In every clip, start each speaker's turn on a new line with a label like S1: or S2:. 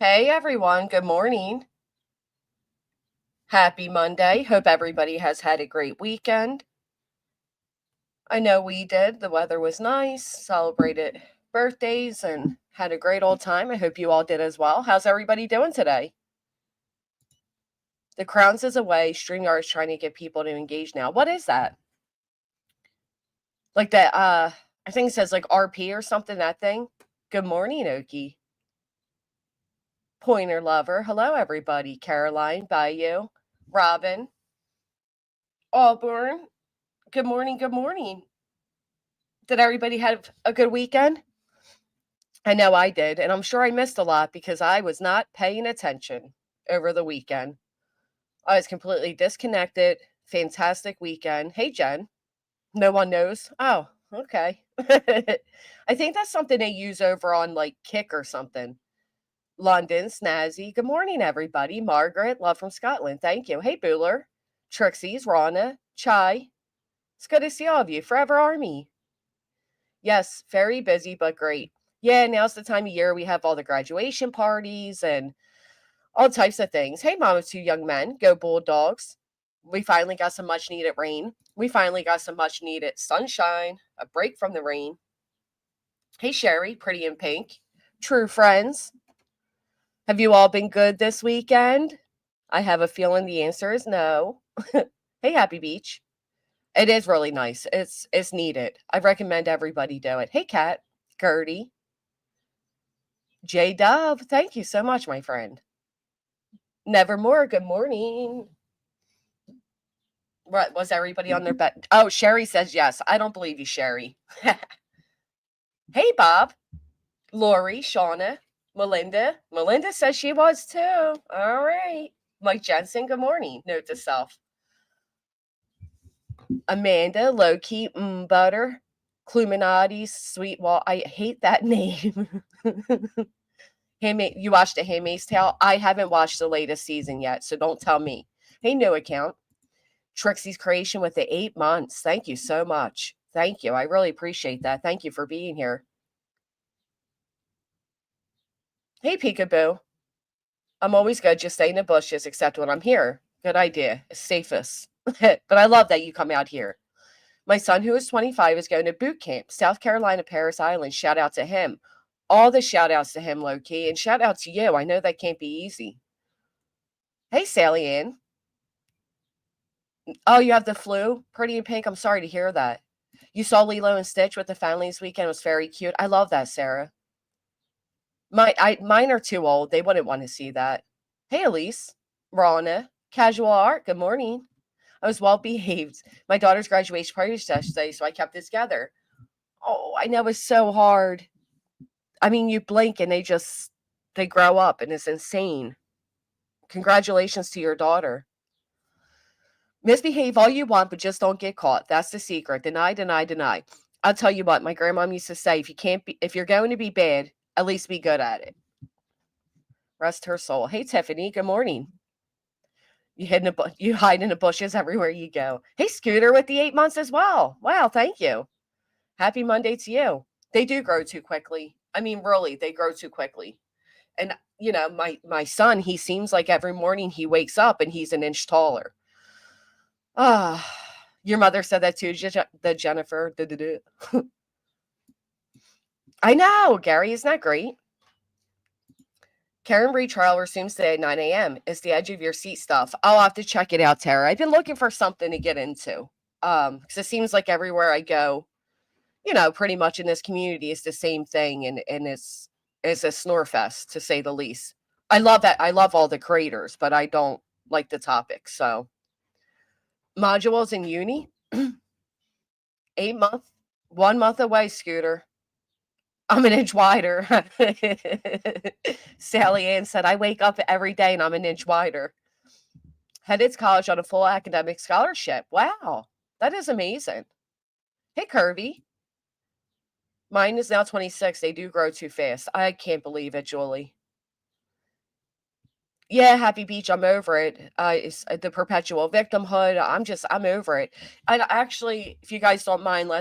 S1: Hey everyone, good morning. Happy Monday. Hope everybody has had a great weekend. I know we did. The weather was nice, celebrated birthdays, and had a great old time. I hope you all did as well. How's everybody doing today? The Crowns is away. StreamYard is trying to get people to engage now. What is that? Like that, I think it says like RP or something, that thing. Good morning, Okie. Pointer Lover. Hello, everybody. Caroline, Bayou, Robin, Auburn. Good morning, good morning. Did everybody have a good weekend? I know I did, and I'm sure I missed a lot because I was not paying attention over the weekend. I was completely disconnected. Fantastic weekend. Hey, Jen. No one knows. Oh, okay. I think that's something they use over on like Kick or something. London, Snazzy. Good morning, everybody. Margaret, love from Scotland. Thank you. Hey, Bueller. Trixie's, Rana, Chai. It's good to see all of you. Forever Army. Yes, very busy, but great. Yeah, now's the time of year we have all the graduation parties and all types of things. Hey, mom of two young men, go Bulldogs. We finally got some much needed rain. We finally got some much needed sunshine, a break from the rain. Hey, Sherry, pretty in pink. True friends. Have you all been good this weekend? I have a feeling the answer is no. Hey, Happy Beach. It is really nice. It's needed. I recommend everybody do it. Hey, Kat, Gertie, J Dub. Thank you so much, my friend. Nevermore. Good morning. What was everybody on their bed? Oh, Sherry says yes. I don't believe you, Sherry. Hey, Bob, Lori, Shauna, Melinda. Melinda says she was too. All right. Mike Jensen. Good morning. Note to self. Amanda, low key, butter. Cluminati, sweet wall. I hate that name. You watched The Handmaid's Tale? I haven't watched the latest season yet, so don't tell me. Hey, new account. Trixie's creation with the 8 months. Thank you so much. Thank you. I really appreciate that. Thank you for being here. Hey, Peekaboo. I'm always good. Just stay in the bushes, except when I'm here. Good idea. It's safest. But I love that you come out here. My son, who is 25, is going to boot camp, South Carolina, Paris Island. Shout out to him. All the shout outs to him, low key. And shout out to you. I know that can't be easy. Hey, Sally Ann. Oh, you have the flu? Pretty in pink. I'm sorry to hear that. You saw Lilo and Stitch with the family this weekend. It was very cute. I love that, Sarah. Mine are too old. They wouldn't want to see that. Hey, Elise. Rana. Casual art. Good morning. I was well behaved. My daughter's graduation party was yesterday, so I kept it together. Oh, I know it's so hard. I mean, you blink and they grow up and it's insane. Congratulations to your daughter. Misbehave all you want, but just don't get caught. That's the secret. Deny, deny, deny. I'll tell you what, my grandmom used to say, if you're going to be bad, at least be good at it. Rest her soul. Hey, Tiffany, good morning. You hide in the bushes everywhere you go. Hey, Scooter with the 8 months as well. Wow, thank you. Happy Monday to you. They do grow too quickly. I mean, really, they grow too quickly. And my son, he seems like every morning he wakes up and he's an inch taller. Ah, your mother said that too, the Jennifer. I know, Gary, isn't that great? Karen retrial resumes today at 9 a.m. Is the edge of your seat stuff. I'll have to check it out, Tara. I've been looking for something to get into. Because it seems like everywhere I go, pretty much in this community is the same thing, and it's a snore fest, to say the least. I love that. I love all the creators, but I don't like the topic. So modules in uni, 8 months, 1 month away, Scooter. I'm an inch wider. Sally Ann said, I wake up every day and I'm an inch wider. Headed to college on a full academic scholarship. Wow, that is amazing. Hey, Kirby. Mine is now 26. They do grow too fast. I can't believe it, Julie. Yeah, Happy Beach, I'm over it. It's the perpetual victimhood. I'm over it. And actually, if you guys don't mind,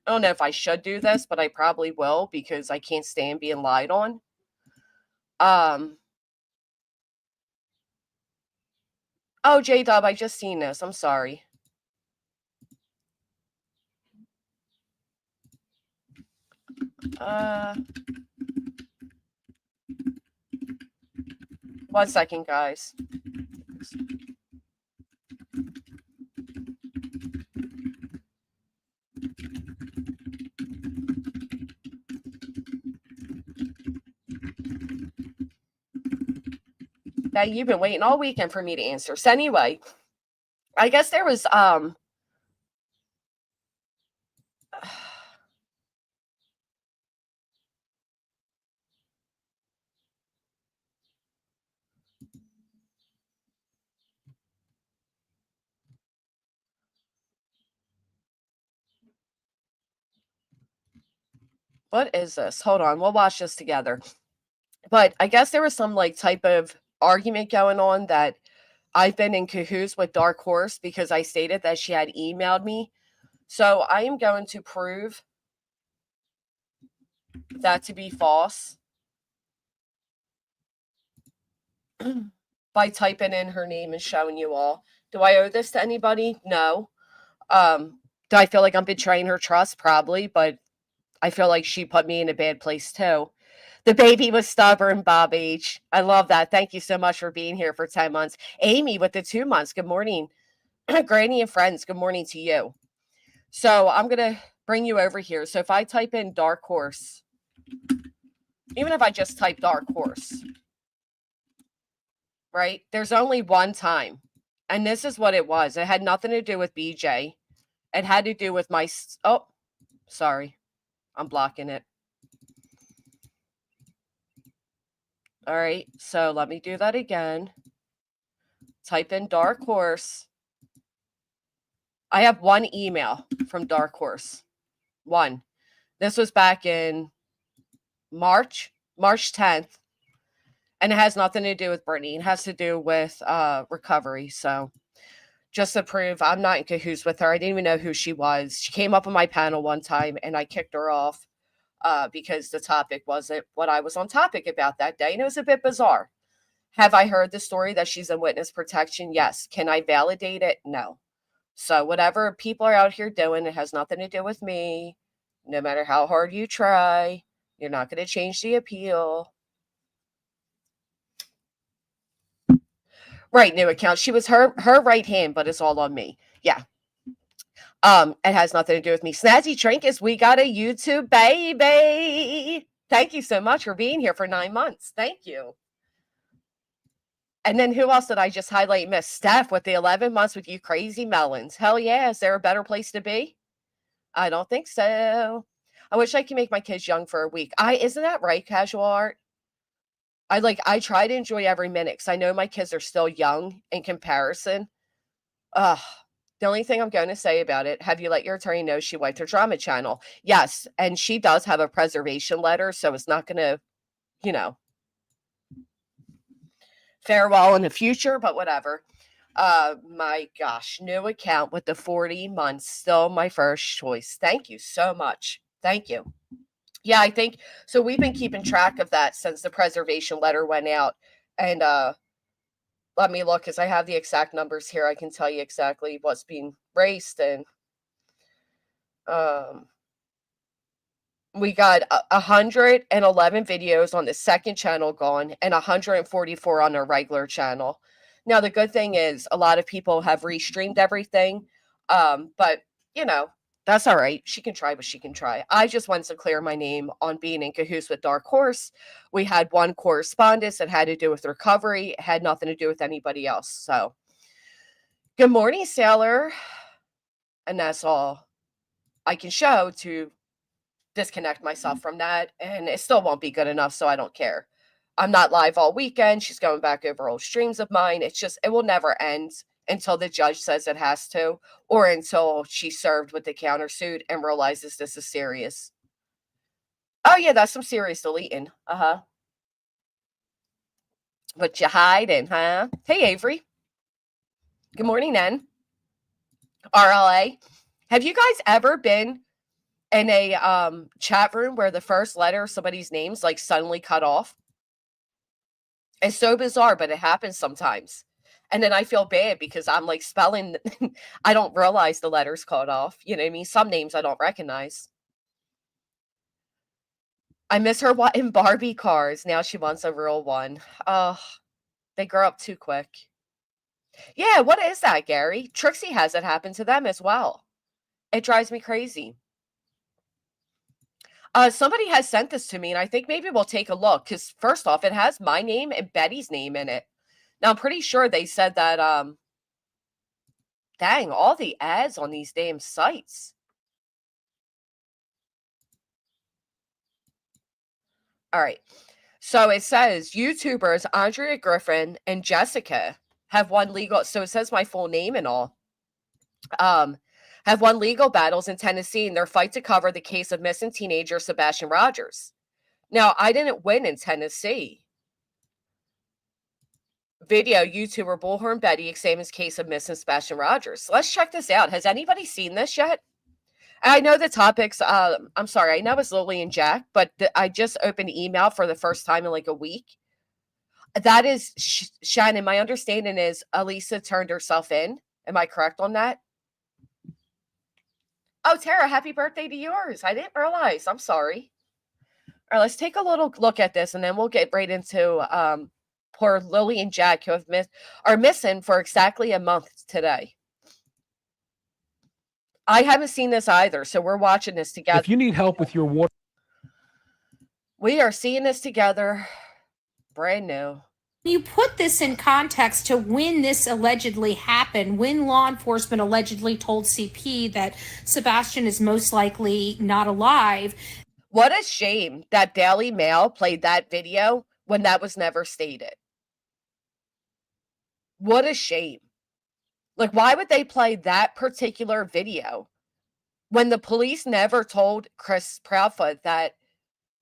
S1: I don't know if I should do this, but I probably will because I can't stand being lied on. Oh, J-Dub, I just seen this. I'm sorry. One second, guys. Now, you've been waiting all weekend for me to answer. So anyway, I guess there was what is this? Hold on, we'll watch this together. But I guess there was some like type of argument going on that I've been in cahoots with Dark Horse because I stated that she had emailed me. So I am going to prove that to be false by typing in her name and showing you all. Do I owe this to anybody? No. Do I feel like I'm betraying her trust? Probably, but I feel like she put me in a bad place too. The baby was stubborn, Bob H. I love that. Thank you so much for being here for 10 months. Amy with the 2 months. Good morning. Granny and friends, good morning to you. So I'm going to bring you over here. So if I type in Dark Horse, even if I just type Dark Horse, right? There's only one time. And this is what it was. It had nothing to do with BJ. It had to do with my, oh, sorry. I'm blocking it. All right. So let me do that again. Type in Dark Horse. I have one email from Dark Horse. One. This was back in March 10th. And it has nothing to do with Brittany. It has to do with recovery. So just to prove I'm not in cahoots with her. I didn't even know who she was. She came up on my panel one time and I kicked her off because the topic wasn't what I was on topic about that day. And it was a bit bizarre. Have I heard the story that she's in witness protection? Yes. Can I validate it? No. So whatever people are out here doing, it has nothing to do with me. No matter how hard you try, you're not going to change the appeal. Right, new account. She was her right hand, but it's all on me. Yeah. It has nothing to do with me. Snazzy Trinkets, we got a YouTube baby. Thank you so much for being here for 9 months. Thank you. And then who else did I just highlight? Miss Steph with the 11 months with you crazy melons. Hell yeah. Is there a better place to be? I don't think so. I wish I could make my kids young for a week. Isn't that right, Casual Art? I try to enjoy every minute because I know my kids are still young in comparison. The only thing I'm going to say about it, have you let your attorney know she wiped her drama channel? Yes, and she does have a preservation letter, so it's not going to, fare well in the future, but whatever. My gosh, new account with the 40 months, still my first choice. Thank you so much. Thank you. Yeah, I think so. We've been keeping track of that since the preservation letter went out. And let me look because I have the exact numbers here. I can tell you exactly what's being raised. And we got 111 videos on the second channel gone and 144 on our regular channel. Now, the good thing is a lot of people have restreamed everything. But, that's all right. She can try what she can try. I just wanted to clear my name on being in cahoots with Dark Horse. We had one correspondence that had to do with recovery. It had nothing to do with anybody else. So, good morning, Sailor. And that's all I can show to disconnect myself from that. And it still won't be good enough, so I don't care. I'm not live all weekend. She's going back over old streams of mine. It's just, it will never end until the judge says it has to, or until she's served with the countersuit and realizes this is serious. Oh, yeah, that's some serious deleting. But you hiding, huh? Hey, Avery. Good morning, Nen. RLA. Have you guys ever been in a chat room where the first letter of somebody's name's like suddenly cut off? It's so bizarre, but it happens sometimes. And then I feel bad because I'm like spelling, I don't realize the letters cut off. You know what I mean? Some names I don't recognize. I miss her in Barbie cars. Now she wants a real one. Oh, they grow up too quick. Yeah, what is that, Gary? Trixie has it happen to them as well. It drives me crazy. Somebody has sent this to me, and I think maybe we'll take a look. Because first off, it has my name and Betty's name in it. Now I'm pretty sure they said that. Dang, all the ads on these damn sites. All right. So it says YouTubers Andrea Griffin and Jessica have won legal. So it says my full name and all. Have won legal battles in Tennessee in their fight to cover the case of missing teenager Sebastian Rogers. Now, I didn't win in Tennessee. Video YouTuber Bullhorn Betty examines case of missing Sebastian Rogers. Let's check this out. Has anybody seen this yet? I know the topics. I'm sorry. I know it's Lilly and Jack, but I just opened email for the first time in like a week. That is Shannon. My understanding is Elisa turned herself in. Am I correct on that? Oh, Tara, happy birthday to yours. I didn't realize. I'm sorry. All right, let's take a little look at this, and then we'll get right into poor Lilly and Jack, who are missing for exactly a month today. I haven't seen this either, so we're watching this together.
S2: If you need help with your water,
S1: we are seeing this together. Brand new.
S3: You put this in context to when this allegedly happened, when law enforcement allegedly told CP that Sebastian is most likely not alive.
S1: What a shame that Daily Mail played that video when that was never stated. What a shame. Like, why would they play that particular video when the police never told Chris Proudfoot that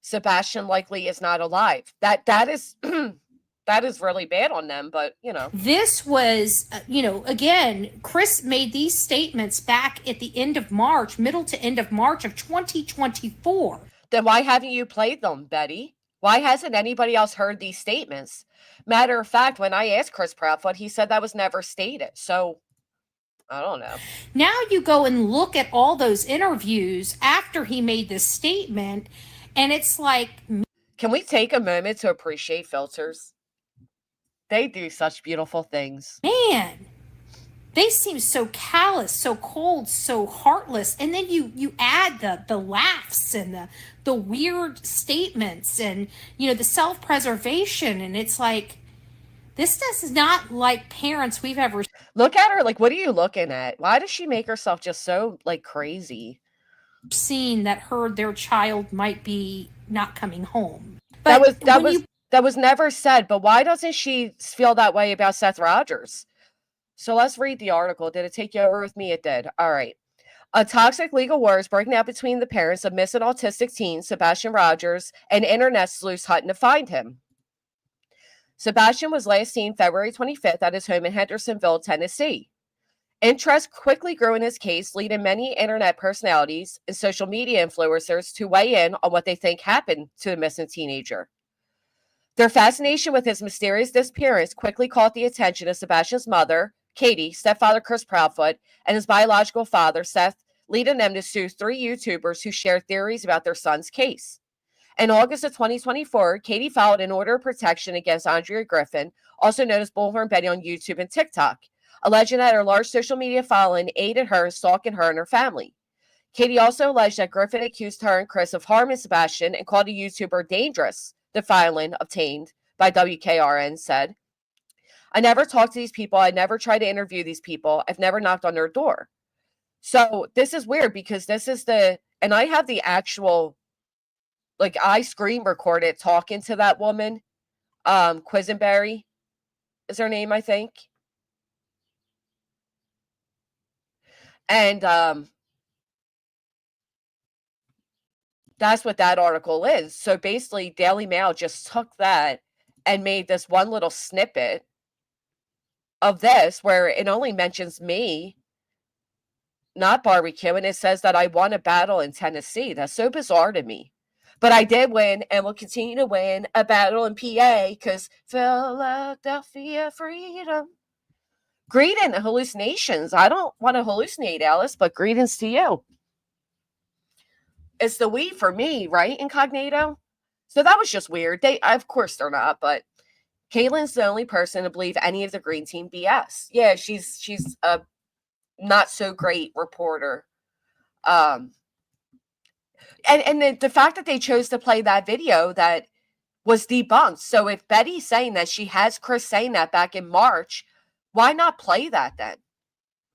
S1: Sebastian likely is not alive? That is that is really bad on them, but, you know.
S3: This was, again, Chris made these statements back at the end of March, middle to end of March of 2024.
S1: Then why haven't you played them, Betty? Why hasn't anybody else heard these statements? Matter of fact, when I asked Chris Proudfoot, he said that was never stated. So, I don't know.
S3: Now you go and look at all those interviews after he made this statement, and it's like...
S1: Can we take a moment to appreciate filters? They do such beautiful things.
S3: Man, they seem so callous, so cold, so heartless. And then you add the laughs and the weird statements and, the self-preservation. And it's like, this is not like parents we've ever...
S1: Look at her. Like, what are you looking at? Why does she make herself just so, like, crazy?
S3: ...seen that heard their child might be not coming home. But
S1: that was never said, but why doesn't she feel that way about Seth Rogers? So let's read the article. Did it take you over with me? It did. All right. A toxic legal war is breaking out between the parents of missing autistic teen Sebastian Rogers and internet sleuths hunting to find him. Sebastian was last seen February 25th at his home in Hendersonville, Tennessee. Interest quickly grew in his case, leading many internet personalities and social media influencers to weigh in on what they think happened to the missing teenager. Their fascination with his mysterious disappearance quickly caught the attention of Sebastian's mother, Katie, stepfather Chris Proudfoot, and his biological father, Seth, leading them to sue 3 YouTubers who shared theories about their son's case. In August of 2024, Katie filed an order of protection against Andrea Griffin, also known as Bullhorn Betty on YouTube and TikTok, alleging that her large social media following aided her in stalking her and her family. Katie also alleged that Griffin accused her and Chris of harming Sebastian and called a YouTuber dangerous. The filing obtained by WKRN said, I never talked to these people. I never tried to interview these people. I've never knocked on their door. So this is weird because this is and I have the actual, like, I screen recorded talking to that woman. Quisenberry is her name, I think. And that's what that article is. So basically, Daily Mail just took that and made this one little snippet of this where it only mentions me, not barbecue, and it says that I won a battle in Tennessee. That's so bizarre to me. But I did win and will continue to win a battle in PA because Philadelphia freedom. Greeting hallucinations. I don't want to hallucinate, Alice, but greetings to you. It's the we for me, right? Incognito. So that was just weird. Of course they're not, but Caitlin's the only person to believe any of the green team BS. Yeah, she's a not so great reporter. And the fact that they chose to play that video that was debunked. So if Betty's saying that she has Chris saying that back in March, why not play that then?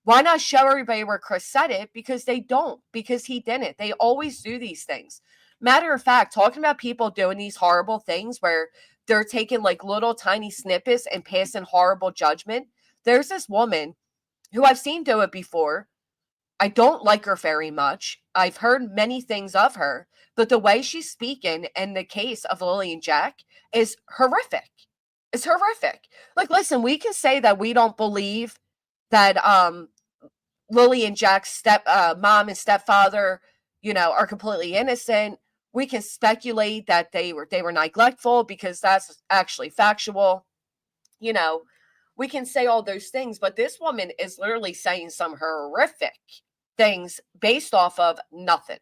S1: Why not show everybody where Chris said it? Because they don't, because he didn't. They always do these things. Matter of fact, talking about people doing these horrible things where they're taking like little tiny snippets and passing horrible judgment. There's this woman who I've seen do it before. I don't like her very much. I've heard many things of her, but the way she's speaking in the case of Lilly and Jack is horrific. It's horrific. Like, listen, we can say that we don't believe that Lilly and Jack's mom and stepfather, are completely innocent. We can speculate that they were neglectful because that's actually factual. We can say all those things, but this woman is literally saying some horrific things based off of nothing.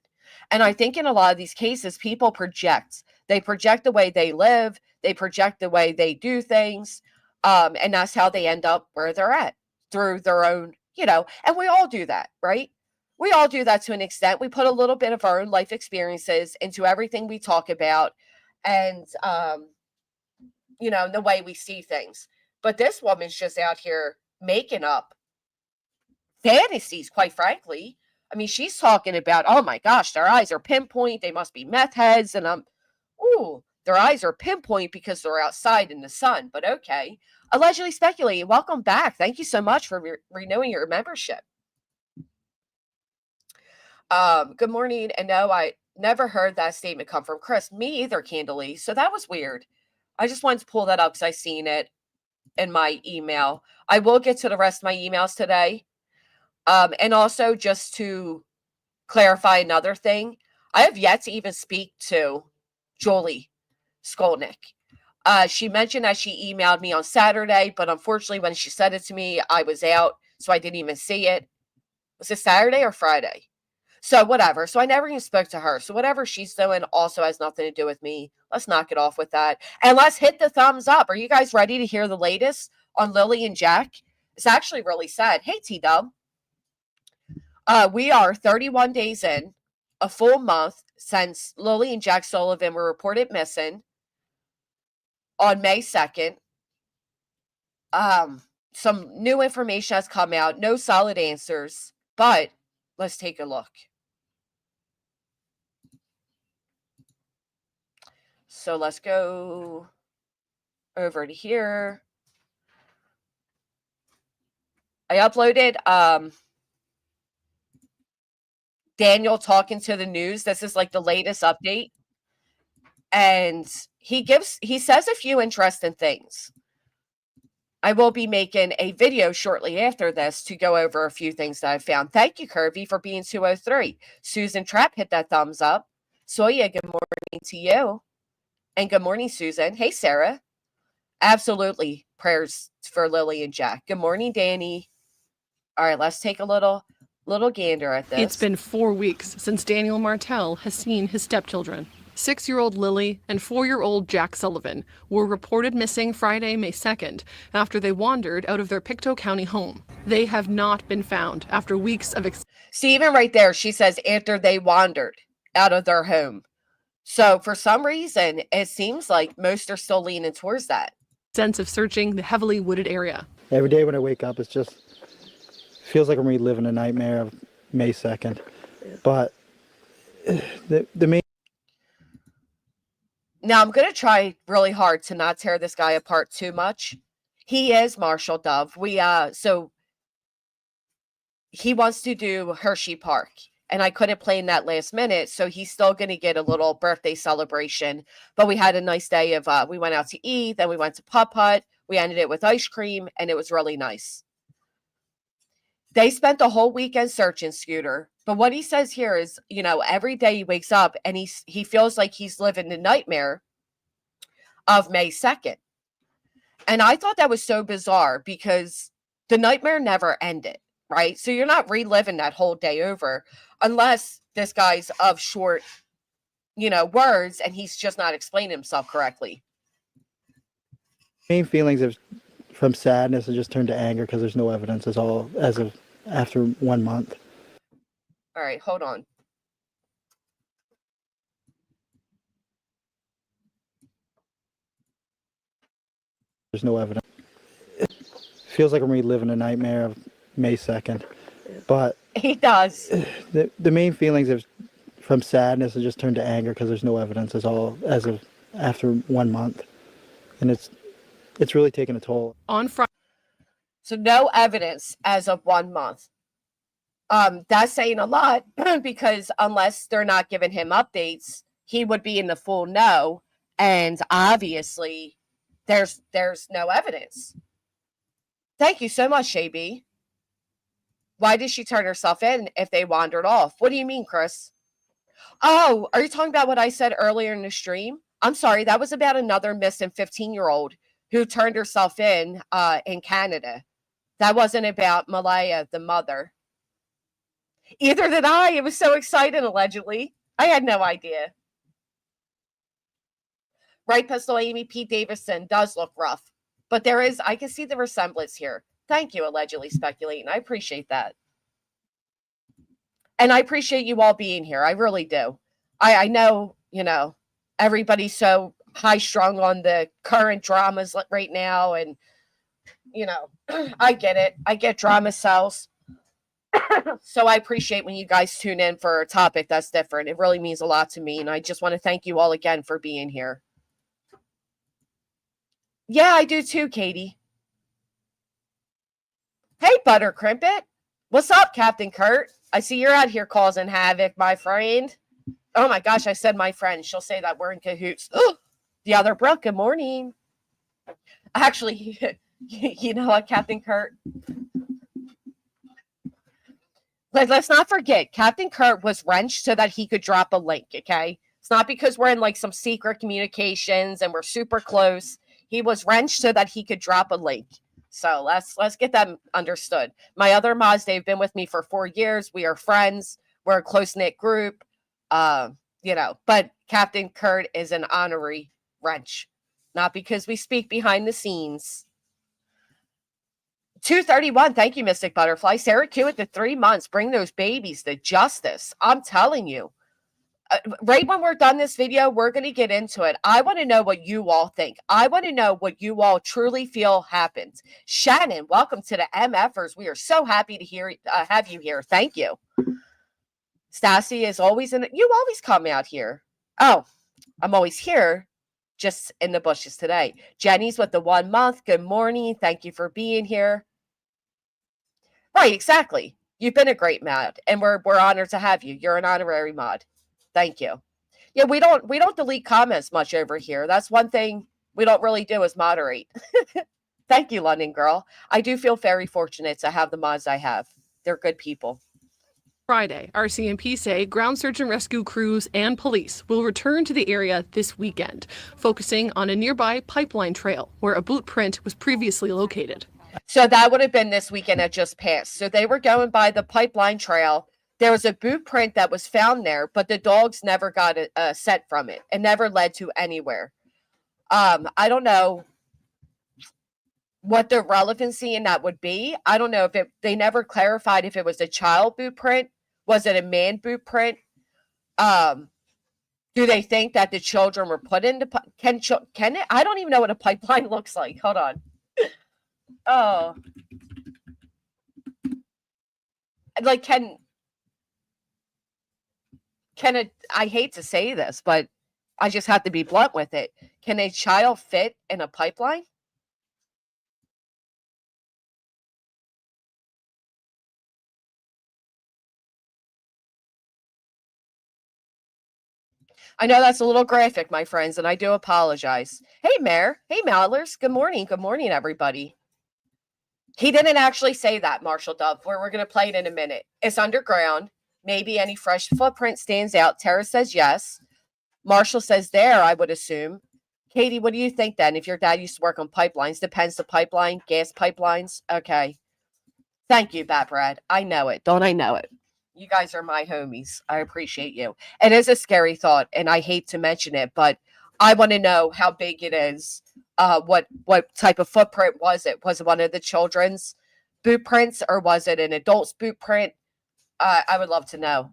S1: And I think in a lot of these cases, people project. They project the way they live. They project the way they do things. And that's how they end up where they're at through their own, and we all do that, right? We all do that to an extent. We put a little bit of our own life experiences into everything we talk about and, the way we see things. But this woman's just out here making up fantasies, quite frankly. I mean, she's talking about, oh my gosh, their eyes are pinpoint. They must be meth heads. And their eyes are pinpoint because they're outside in the sun. But okay. Allegedly speculating. Welcome back. Thank you so much for renewing your membership. Good morning. And no, I never heard that statement come from Chris. Me either, Candily. So that was weird. I just wanted to pull that up because I seen it in my email. I will get to the rest of my emails today. And also just to clarify another thing, I have yet to even speak to Julie Skolnick. She mentioned that she emailed me on Saturday, but unfortunately when she said it to me, I was out, so I didn't even see it. Was it Saturday or Friday? So whatever. So I never even spoke to her. So whatever she's doing also has nothing to do with me. Let's knock it off with that. And let's hit the thumbs up. Are you guys ready to hear the latest on Lilly and Jack? It's actually really sad. Hey, T-Dub. We are 31 days in, a full month since Lilly and Jack Sullivan were reported missing on May 2nd. Some new information has come out, no solid answers, but let's take a look. So let's go over to here. I uploaded Daniel talking to the news. This is like the latest update. And he says a few interesting things. I will be making a video shortly after this to go over a few things that I found. Thank you, Curvy, for being 203. Susan Trapp hit that thumbs up. Soya, good morning to you. And good morning, Susan. Hey, Sarah. Absolutely. Prayers for Lilly and Jack. Good morning, Danny. All right, let's take a little gander at this.
S2: It's been 4 weeks since Daniel Martell has seen his stepchildren. 6-year-old Lilly and 4-year-old Jack Sullivan were reported missing Friday, May 2nd, after they wandered out of their Pictou County home. They have not been found after weeks of...
S1: See, even right there, she says after they wandered out of their home. So for some reason, it seems like most are still leaning towards that.
S2: ...sense of searching the heavily wooded area.
S4: Every day when I wake up, it's just... feels like I'm reliving a nightmare of May 2nd. But the main...
S1: Now, I'm going to try really hard to not tear this guy apart too much. He is Marshall Dove. So he wants to do Hershey Park, and I couldn't play in that last minute, so he's still going to get a little birthday celebration. But we had a nice day of, we went out to eat, then we went to Putt Putt. We ended it with ice cream, and it was really nice. They spent the whole weekend searching, Scooter, But what he says here is, every day he wakes up and he feels like he's living the nightmare of May 2nd. And I thought that was so bizarre because the nightmare never ended, right? So you're not reliving that whole day over unless this guy's of short, words and he's just not explaining himself correctly.
S4: Main feelings from sadness have just turned to anger because there's no evidence as of after 1 month.
S1: All right, hold on.
S4: There's no evidence. It feels like I'm reliving a nightmare of May 2nd. But
S1: he does.
S4: The main feelings from sadness have just turned to anger because there's no evidence as of after 1 month. And it's really taken a toll.
S2: On Friday.
S1: So no evidence as of 1 month. That's saying a lot because unless they're not giving him updates, he would be in the full no. And obviously, there's no evidence. Thank you so much, Shay. Why did she turn herself in if they wandered off? What do you mean, Chris? Oh, are you talking about what I said earlier in the stream? I'm sorry, that was about another missing 15-year-old who turned herself in Canada. That wasn't about Malaya, the mother. Either did I. It was so exciting, allegedly. I had no idea. Right, Pistol Amy P. Davison does look rough. But I can see the resemblance here. Thank you, allegedly speculating. I appreciate that. And I appreciate you all being here. I really do. I know, everybody's so high-strung on the current dramas right now. And, I get it. I get drama sells. So I appreciate when you guys tune in for a topic that's different. It really means a lot to me. And I just want to thank you all again for being here. Yeah, I do too, Katie. Hey, Butter Crimpet. What's up, Captain Kurt? I see you're out here causing havoc, my friend. Oh my gosh, I said my friend. She'll say that we're in cahoots. The other Brooke, good morning. Actually, you know what, Captain Kurt? Let's not forget, Captain Kurt was wrenched so that he could drop a link, okay? It's not because we're in some secret communications and we're super close. He was wrenched so that he could drop a link. So let's get that understood. My other mods, they've been with me for 4 years. We are friends. We're a close-knit group. But Captain Kurt is an honorary wrench. Not because we speak behind the scenes. 231, thank you, Mystic Butterfly. Sarah Q at the 3 months. Bring those babies to justice. I'm telling you. Right when we're done this video, we're going to get into it. I want to know what you all think. I want to know what you all truly feel happened. Shannon, welcome to the MFers. We are so happy to have you here. Thank you. Stassi is always you always come out here. Oh, I'm always here, just in the bushes today. Jenny's with the 1 month. Good morning. Thank you for being here. Right, exactly. You've been a great mod, and we're honored to have you. You're an honorary mod. Thank you. Yeah, we don't delete comments much over here. That's one thing we don't really do is moderate. Thank you, London girl. I do feel very fortunate to have the mods I have. They're good people.
S2: Friday, RCMP say ground search and rescue crews and police will return to the area this weekend, focusing on a nearby pipeline trail where a boot print was previously located.
S1: So that would have been this weekend that just passed. So they were going by the pipeline trail. There was a boot print that was found there, but the dogs never got a scent from it. It never led to anywhere. I don't know what the relevancy in that would be. I don't know if they never clarified if it was a child boot print. Was it a man boot print? Do they think that the children were put into can it? I don't even know what a pipeline looks like. Hold on. Oh, can it? I hate to say this, but I just have to be blunt with it. Can a child fit in a pipeline? I know that's a little graphic, my friends, and I do apologize. Hey, Mayor. Hey, Malers. Good morning. Good morning, everybody. He didn't actually say that, Marshall Dove, where we're going to play it in a minute. It's underground. Maybe any fresh footprint stands out. Tara says yes. Marshall says there, I would assume. Katie, what do you think then? If your dad used to work on pipelines, depends the pipeline, gas pipelines. Okay. Thank you, Bat Brad. I know it. Don't I know it? You guys are my homies. I appreciate you. It is a scary thought, and I hate to mention it, but I want to know how big it is. What type of footprint was it? Was it one of the children's boot prints, or was it an adult's boot print? I would love to know.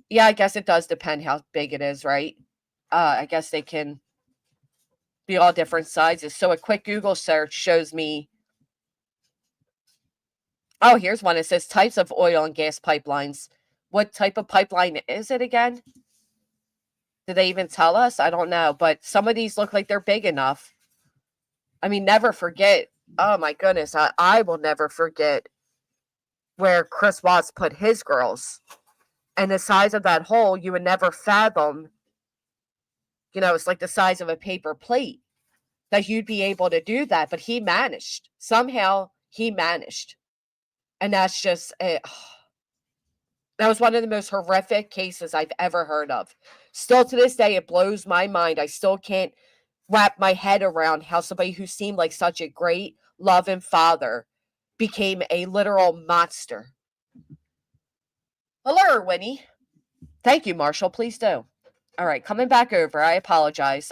S1: Yeah, I guess it does depend how big it is, right? I guess they can be all different sizes. So a quick Google search shows me. Oh, here's one. It says types of oil and gas pipelines. What type of pipeline is it again? Did they even tell us? I don't know. But some of these look like they're big enough. I mean, never forget. Oh, my goodness. I will never forget where Chris Watts put his girls. And the size of that hole, you would never fathom. You know, it's like the size of a paper plate that you'd be able to do that. But he managed. Somehow he managed. And that's just, that was one of the most horrific cases I've ever heard of. Still to this day, it blows my mind. I still can't wrap my head around how somebody who seemed like such a great, loving father became a literal monster. Hello, Winnie. Thank you, Marshall. Please do. All right, coming back over. I apologize.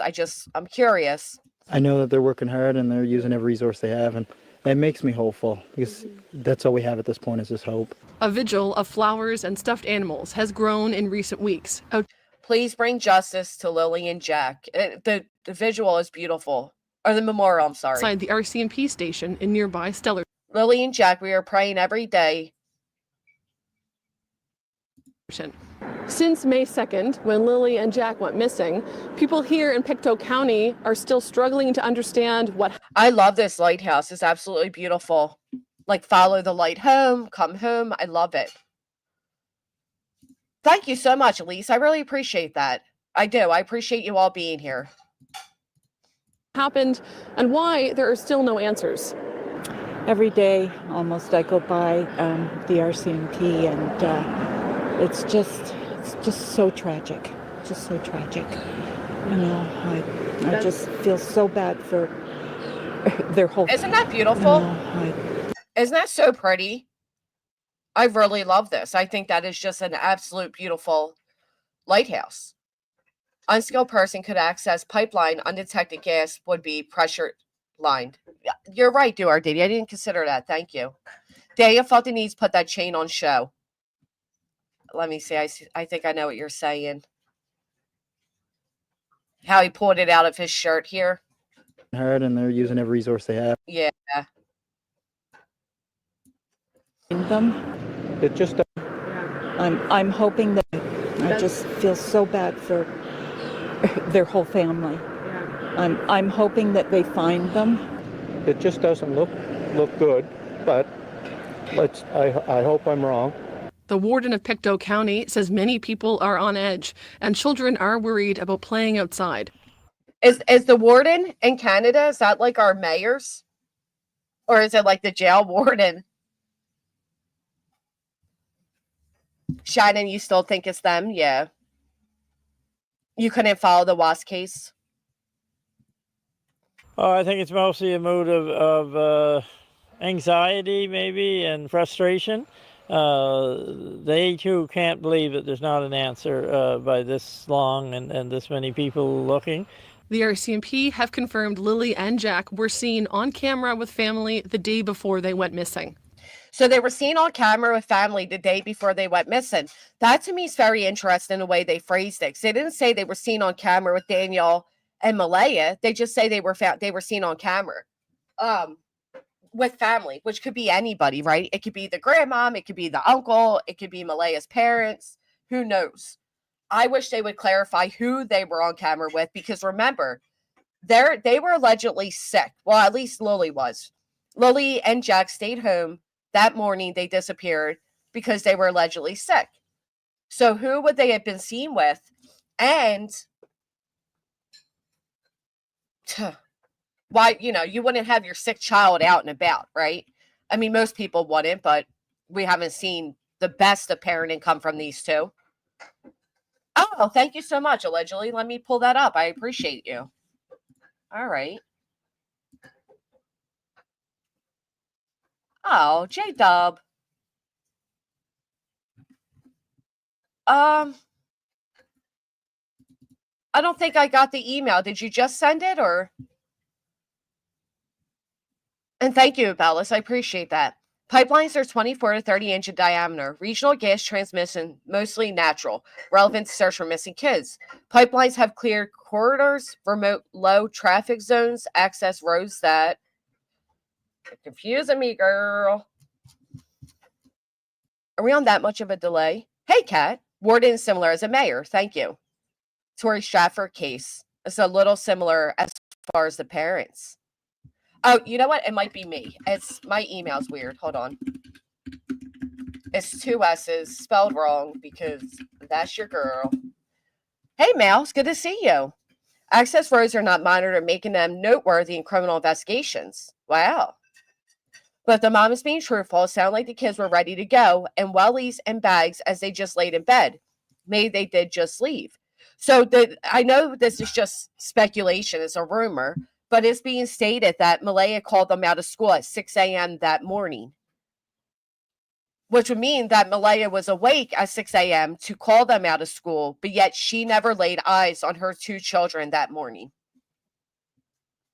S1: I'm curious.
S4: I know that they're working hard and they're using every resource they have, and it makes me hopeful because that's all we have at this point is this hope.
S2: A vigil of flowers and stuffed animals has grown in recent weeks.
S1: Please bring justice to Lilly and Jack. The visual is beautiful. Or the memorial, I'm sorry.
S2: Outside the RCMP station in nearby Stellar.
S1: Lilly and Jack, we are praying every day.
S2: Since May 2nd, when Lilly and Jack went missing, people here in Pictou County are still struggling to understand what.
S1: I love this lighthouse. It's absolutely beautiful. Like, follow the light home, come home. I love it. Thank you so much, Elise. I really appreciate that. I do. I appreciate you all being here.
S2: Happened and why there are still no answers.
S5: Every day, almost, I go by the RCMP, and it's just so tragic. Just so tragic. You know, I just feel so bad for their whole.
S1: Isn't that beautiful?
S5: You know,
S1: Isn't that so pretty? I really love this. I think that is just an absolute beautiful lighthouse. Unskilled person could access pipeline. Undetected gas would be pressure lined. You're right, Duardini. I didn't consider that. Thank you. Daya felt the need to put that chain on show. Let me see. I think I know what you're saying. How he pulled it out of his shirt here.
S4: Hard, and they're using every resource they have.
S1: Yeah.
S5: them.
S4: It just
S5: I'm hoping that I just feel so bad for their whole family. I'm hoping that they find them.
S6: It just doesn't look good, but I hope I'm wrong.
S2: The warden of Pictou County says many people are on edge and children are worried about playing outside.
S1: Is the warden in Canada, is that like our mayors? Or is it like the jail warden? Shannon, you still think it's them? Yeah. You couldn't follow the Watts case?
S7: Oh, I think it's mostly a mood of anxiety, maybe, and frustration. They too can't believe that there's not an answer by this long and this many people looking.
S2: The RCMP have confirmed Lilly and Jack were seen on camera with family the day before they went missing.
S1: So they were seen on camera with family the day before they went missing. That to me is very interesting the way they phrased it. They didn't say they were seen on camera with Daniel and Malaya. They just say they were seen on camera with family, which could be anybody, right? It could be the grandmom, it could be the uncle, it could be Malaya's parents. Who knows? I wish they would clarify who they were on camera with, because remember, they were allegedly sick. Well, at least Lilly was. Lilly and Jack stayed home. That morning they disappeared because they were allegedly sick. So who would they have been seen with? And why, you wouldn't have your sick child out and about, right? I mean, most people wouldn't, but we haven't seen the best of parenting come from these two. Oh, thank you so much, allegedly. Let me pull that up. I appreciate you. All right. Oh, J-Dub. I don't think I got the email. Did you just send it or? And thank you, Bellis. I appreciate that. Pipelines are 24 to 30 inch in diameter. Regional gas transmission, mostly natural. Relevant to search for missing kids. Pipelines have clear corridors, remote low traffic zones, access roads that... You're confusing me, girl. Are we on that much of a delay? Hey, Kat. Warden is similar as a mayor. Thank you. Tory Stratford case. It's a little similar as far as the parents. Oh, you know what? It might be me. It's my email's weird. Hold on. It's 2 S's spelled wrong because that's your girl. Hey, Mouse. Good to see you. Access roads are not monitored, making them noteworthy in criminal investigations. Wow. But the mom is being truthful. It sounded like the kids were ready to go and wellies and bags as they just laid in bed. Maybe they did just leave. So I know this is just speculation. It's a rumor. But it's being stated that Malaya called them out of school at 6 a.m. that morning, which would mean that Malaya was awake at 6 a.m. to call them out of school, but yet she never laid eyes on her 2 children that morning.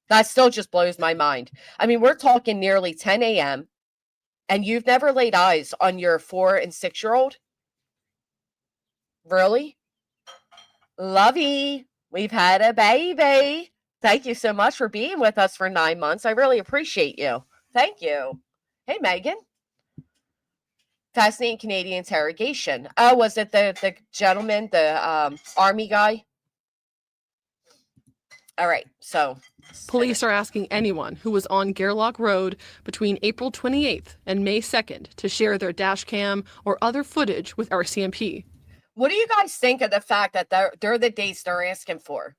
S1: That still just blows my mind. I mean, we're talking nearly 10 a.m., and you've never laid eyes on your 4 and 6-year-old? Really? Lovey, we've had a baby. Thank you so much for being with us for 9 months. I really appreciate you. Thank you. Hey, Megan. Fascinating Canadian interrogation. Oh, was it the gentleman, the army guy? All right, so.
S2: Police are asking anyone who was on Gairloch Road between April 28th and May 2nd to share their dash cam or other footage with RCMP.
S1: What do you guys think of the fact that they're the dates they're asking for?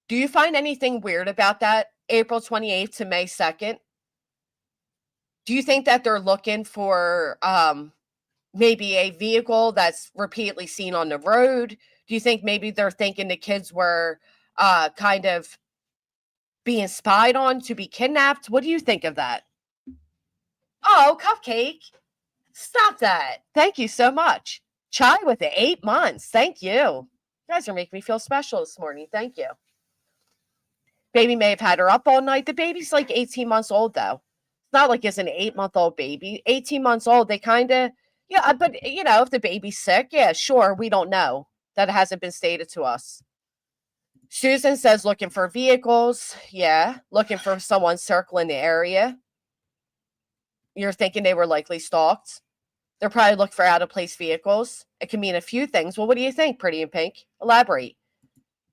S1: Do you find anything weird about that? April 28th to May 2nd? Do you think that they're looking for maybe a vehicle that's repeatedly seen on the road? Do you think maybe they're thinking the kids were kind of being spied on to be kidnapped? What do you think of that? Oh, Cupcake. Stop that. Thank you so much. Chai with the 8 months. Thank you. You guys are making me feel special this morning. Thank you. Baby may have had her up all night. The baby's like 18 months old, though. It's not like it's an 8-month-old baby. 18 months old, they kind of, yeah, but, you know, if the baby's sick, yeah, sure, we don't know. That hasn't been stated to us. Susan says looking for vehicles. Yeah, looking for someone circling the area. You're thinking they were likely stalked. They're probably looking for out-of-place vehicles. It can mean a few things. Well, what do you think, Pretty in Pink? Elaborate.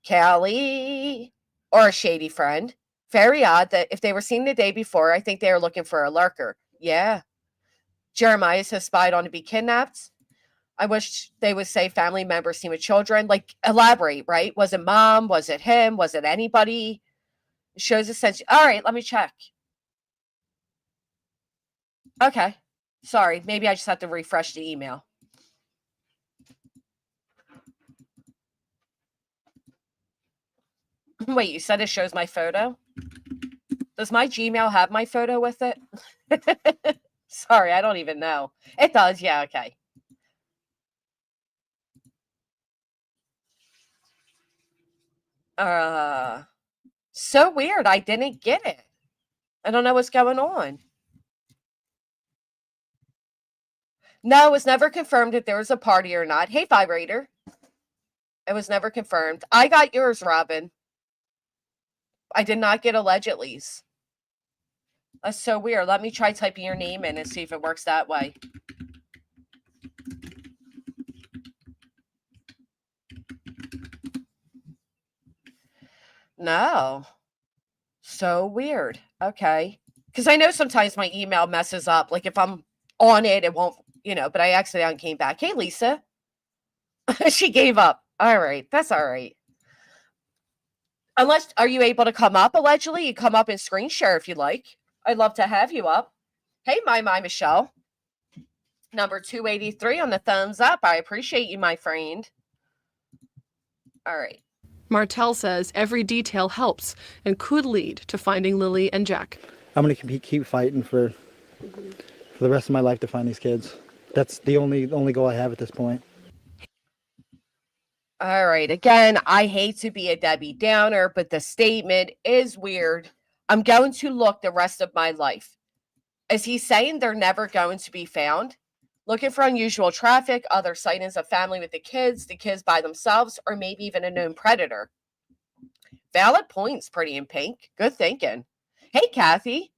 S1: Callie. Or a shady friend. Very odd that if they were seen the day before, I think they were looking for a lurker. Yeah. Jeremiah has spied on to be kidnapped. I wish they would say family members seen with children. Like, elaborate, right? Was it mom? Was it him? Was it anybody? It shows a sense. All right, let me check. Okay. Sorry. Maybe I just have to refresh the email. Wait, you said it shows my photo? Does my Gmail have my photo with it? Sorry, I don't even know. It does, yeah, okay. So weird. I didn't get it. I don't know what's going on. No, it was never confirmed if there was a party or not. Hey, Vibrator. It was never confirmed. I got yours, Robin. I did not get allegedly's. That's so weird. Let me try typing your name in and see if it works that way. No. So weird. Okay. Because I know sometimes my email messes up. Like if I'm on it, it won't, you know, but I accidentally came back. Hey, Lisa. She gave up. All right. That's all right. Unless, are you able to come up allegedly? You come up and screen share if you like. I'd love to have you up. Hey, my Michelle. Number 283 on the thumbs up. I appreciate you, my friend. All right.
S2: Martell says every detail helps and could lead to finding Lilly and Jack.
S4: I'm going to keep fighting for the rest of my life to find these kids. That's the only goal I have at this point.
S1: All right. Again, I hate to be a Debbie Downer, but the statement is weird. I'm going to look the rest of my life. Is he saying they're never going to be found? Looking for unusual traffic, other sightings of family with the kids by themselves, or maybe even a known predator. Valid points, Pretty in Pink. Good thinking. Hey, Kathy.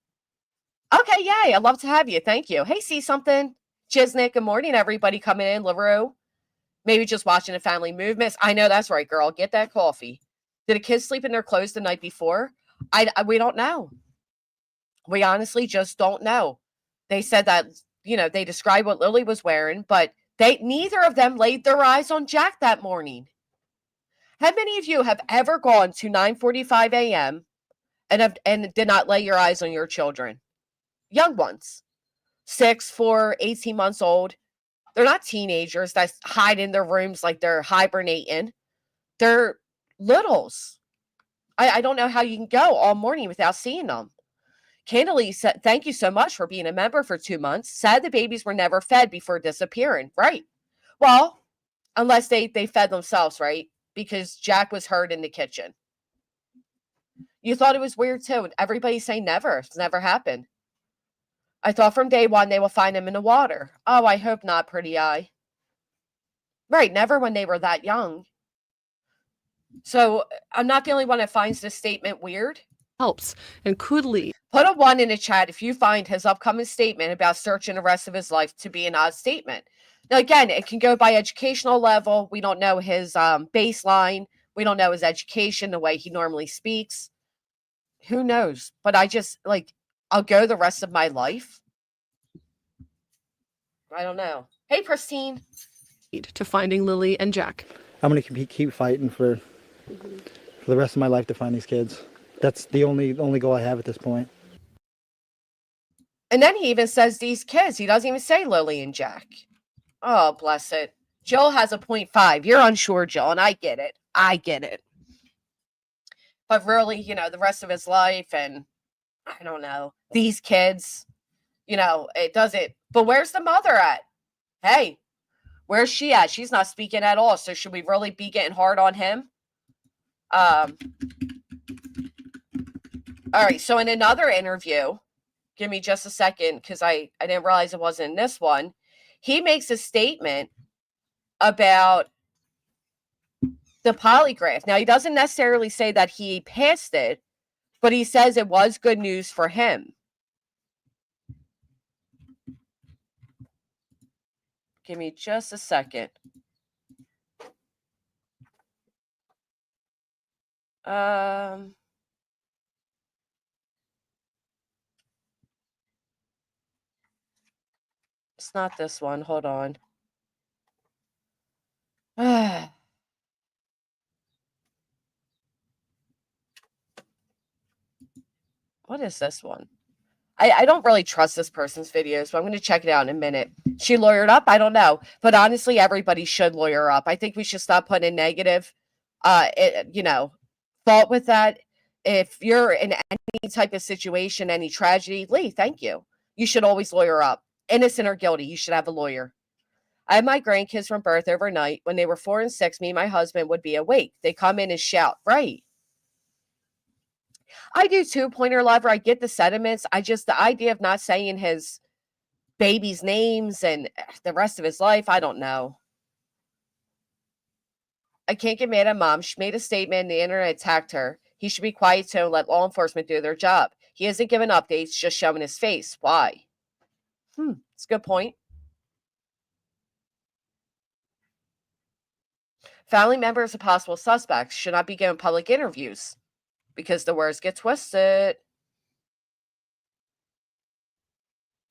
S1: Okay, yay. I'd love to have you. Thank you. Hey, see something? Chisnick, good morning, everybody coming in. LaRue. Maybe just watching the family movements. I know that's right, girl. Get that coffee. Did the kids sleep in their clothes the night before? We don't know. We honestly just don't know. They said that, they described what Lily was wearing, but neither of them laid their eyes on Jack that morning. How many of you have ever gone to 9:45 a.m. and did not lay your eyes on your children? Young ones. 6, 4, 18 months old. They're not teenagers that hide in their rooms like they're hibernating. They're littles. I don't know how you can go all morning without seeing them. Candily said, thank you so much for being a member for 2 months. Said the babies were never fed before disappearing. Right. Well, unless they fed themselves, right? Because Jack was heard in the kitchen. You thought it was weird too. Everybody's saying never. It's never happened. I thought from day one they will find him in the water. Oh, I hope not, Pretty Eye. Right, never when they were that young. So I'm not the only one that finds this statement weird.
S2: Helps and could lead.
S1: Put a 1 in the chat if you find his upcoming statement about searching the rest of his life to be an odd statement. Now, again, it can go by educational level. We don't know his baseline. We don't know his education, the way he normally speaks. Who knows? But I just, I'll go the rest of my life. I don't know. Hey, Pristine.
S2: To finding Lily and Jack.
S4: I'm going to keep fighting for the rest of my life to find these kids. That's the only goal I have at this point.
S1: And then he even says these kids. He doesn't even say Lily and Jack. Oh, bless it. Jill has a 0.5. You're unsure, Jill, and I get it. But really, the rest of his life and, I don't know, these kids, it doesn't. But where's the mother at? Hey, where's she at? She's not speaking at all. So should we really be getting hard on him? All right. So in another interview, give me just a second because I didn't realize it wasn't in this one. He makes a statement about the polygraph. Now, he doesn't necessarily say that he passed it, but he says it was good news for him. Give me just a second. It's not this one. Hold on. What is this one? I don't really trust this person's videos, but I'm going to check it out in a minute. She lawyered up? I don't know. But honestly, everybody should lawyer up. I think we should stop putting in negative, fault with that. If you're in any type of situation, any tragedy, Lee, thank you. You should always lawyer up. Innocent or guilty, you should have a lawyer. I had my grandkids from birth overnight. When they were 4 and 6, me and my husband would be awake. They come in and shout, right? I do too, Pointer Lover. I get the sentiments. The idea of not saying his baby's names and the rest of his life, I don't know. I can't get mad at mom. She made a statement and the internet attacked her. He should be quiet too and let law enforcement do their job. He isn't giving updates, just showing his face. Why? It's a good point. Family members of possible suspects should not be given public interviews because the words get twisted.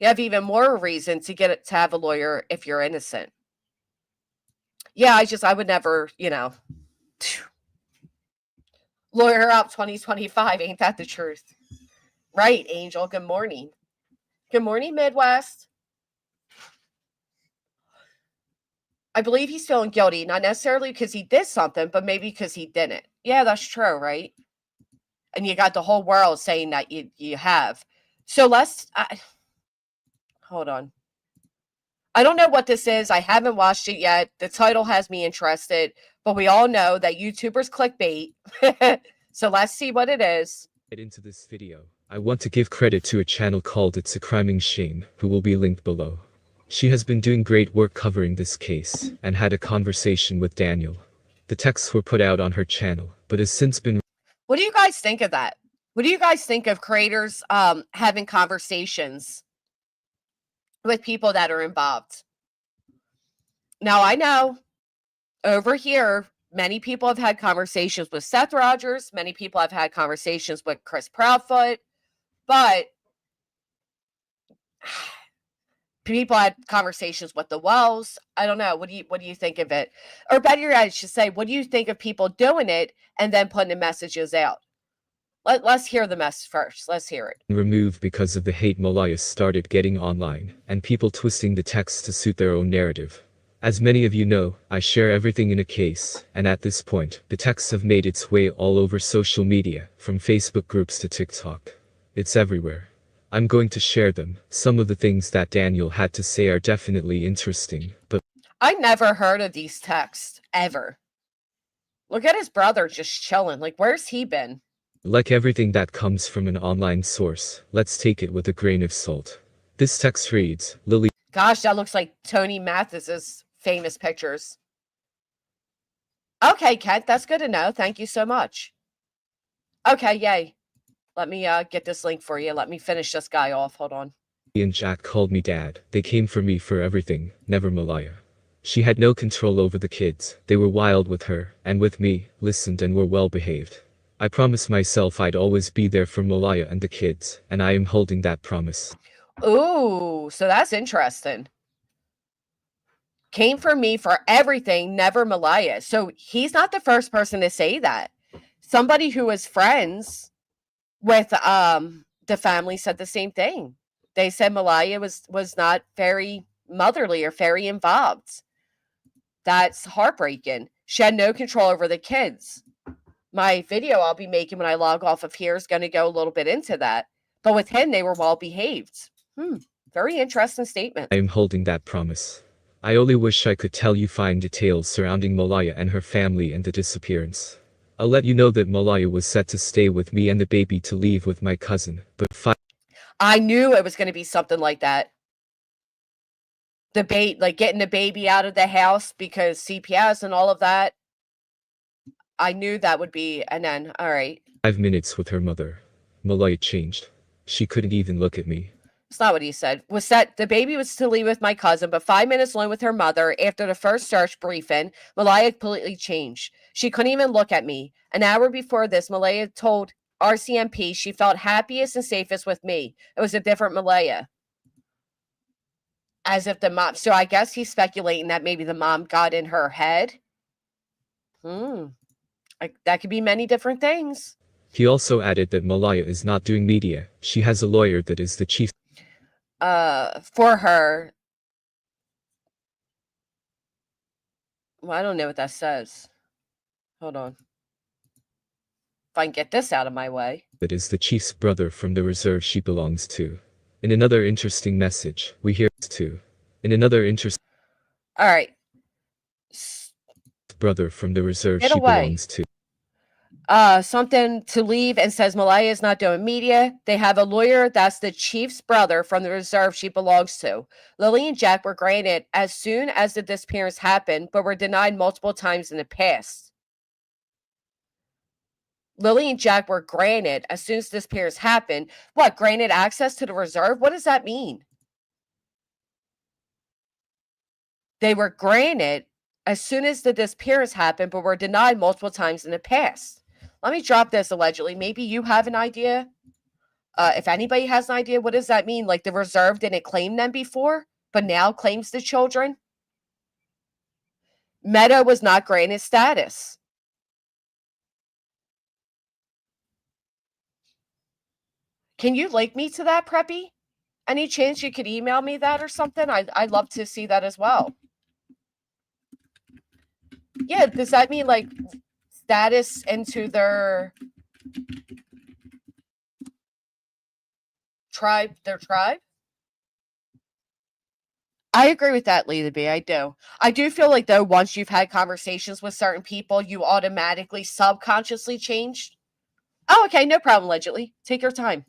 S1: You have even more reason to have a lawyer if you're innocent. Yeah, I would never, lawyer up 2025. Ain't that the truth? Right, Angel. Good morning. Good morning, Midwest. I believe he's feeling guilty, not necessarily because he did something, but maybe because he didn't. Yeah, that's true, right? And you got the whole world saying that you have. So hold on. I don't know what this is. I haven't watched it yet. The title has me interested, but we all know that YouTubers clickbait. So let's see what it is.
S8: Into this video, I want to give credit to a channel called It's a Criming Shame, who will be linked below. She has been doing great work covering this case, and had a conversation with Daniel. The texts were put out on her channel, but has since been...
S1: What do you guys think of that? What do you guys think of creators having conversations with people that are involved? Now, I know over here, many people have had conversations with Seth Rogers. Many people have had conversations with Chris Proudfoot, but people had conversations with the Wells. I don't know. What do you think of it? Or better, I should say, what do you think of people doing it and then putting the messages out? Let's hear the mess first. Let's hear it.
S8: Removed because of the hate Malaya started getting online, and people twisting the text to suit their own narrative. As many of you know, I share everything in a case, and at this point, the texts have made its way all over social media, from Facebook groups to TikTok. It's everywhere. I'm going to share them. Some of the things that Daniel had to say are definitely interesting, but...
S1: I never heard of these texts, ever. Look at his brother just chilling. Like, where's he been?
S8: Like everything that comes from an online source, let's take it with a grain of salt. This text reads, Lily...
S1: Gosh, that looks like Tony Mathis's famous pictures. Okay, Kent, that's good to know. Thank you so much. Okay, yay. Let me get this link for you. Let me finish this guy off. Hold on.
S8: Lilly and Jack called me dad. They came for me for everything, never Malaya. She had no control over the kids. They were wild with her, and with me, listened and were well behaved. I promised myself I'd always be there for Malaya and the kids, and I am holding that promise.
S1: Ooh, so that's interesting. Came for me for everything, never Malaya. So he's not the first person to say that. Somebody who was friends with the family said the same thing. They said Malaya was not very motherly or very involved. That's heartbreaking. She had no control over the kids. My video I'll be making when I log off of here is going to go a little bit into that. But with him, they were well behaved. Very interesting statement.
S8: I am holding that promise. I only wish I could tell you fine details surrounding Malaya and her family and the disappearance. I'll let you know that Malaya was set to stay with me and the baby to leave with my cousin, but
S1: I knew it was going to be something like that. Like getting the baby out of the house because CPS and all of that. I knew that would be, and then, all right.
S8: 5 minutes with her mother. Malaya changed. She couldn't even look at me.
S1: It's not what he said. The baby was to leave with my cousin, but 5 minutes alone with her mother. After the first search briefing, Malaya completely changed. She couldn't even look at me. An hour before this, Malaya told RCMP she felt happiest and safest with me. It was a different Malaya. As if the mom, so I guess he's speculating that maybe the mom got in her head. That could be many different things.
S8: He also added that Malaya is not doing media. She has a lawyer that is the chief.
S1: For her. Well, I don't know what that says. Hold on. If I can get this out of my way.
S8: That is the chief's brother from the reserve she belongs to. In another interesting message, we hear too. In another interesting.
S1: All right.
S8: Brother from the reserve
S1: Get
S8: she
S1: away.
S8: belongs to.
S1: Something to leave and says Malaya is not doing media. They have a lawyer that's the chief's brother from the reserve she belongs to. Lilly and Jack were granted as soon as the disappearance happened, but were denied multiple times in the past. Lilly and Jack were granted as soon as the disappearance happened. What, granted access to the reserve? What does that mean? They were granted as soon as the disappearance happened, but were denied multiple times in the past. Let me drop this allegedly. Maybe you have an idea. If anybody has an idea, what does that mean? Like the reserve didn't claim them before, but now claims the children? Meta was not granted status. Can you link me to that, Preppy? Any chance you could email me that or something? I'd love to see that as well. Yeah, does that mean like status into their tribe? Their tribe? I agree with that, Lita B. I do. I do feel like though once you've had conversations with certain people, you automatically subconsciously change. Oh, okay, no problem, allegedly. Take your time.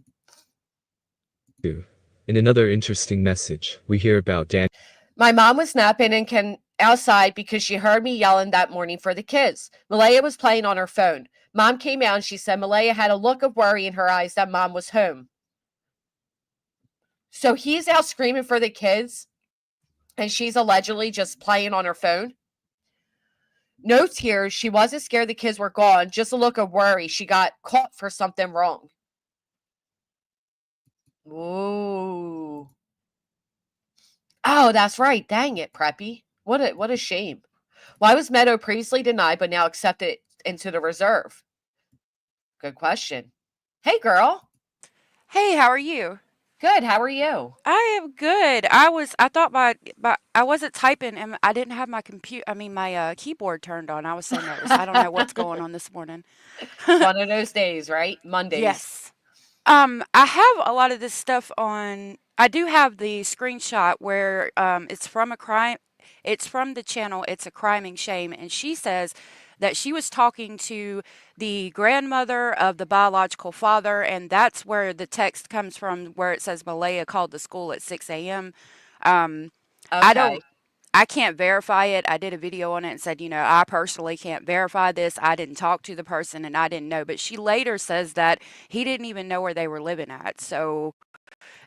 S8: In another interesting message, we hear about Dan.
S1: My mom was napping and came outside because she heard me yelling that morning for the kids. Malaya was playing on her phone. Mom came out and she said Malaya had a look of worry in her eyes that mom was home. So he's out screaming for the kids and she's allegedly just playing on her phone. No tears. She wasn't scared the kids were gone. Just a look of worry. She got caught for something wrong. Ooh. Oh, that's right. Dang it, Preppy. What a shame. Why was Meadow previously denied but now accepted into the reserve? Good question. Hey, girl.
S9: Hey, how are you?
S1: Good. How are you?
S9: I am good. I thought I wasn't typing and I didn't have my my keyboard turned on. I was so nervous. I don't know what's going on this morning.
S1: It's one of those days, right? Mondays.
S9: Yes. I have a lot of this stuff on. I do have the screenshot where it's from a crime. It's from the channel. It's a criming shame, and she says that she was talking to the grandmother of the biological father, and that's where the text comes from, where it says Malaya called the school at 6 a.m. I
S1: Okay.
S9: don't. I can't verify it. I did a video on it and said, I personally can't verify this. I didn't talk to the person and I didn't know. But she later says that he didn't even know where they were living at. So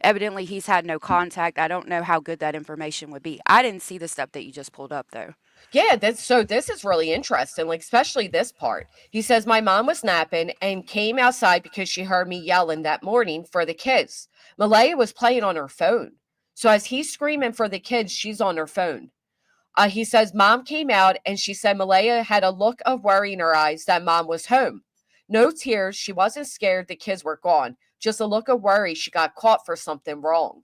S9: evidently he's had no contact. I don't know how good that information would be. I didn't see the stuff that you just pulled up though.
S1: Yeah, this is really interesting, like especially this part. He says my mom was napping and came outside because she heard me yelling that morning for the kids. Malaya was playing on her phone. So as he's screaming for the kids, she's on her phone. He says mom came out and she said Malaya had a look of worry in her eyes that mom was home. No tears. She wasn't scared the kids were gone. Just a look of worry she got caught for something wrong.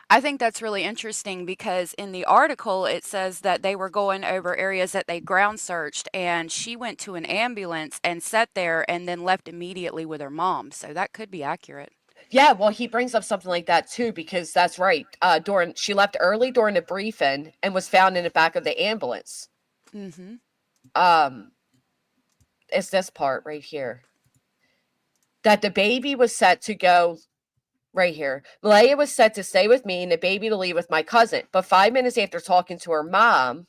S9: I think that's really interesting because in the article it says that they were going over areas that they ground searched and she went to an ambulance and sat there and then left immediately with her mom. So that could be accurate.
S1: Yeah, well, he brings up something like that too, because that's right. During she left early during the briefing and was found in the back of the ambulance.
S9: Mhm.
S1: Um, it's this part right here that the baby was set to go right here. Malaya was set to stay with me and the baby to leave with my cousin. But 5 minutes after talking to her mom,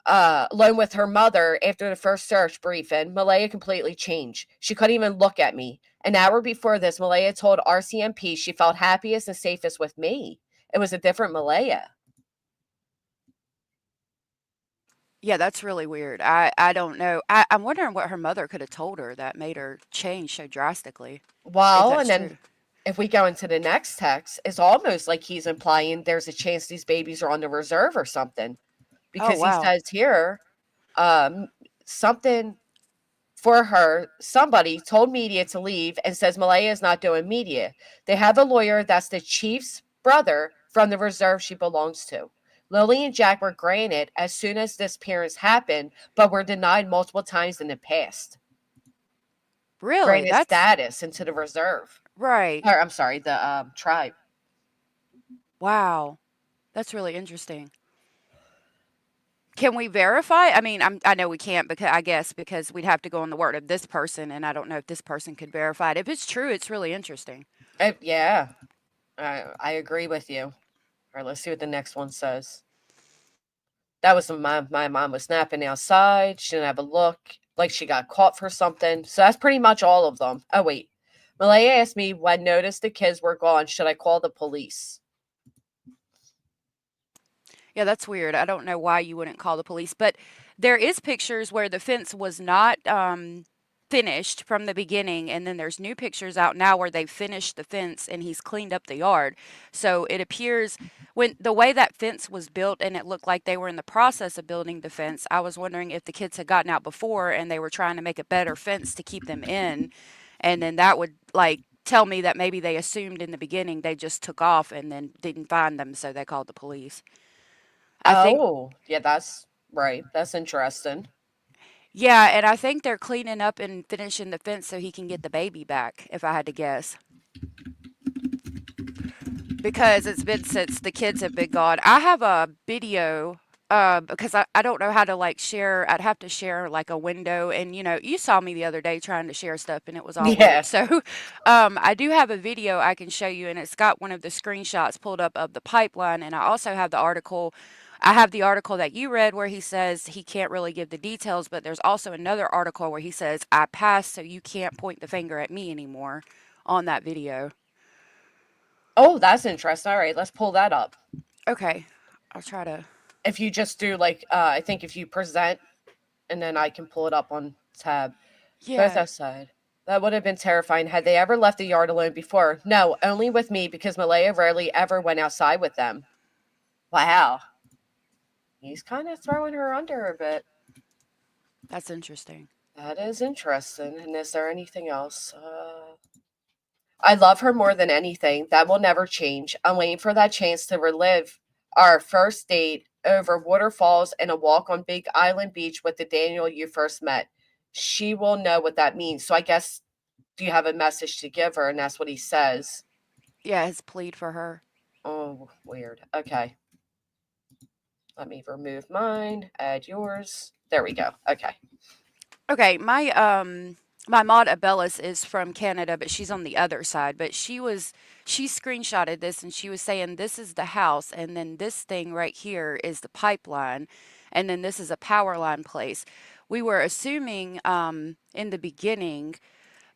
S1: alone with her mother after the first search briefing, Malaya completely changed. She couldn't even look at me. An hour before this, Malaya told RCMP she felt happiest and safest with me. It was a different Malaya.
S9: Yeah, that's really weird. I don't know. I'm wondering what her mother could have told her that made her change so drastically, if
S1: Well, and
S9: that's
S1: then
S9: true.
S1: if we go into the next text, it's almost like he's implying there's a chance these babies are on the reserve or something.
S9: Oh,
S1: Because he
S9: wow.
S1: says here, um, something for her, somebody told media to leave and says Malaya is not doing media. They have a lawyer that's the chief's brother from the reserve she belongs to. Lilly and Jack were granted as soon as this appearance happened, but were denied multiple times in the past.
S9: Really?
S1: Granted
S9: That's
S1: status into the reserve.
S9: right.
S1: Or I'm sorry, the tribe.
S9: Wow. That's really interesting. Can we verify? I mean, I know we can't because I guess because we'd have to go on the word of this person, and I don't know if this person could verify it. If it's true, it's really interesting.
S1: Yeah, I agree with you. All right, let's see what the next one says. That was when my mom was napping outside. She didn't have a look, like she got caught for something. So that's pretty much all of them. Oh, wait. Malaya asked me when noticed the kids were gone, should I call the police?
S9: Yeah, that's weird. I don't know why you wouldn't call the police, but there is pictures where the fence was not finished from the beginning, and then there's new pictures out now where they've finished the fence and he's cleaned up the yard. So it appears when the way that fence was built and it looked like they were in the process of building the fence, I was wondering if the kids had gotten out before and they were trying to make a better fence to keep them in, and then that would like tell me that maybe they assumed in the beginning they just took off and then didn't find them, so they called the police. I think,
S1: Oh, yeah, that's right. That's interesting.
S9: yeah, and I think they're cleaning up and finishing the fence so he can get the baby back, if I had to guess. Because it's been since the kids have been gone. I have a video because I don't know how to like share. I'd have to share like a window, and you saw me the other day trying to share stuff and it was all weird.
S1: Yeah.
S9: So I do have a video I can show you, and it's got one of the screenshots pulled up of the pipeline, and I also have the article. I have the article that you read where he says he can't really give the details, but there's also another article where he says, I passed, so you can't point the finger at me anymore on that video.
S1: Oh, that's interesting. All right, let's pull that up.
S9: Okay. I'll try to.
S1: If you just do like, I think if you present, and then I can pull it up on tab. Both
S9: Yeah.
S1: outside. That would have been terrifying. Had they ever left the yard alone before? No, only with me because Malaya rarely ever went outside with them. Wow. He's kind of throwing her under a bit.
S9: That's interesting.
S1: That is interesting. And is there anything else? I love her more than anything. That will never change. I'm waiting for that chance to relive our first date over waterfalls and a walk on Big Island Beach with the Daniel you first met. She will know what that means. So I guess, do you have a message to give her? And that's what he says.
S9: Yeah, his plead for her.
S1: Oh, weird. Okay. Let me remove mine, add yours. There we go. Okay.
S9: Okay, my mod Abellis is from Canada, but she's on the other side. But she screenshotted this and she was saying this is the house, and then this thing right here is the pipeline, and then this is a power line place. We were assuming in the beginning,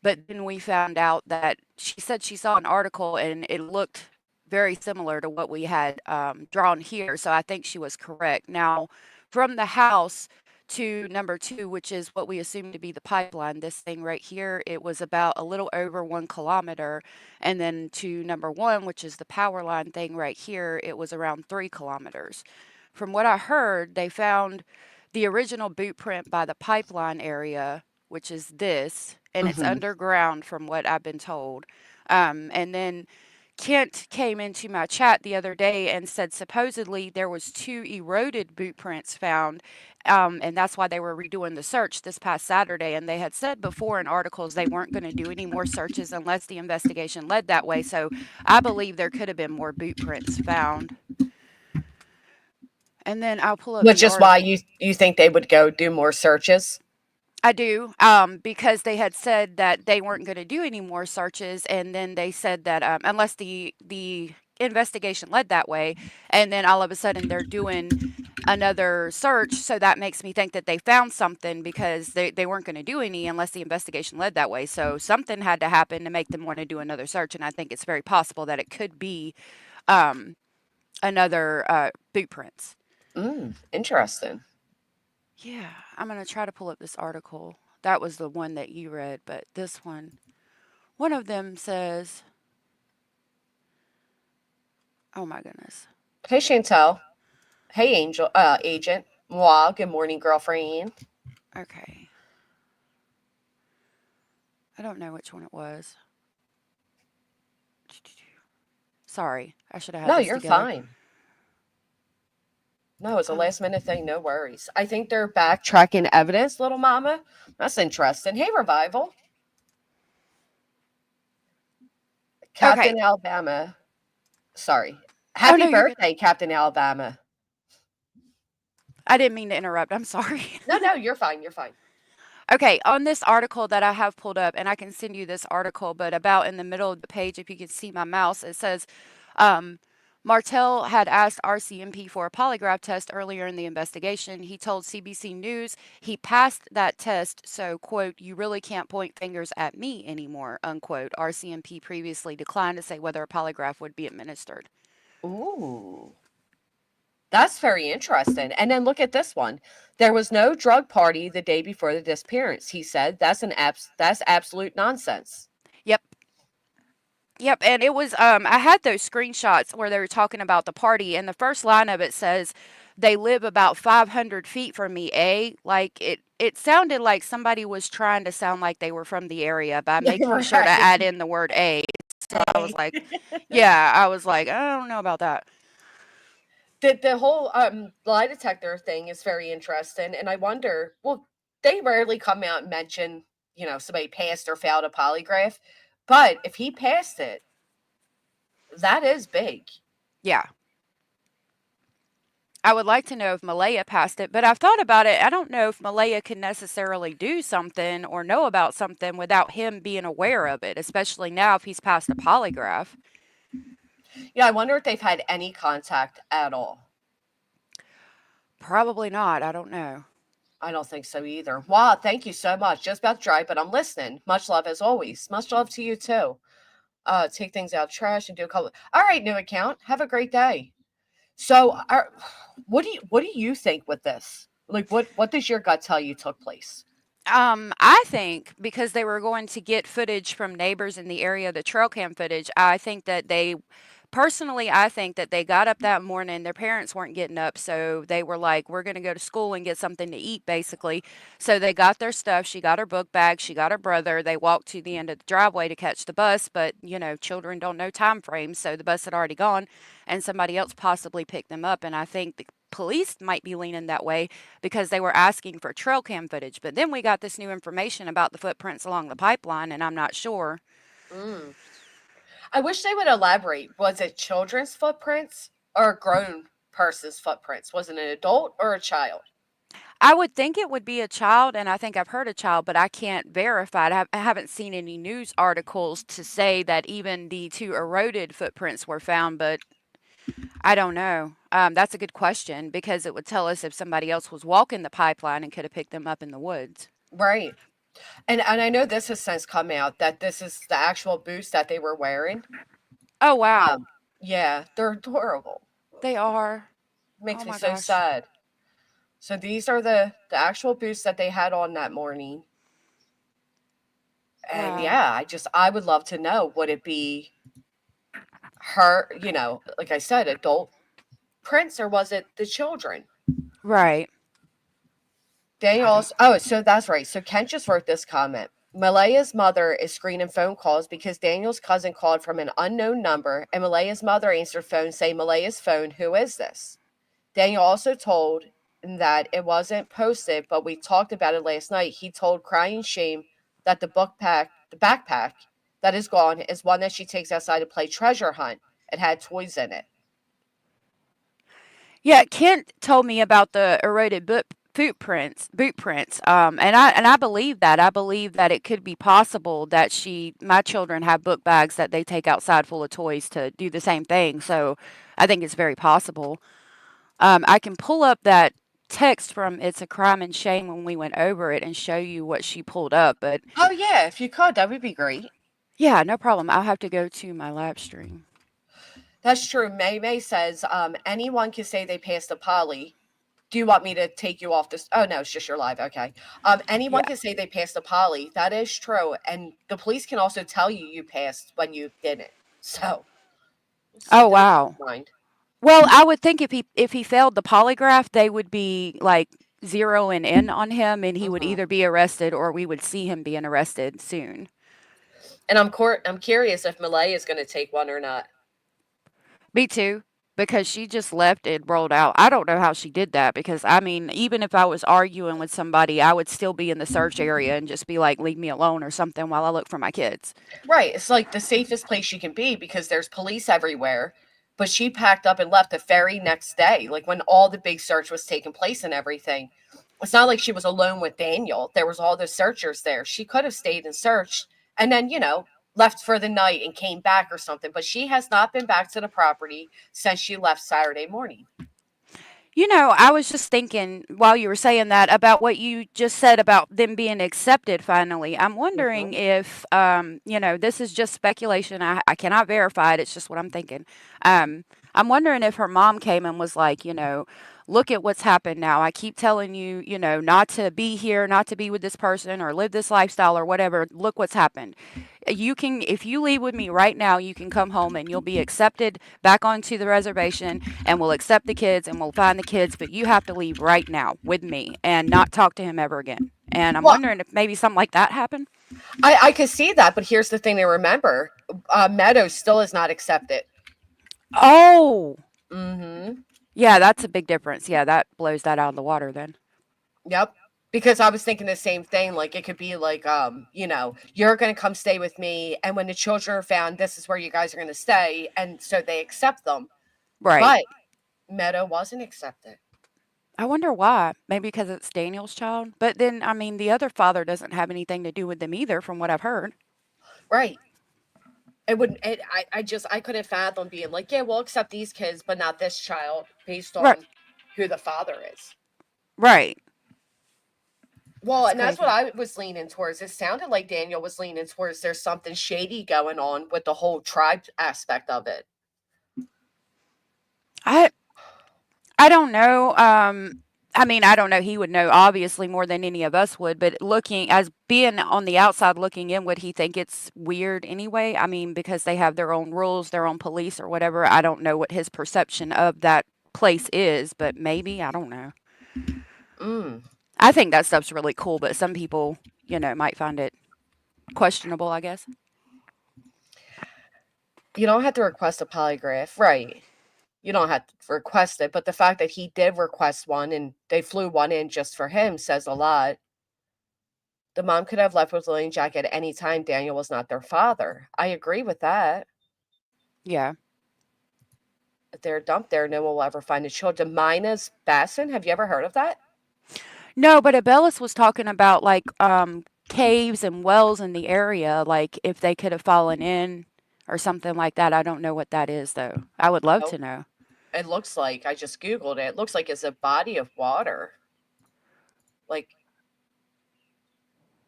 S9: but then we found out that she said she saw an article and it looked very similar to what we had drawn here. So I think she was correct. Now, from the house to number 2, which is what we assume to be the pipeline, this thing right here, it was about a little over 1 kilometer. And then to number 1, which is the power line thing right here, it was around 3 kilometers. From what I heard, they found the original boot print by the pipeline area, which is this, and it's underground from what I've been told. And then Kent came into my chat the other day and said supposedly there was 2 eroded boot prints found, and that's why they were redoing the search this past Saturday. And they had said before in articles they weren't going to do any more searches unless the investigation led that way. So I believe there could have been more boot prints found. And then I'll pull up
S1: Which
S9: the
S1: is why
S9: article.
S1: you think they would go do more searches?
S9: I do, because they had said that they weren't going to do any more searches, and then they said that unless the investigation led that way, and then all of a sudden they're doing another search, so that makes me think that they found something because they weren't going to do any unless the investigation led that way. So something had to happen to make them want to do another search, and I think it's very possible that it could be another boot prints.
S1: Interesting.
S9: Yeah, I'm going to try to pull up this article. That was the one that you read, but this one of them says, oh my goodness.
S1: Hey, Chantel. Hey, Angel, Agent. Moi, good morning, girlfriend.
S9: Okay. I don't know which one it was. Sorry, I should have had
S1: No,
S9: this
S1: you're
S9: together.
S1: fine. No, it's a last minute thing. No worries. I think they're backtracking evidence, little mama. That's interesting. Hey, Revival. Captain Alabama. Sorry. Happy
S9: no, you're good.
S1: birthday, Captain Alabama.
S9: I didn't mean to interrupt. I'm sorry.
S1: No, you're fine. You're fine.
S9: Okay, on this article that I have pulled up, and I can send you this article, but about in the middle of the page, if you can see my mouse, it says, Martell had asked RCMP for a polygraph test earlier in the investigation. He told CBC News he passed that test, so, quote, you really can't point fingers at me anymore, unquote. RCMP previously declined to say whether a polygraph would be administered.
S1: Ooh. That's very interesting. And then look at this one. There was no drug party the day before the disappearance. He said that's that's absolute nonsense.
S9: Yep. Yep, and it was I had those screenshots where they were talking about the party, and the first line of it says they live about 500 feet from me, eh? Like it sounded like somebody was trying to sound like they were from the area by making sure to
S1: Right.
S9: add in the word a. So I was like, yeah, I was like, I don't know about that.
S1: the whole lie detector thing is very interesting, and I wonder. Well, they rarely come out and mention somebody passed or failed a polygraph, but if he passed it, that is big.
S9: Yeah. I would like to know if Malaya passed it, but I've thought about it. I don't know if Malaya can necessarily do something or know about something without him being aware of it, especially now if he's passed a polygraph.
S1: Yeah, I wonder if they've had any contact at all.
S9: Probably not. I don't know.
S1: I don't think so either. Wow, thank you so much. Just about to drive, but I'm listening. Much love as always. Much love to you too. Take things out of trash and do a couple. All right, new account. Have a great day. So, what do you think with this? Like, what does your gut tell you took place?
S9: I think because they were going to get footage from neighbors in the area, the trail cam footage, I think that they got up that morning, their parents weren't getting up, so they were like, we're going to go to school and get something to eat, basically. So they got their stuff. She got her book bag. She got her brother. They walked to the end of the driveway to catch the bus, but, children don't know time frames, so the bus had already gone, and somebody else possibly picked them up, and I think the police might be leaning that way because they were asking for trail cam footage. But then we got this new information about the footprints along the pipeline, and I'm not sure.
S1: Mm. I wish they would elaborate. Was it children's footprints or a grown person's footprints? Was it an adult or a child?
S9: I would think it would be a child, and I think I've heard a child, but I can't verify it. I haven't seen any news articles to say that even the two eroded footprints were found, but I don't know. That's a good question because it would tell us if somebody else was walking the pipeline and could have picked them up in the woods.
S1: Right. And I know this has since come out that this is the actual boots that they were wearing.
S9: Oh, wow.
S1: Yeah, they're adorable.
S9: They are.
S1: Makes
S9: Oh
S1: me
S9: my
S1: so
S9: gosh.
S1: sad. So these are the actual boots that they had on that morning. And
S9: Wow.
S1: yeah, I would love to know, would it be her, like I said, adult prints, or was it the children?
S9: Right.
S1: Daniel
S9: I don't.
S1: also, oh, so that's right. So Kent just wrote this comment. Malaya's mother is screening phone calls because Daniel's cousin called from an unknown number, and Malaya's mother answered phone saying, Malaya's phone, who is this? Daniel also told that it wasn't posted, but we talked about it last night. He told Crying Shame that the backpack that is gone is one that she takes outside to play treasure hunt. It had toys in it.
S9: Yeah, Kent told me about the eroded boot prints. And I believe that. I believe that it could be possible that my children have book bags that they take outside full of toys to do the same thing. So I think it's very possible. I can pull up that text from It's a Crime and Shame when we went over it and show you what she pulled up. But
S1: Oh, yeah, if you could, that would be great.
S9: yeah, no problem. I'll have to go to my live stream.
S1: That's true. May says anyone can say they passed a poly. Do you want me to take you off this? Oh no, it's just your live. Okay. Anyone
S9: Yeah.
S1: can say they passed a poly. That is true, and the police can also tell you passed when you didn't. So, just
S9: Oh,
S1: keep that
S9: wow.
S1: in mind.
S9: Well, I would think if he failed the polygraph, they would be like zeroing in on him, and he would
S1: Mhm.
S9: either be arrested or we would see him being arrested soon.
S1: And I'm curious if Malay is going to take one or not.
S9: Me too, because she just left and rolled out. I don't know how she did that because I mean, even if I was arguing with somebody, I would still be in the search area and just be like, "Leave me alone" or something while I look for my kids.
S1: Right. It's like the safest place you can be because there's police everywhere. But she packed up and left the very next day, like when all the big search was taking place and everything. It's not like she was alone with Daniel. There was all the searchers there. She could have stayed and searched and then, left for the night and came back or something. But she has not been back to the property since she left Saturday morning.
S9: I was just thinking while you were saying that about what you just said about them being accepted finally. I'm wondering
S1: Mhm.
S9: if, this is just speculation. I cannot verify it. It's just what I'm thinking. I'm wondering if her mom came and was like, look at what's happened now. I keep telling you, not to be here, not to be with this person or live this lifestyle or whatever. Look what's happened. If you leave with me right now, you can come home and you'll be accepted back onto the reservation and we'll accept the kids and we'll find the kids, but you have to leave right now with me and not talk to him ever again. And I'm
S1: Well,
S9: wondering if maybe something like that happened.
S1: I could see that, but here's the thing to remember: Meadows still is not accepted.
S9: Oh,
S1: Mm-hmm.
S9: Yeah, that's a big difference. Yeah, that blows that out of the water then.
S1: Yep. Because I was thinking the same thing. Like it could be like, you're going to come stay with me. And when the children are found, this is where you guys are going to stay. And so they accept them.
S9: Right.
S1: But Meadow wasn't accepted.
S9: I wonder why. Maybe because it's Daniel's child. But then, I mean, the other father doesn't have anything to do with them either, from what I've heard.
S1: Right. It wouldn't, I couldn't fathom being like, yeah, we'll accept these kids, but not this child based
S9: Right.
S1: on who the father is.
S9: Right.
S1: Well,
S9: It's
S1: and that's what
S9: crazy.
S1: I was leaning towards. It sounded like Daniel was leaning towards there's something shady going on with the whole tribe aspect of it.
S9: I don't know. I mean, I don't know. He would know obviously more than any of us would, but looking as being on the outside looking in, would he think it's weird anyway? I mean, because they have their own rules, their own police or whatever. I don't know what his perception of that place is, but maybe, I don't know.
S1: Mm.
S9: I think that stuff's really cool, but some people, might find it questionable, I guess.
S1: You don't have to request a polygraph, right? You don't have to request it, but the fact that he did request one and they flew one in just for him says a lot. The mom could have left with Lilly and Jack at any time. Daniel was not their father. I agree with that.
S9: Yeah.
S1: If they're dumped there, no one will ever find the children. Mina's Bassin, have you ever heard of that?
S9: No, but Abellis was talking about like caves and wells in the area, like if they could have fallen in or something like that. I don't know what that is though. I would love
S1: Oh,
S9: to know.
S1: it looks like, I just Googled it. It looks like it's a body of water. Like,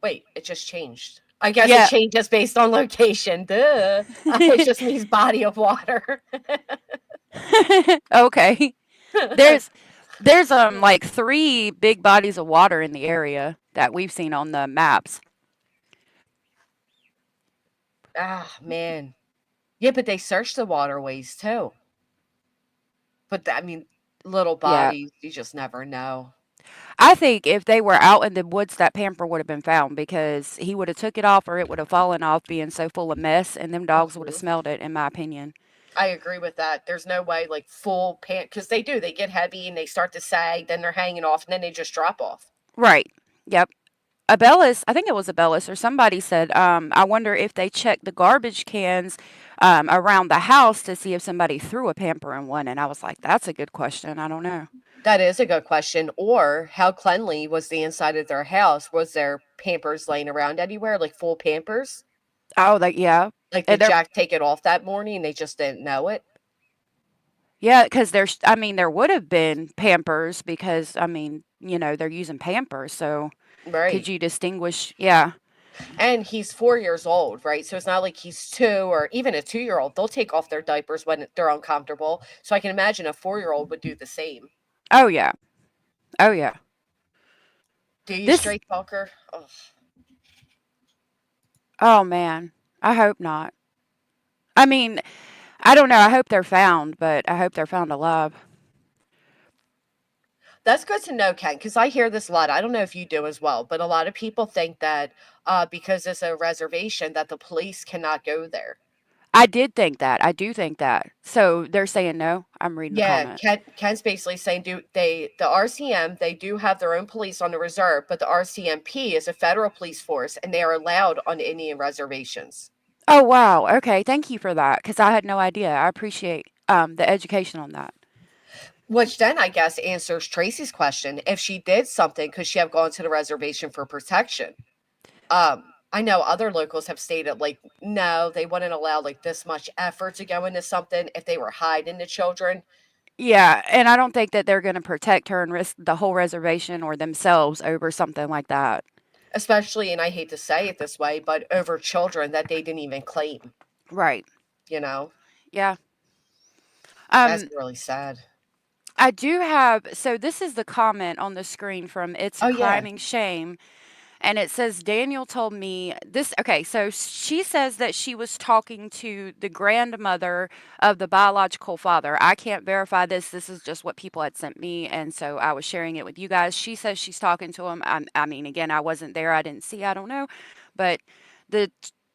S1: wait, it just changed. I guess it
S9: Yeah.
S1: changes based on location. Duh. It just means body of water.
S9: Okay. There's like 3 big bodies of water in the area that we've seen on the maps.
S1: Ah, man. Yeah, but they search the waterways too. But I mean, little
S9: Yeah.
S1: bodies, you just never know.
S9: I think if they were out in the woods, that pamper would have been found because he would have took it off or it would have fallen off being so full of mess and them dogs would have
S1: Mhm.
S9: smelled it, in my opinion.
S1: I agree with that. There's no way like full pant because they do. They get heavy and they start to sag, then they're hanging off, and then they just drop off.
S9: Right. Yep. Abellis, I think it was Abellis or somebody said, I wonder if they checked the garbage cans around the house to see if somebody threw a pamper in one. And I was like, that's a good question. I don't know.
S1: That is a good question. Or how cleanly was the inside of their house? Was there Pampers laying around anywhere, like full Pampers?
S9: Oh, yeah.
S1: Like
S9: And
S1: did Jack take it off that morning and they just didn't know it?
S9: yeah, because I mean, there would have been Pampers because, I mean, they're using Pampers. So could
S1: Right.
S9: you distinguish? Yeah.
S1: And he's 4 years old, right? So it's not like he's 2 or even a 2-year-old. They'll take off their diapers when they're uncomfortable. So I can imagine a 4-year-old would do the same.
S9: Oh, yeah. Oh, yeah.
S1: Do you
S9: This,
S1: straight talker? Oh,
S9: oh, man. I hope not. I mean, I don't know. I hope they're found, but I hope they're found alive.
S1: that's good to know, Ken, because I hear this a lot. I don't know if you do as well, but a lot of people think that because it's a reservation that the police cannot go there.
S9: I did think that. I do think that. So they're saying no. I'm reading the
S1: Yeah,
S9: comment.
S1: Ken's basically saying the RCM, they do have their own police on the reserve, but the RCMP is a federal police force and they are allowed on Indian reservations.
S9: Oh, wow. Okay. Thank you for that because I had no idea. I appreciate the education on that.
S1: Which then I guess answers Tracy's question. If she did something, could she have gone to the reservation for protection? I know other locals have stated like no, they wouldn't allow like this much effort to go into something if they were hiding the children.
S9: Yeah. And I don't think that they're going to protect her and risk the whole reservation or themselves over something like that.
S1: Especially, and I hate to say it this way, but over children that they didn't even claim,
S9: Right.
S1: you know?
S9: Yeah.
S1: That's
S9: Um,
S1: really sad.
S9: I do have, so this is the comment on the screen from It's a
S1: Oh, yeah.
S9: Criming Shame. And it says, Daniel told me this. Okay, so she says that she was talking to the grandmother of the biological father. I can't verify this. This is just what people had sent me. And so I was sharing it with you guys. She says she's talking to him. I mean, again, I wasn't there. I didn't see. I don't know. But the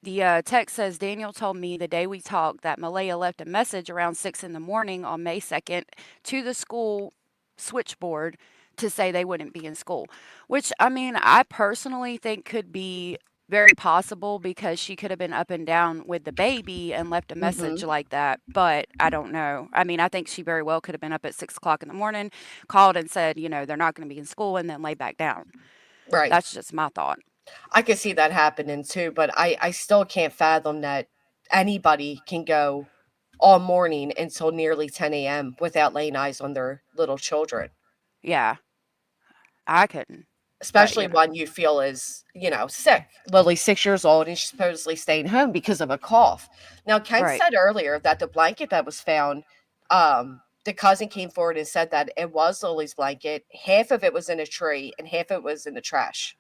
S9: The text says Daniel told me the day we talked that Malaya left a message around 6 in the morning on May 2nd to the school switchboard to say they wouldn't be in school, which I mean, I personally think could be very possible because she could have been up and down with the baby and left a message
S1: Mm-hmm.
S9: like that. But I don't know. I mean, I think she very well could have been up at 6 o'clock in the morning, called and said, they're not going to be in school, and then lay back down.
S1: Right.
S9: That's just my thought.
S1: I could see that happening too, but I still can't fathom that anybody can go all morning until nearly 10 a.m. without laying eyes on their little children,
S9: Yeah, I couldn't. But,
S1: especially one you feel is, sick. Lily's 6 years old and she's supposedly staying home because of a cough. Now, Ken
S9: right.
S1: said earlier that the blanket that was found, the cousin came forward and said that it was Lily's blanket. Half of it was in a tree and half of it was in the trash.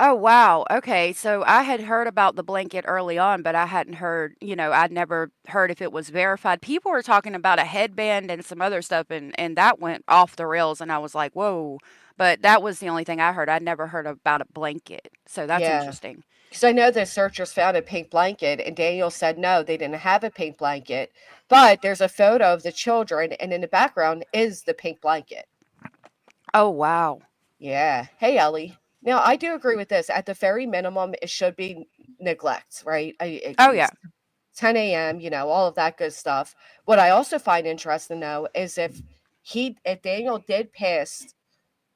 S9: Oh, wow. Okay. So I had heard about the blanket early on, but I hadn't heard, I'd never heard if it was verified. People were talking about a headband and some other stuff, and that went off the rails. And I was like, whoa. But that was the only thing I heard. I'd never heard about a blanket. So that's
S1: Yeah.
S9: interesting.
S1: Because I know the searchers found a pink blanket, and Daniel said no, they didn't have a pink blanket. But there's a photo of the children, and in the background is the pink blanket.
S9: Oh, wow.
S1: Yeah. Hey, Ellie. Now, I do agree with this. At the very minimum, it should be neglect, right?
S9: Oh, yeah.
S1: It's 10 a.m., all of that good stuff. What I also find interesting, though, is if Daniel did pass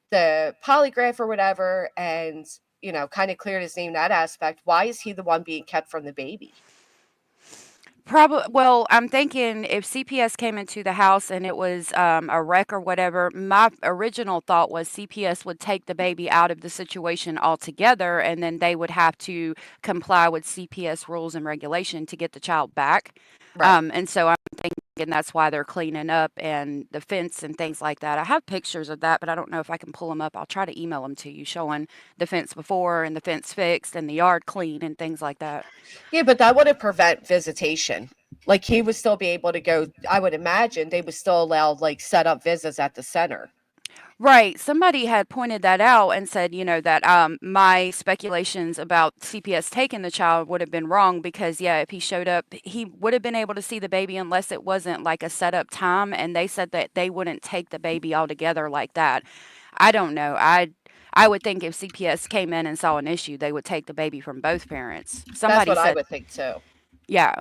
S1: the polygraph or whatever and, kind of cleared his name in that aspect, why is he the one being kept from the baby?
S9: Probably. Well, I'm thinking if CPS came into the house and it was a wreck or whatever, my original thought was CPS would take the baby out of the situation altogether, and then they would have to comply with CPS rules and regulation to get the child back.
S1: Right.
S9: And so I'm thinking that's why they're cleaning up and the fence and things like that. I have pictures of that, but I don't know if I can pull them up. I'll try to email them to you, showing the fence before and the fence fixed and the yard clean and things like that.
S1: Yeah, but that wouldn't prevent visitation. Like, he would still be able to go. I would imagine they would still allow, like, set up visits at the center.
S9: Right. Somebody had pointed that out and said, that my speculations about CPS taking the child would have been wrong because, yeah, if he showed up, he would have been able to see the baby unless it wasn't like a set up time. And they said that they wouldn't take the baby altogether like that. I don't know. I would think if CPS came in and saw an issue, they would take the baby from both parents.
S1: That's
S9: Somebody
S1: what I
S9: said,
S1: would think too.
S9: yeah,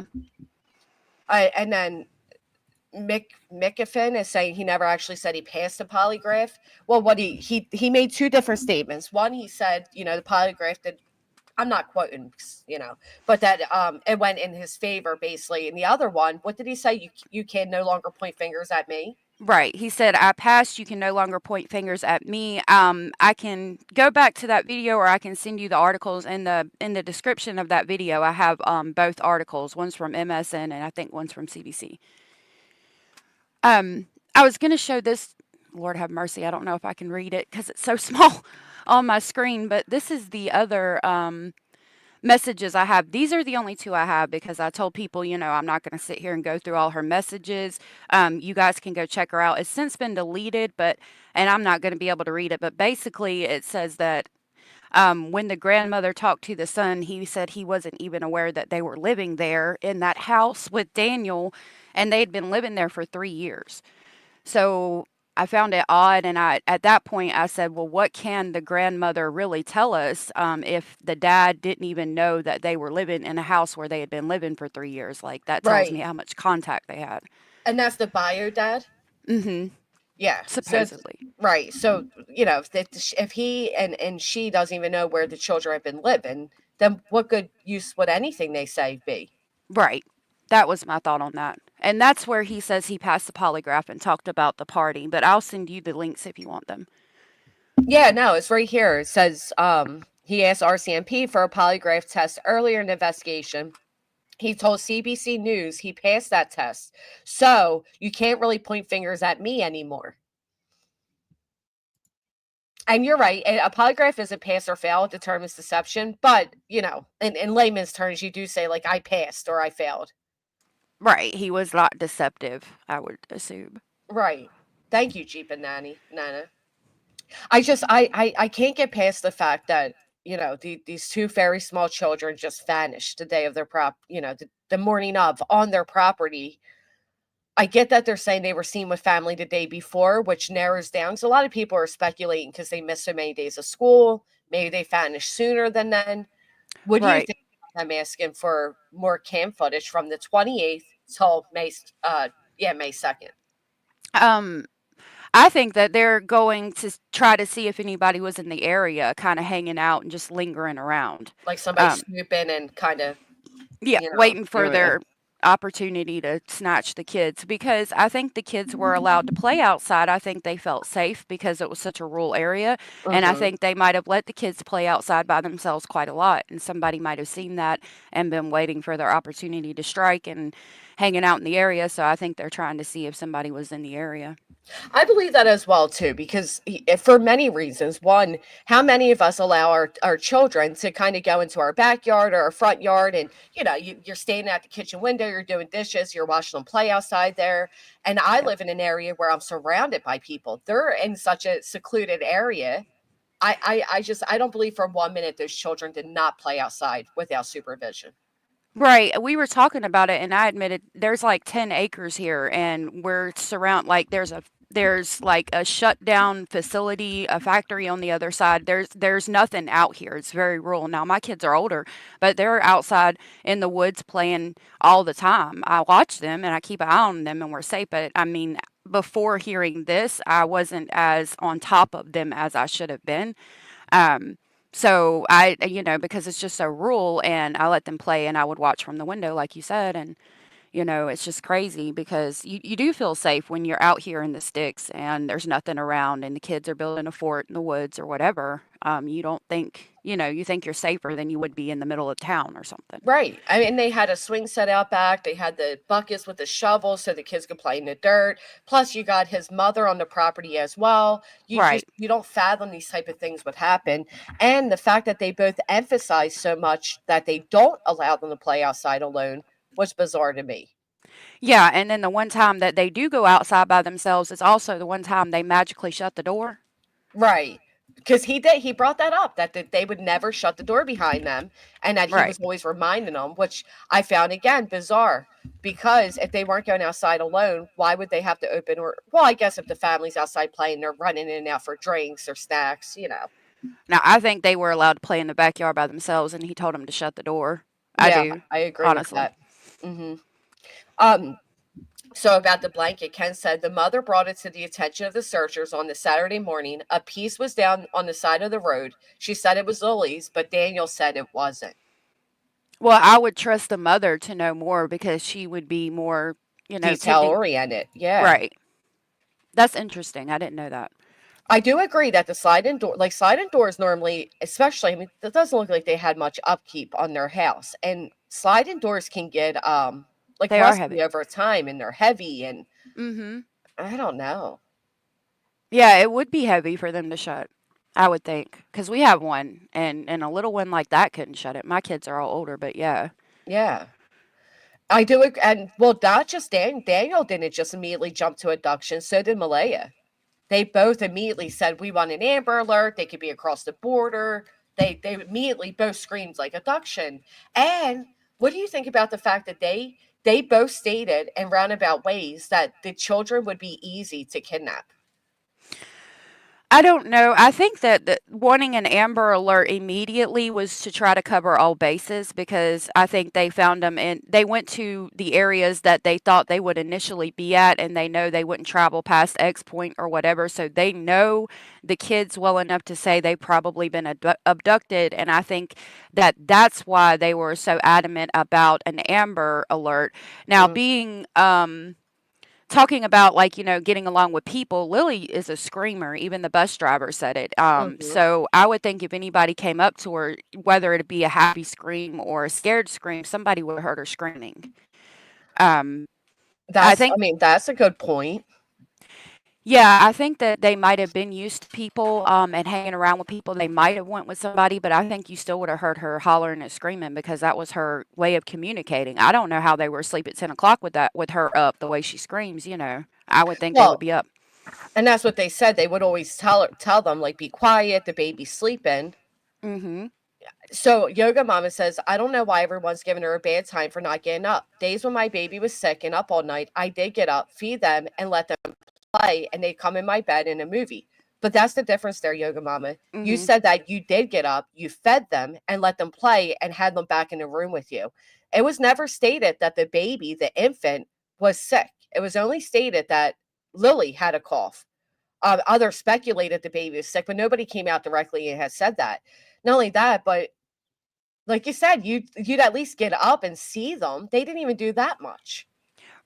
S1: And then McAfee is saying he never actually said he passed the polygraph. Well, what he made two different statements. One, he said, the polygraph did. I'm not quoting, but that it went in his favor basically. And the other one, what did he say? You can no longer point fingers at me.
S9: right. He said, I passed. You can no longer point fingers at me. I can go back to that video or I can send you the articles in the description of that video. I have both articles. One's from MSN and I think one's from CBC. I was going to show this. Lord have mercy. I don't know if I can read it because it's so small on my screen, but this is the other messages I have. These are the only two I have because I told people, I'm not going to sit here and go through all her messages. You guys can go check her out. It's since been deleted, and I'm not going to be able to read it, but basically it says that when the grandmother talked to the son, he said he wasn't even aware that they were living there in that house with Daniel, and they'd been living there for 3 years. So I found it odd, and at that point I said, well, what can the grandmother really tell us if the dad didn't even know that they were living in a house where they had been living for 3 years? Like, that tells me
S1: Right.
S9: how much contact they had.
S1: And that's the bio dad.
S9: Mm-hmm.
S1: Yeah.
S9: Supposedly.
S1: Right. So, if he and she doesn't even know where the children have been living, then what good use would anything they say be?
S9: Right. That was my thought on that. And that's where he says he passed the polygraph and talked about the party. But I'll send you the links if you want them.
S1: Yeah, no, it's right here. It says he asked RCMP for a polygraph test earlier in the investigation. He told CBC News he passed that test. So you can't really point fingers at me anymore. And you're right. A polygraph is a pass or fail. It determines deception. But, in layman's terms, you do say, like, I passed or I failed.
S9: Right. He was not deceptive, I would assume.
S1: Right. Thank you, Jeep and Nana. I can't get past the fact that these two very small children just vanished the day of their the morning of on their property. I get that they're saying they were seen with family the day before, which narrows down. So a lot of people are speculating because they missed so many days of school. Maybe they vanished sooner than then. What do you
S9: Right.
S1: think? I'm asking for more cam footage from the 28th till May 2nd.
S9: Um, I think that they're going to try to see if anybody was in the area, kind of hanging out and just lingering around.
S1: Like somebody
S9: Um,
S1: snooping and kind of,
S9: Yeah,
S1: you know,
S9: waiting for
S1: doing it.
S9: their opportunity to snatch the kids because I think the kids were allowed to play outside. I think they felt safe because it was such a rural area. And I
S1: Mhm.
S9: think they might have let the kids play outside by themselves quite a lot. And somebody might have seen that and been waiting for their opportunity to strike and hanging out in the area. So I think they're trying to see if somebody was in the area.
S1: I believe that as well too, because for many reasons. One, how many of us allow our children to kind of go into our backyard or our front yard, and you're standing at the kitchen window, you're doing dishes, you're watching them play outside there. And I
S9: Yep.
S1: live in an area where I'm surrounded by people. They're in such a secluded area. I don't believe for 1 minute those children did not play outside without supervision.
S9: Right. We were talking about it and I admitted there's like 10 acres here and like there's like a shut down facility, a factory on the other side. There's nothing out here. It's very rural. Now my kids are older, but they're outside in the woods playing all the time. I watch them and I keep an eye on them and we're safe. But I mean, before hearing this, I wasn't as on top of them as I should have been. Um, so because it's just so rural and I let them play and I would watch from the window, like you said. And, it's just crazy because you do feel safe when you're out here in the sticks and there's nothing around and the kids are building a fort in the woods or whatever. You don't think, you think you're safer than you would be in the middle of town or something.
S1: Right. I mean, they had a swing set out back. They had the buckets with the shovels so the kids could play in the dirt. Plus, you got his mother on the property as well.
S9: Right.
S1: You don't fathom these type of things would happen. And the fact that they both emphasize so much that they don't allow them to play outside alone was bizarre to me.
S9: Yeah. And then the one time that they do go outside by themselves is also the one time they magically shut the door.
S1: Right. Because he brought that up that they would never shut the door behind them and that he
S9: Right.
S1: was always reminding them, which I found again bizarre because if they weren't going outside alone, why would they have to open well, I guess if the family's outside playing, they're running in and out for drinks or snacks.
S9: Now, I think they were allowed to play in the backyard by themselves, and he told them to shut the door. I
S1: Yeah,
S9: do,
S1: I agree with
S9: honestly.
S1: that. hmm Um, So about the blanket, Ken said the mother brought it to the attention of the searchers on the Saturday morning. A piece was down on the side of the road. She said it was Lily's, but Daniel said it wasn't.
S9: Well, I would trust the mother to know more because she would be more,
S1: Detail
S9: taking.
S1: oriented. Yeah.
S9: Right. That's interesting. I didn't know that.
S1: I do agree that the slide-in doors normally, especially, I mean, it doesn't look like they had much upkeep on their house. And slide-in doors can get like
S9: They are
S1: rusty
S9: heavy.
S1: over time and they're heavy and
S9: Mm-hmm.
S1: I don't know.
S9: Yeah, it would be heavy for them to shut, I would think, because we have one, and a little one like that couldn't shut it. My kids are all older, but yeah.
S1: Yeah. I do, and well, not just Daniel didn't just immediately jump to abduction, so did Malaya. They both immediately said, "We want an Amber Alert. They could be across the border." They immediately both screamed like abduction. And what do you think about the fact that they both stated in roundabout ways that the children would be easy to kidnap?
S9: I don't know. I think that wanting an Amber Alert immediately was to try to cover all bases because I think they found them and they went to the areas that they thought they would initially be at and they know they wouldn't travel past X point or whatever. So they know the kids well enough to say they've probably been abducted. And I think that that's why they were so adamant about an Amber Alert. Now,
S1: Mm,
S9: being, talking about like getting along with people, Lily is a screamer. Even the bus driver said it.
S1: mhm.
S9: So I would think if anybody came up to her, whether it be a happy scream or a scared scream, somebody would have heard her screaming. um I
S1: I
S9: think,
S1: mean, that's a good point.
S9: yeah, I think that they might have been used to people and hanging around with people. They might have went with somebody, but I think you still would have heard her hollering and screaming because that was her way of communicating. I don't know how they were asleep at 10 o'clock with her up the way she screams. I would think they would
S1: Well,
S9: be up.
S1: and that's what they said. They would always tell them like, "Be quiet. The baby's sleeping."
S9: Mm-hmm.
S1: So Yoga Mama says, I don't know why everyone's giving her a bad time for not getting up. Days when my baby was sick and up all night, I did get up, feed them, and let them play, and they'd come in my bed in a movie. But that's the difference there, Yoga Mama. You
S9: Mm-hmm.
S1: said that you did get up, you fed them, and let them play, and had them back in the room with you. It was never stated that the baby, the infant, was sick. It was only stated that Lily had a cough. Others speculated the baby was sick, but nobody came out directly and has said that. Not only that, but like you said, you'd at least get up and see them. They didn't even do that much.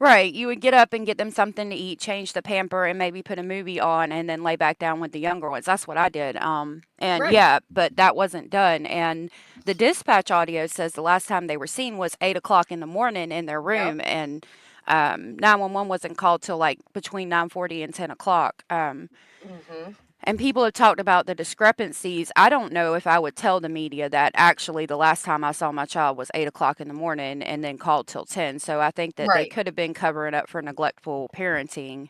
S9: Right. You would get up and get them something to eat, change the pamper, and maybe put a movie on, and then lay back down with the younger ones. That's what I did. And
S1: Right.
S9: yeah, but that wasn't done. And the dispatch audio says the last time they were seen was 8 o'clock in the morning in their
S1: Yep.
S9: room, and 911 wasn't called till like between 9:40 and 10 o'clock.
S1: Mhm.
S9: And people have talked about the discrepancies. I don't know if I would tell the media that actually the last time I saw my child was 8 o'clock in the morning and then called till 10. So I think that they
S1: Right.
S9: could have been covering up for neglectful parenting.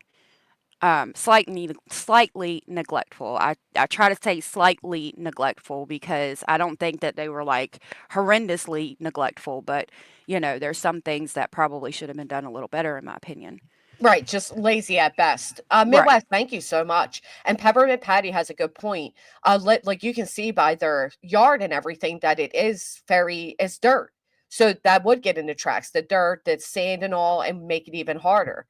S9: Slightly neglectful. I try to say slightly neglectful because I don't think that they were like horrendously neglectful, but there's some things that probably should have been done a little better in my opinion.
S1: Right, just lazy at best.
S9: Right.
S1: Midwest, thank you so much. And Peppermint Patty has a good point. Like you can see by their yard and everything that it's dirt. So that would get into tracks, the dirt, the sand and all, and make it even harder.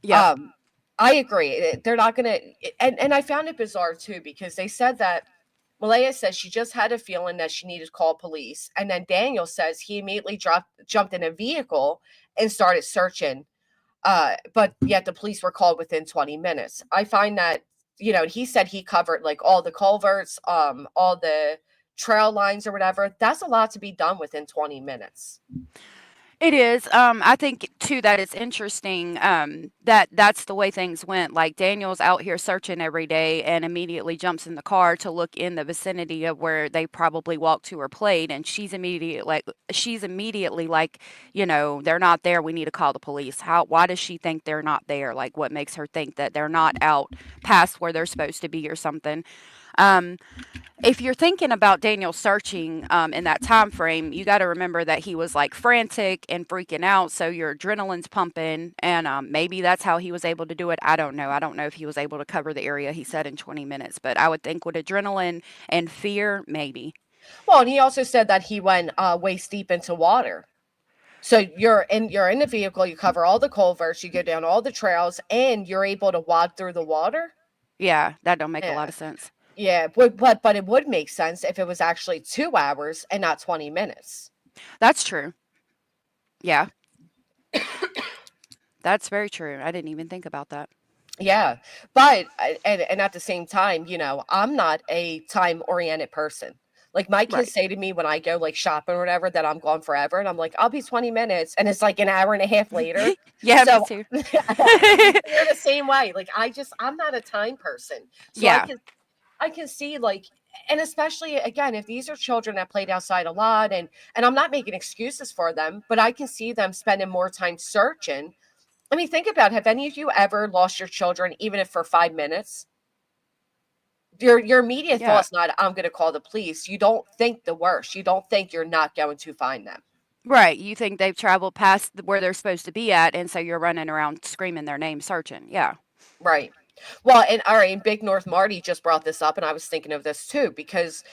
S9: Yep.
S1: Um, I agree. They're not gonna, and I found it bizarre too because they said that Malaya says she just had a feeling that she needed to call police, and then Daniel says he immediately jumped in a vehicle and started searching. But yet the police were called within 20 minutes. I find that, he said he covered like all the culverts, all the trail lines or whatever. That's a lot to be done within 20 minutes.
S9: It is. I think too that it's interesting that that's the way things went. Like Daniel's out here searching every day and immediately jumps in the car to look in the vicinity of where they probably walked to or played, and she's immediately like, they're not there. We need to call the police. Why does she think they're not there? Like, what makes her think that they're not out past where they're supposed to be or something? Um, if you're thinking about Daniel searching in that time frame, you got to remember that he was like frantic and freaking out, so your adrenaline's pumping, and maybe that's how he was able to do it. I don't know. I don't know if he was able to cover the area he said in 20 minutes, but I would think with adrenaline and fear, maybe.
S1: Well, and he also said that he went waist deep into water. So you're in the vehicle, you cover all the culverts, you go down all the trails, and you're able to walk through the water.
S9: Yeah, that don't make a lot
S1: Yeah.
S9: of sense.
S1: Yeah, but it would make sense if it was actually 2 hours and not 20 minutes.
S9: That's true. Yeah, that's very true. I didn't even think about that.
S1: Yeah, but and at the same time, I'm not a time-oriented person. Like, my kids
S9: Right.
S1: say to me when I go, like, shopping or whatever that I'm gone forever, and I'm like, "I'll be 20 minutes," and it's, like, an hour and a half later.
S9: Yeah, me
S1: So,
S9: too.
S1: you're the same way. Like, I'm not a time person. So
S9: Yeah.
S1: I can see, like, and especially, again, if these are children that played outside a lot, and I'm not making excuses for them, but I can see them spending more time searching. I mean, think about it. Have any of you ever lost your children, even if for 5 minutes? Your immediate
S9: Yeah.
S1: thought's not, I'm going to call the police. You don't think the worst. You don't think you're not going to find them.
S9: Right. You think they've traveled past where they're supposed to be at, and so you're running around screaming their name, searching. Yeah.
S1: Right. Well, and all right, and Big North Marty just brought this up, and I was thinking of this too, because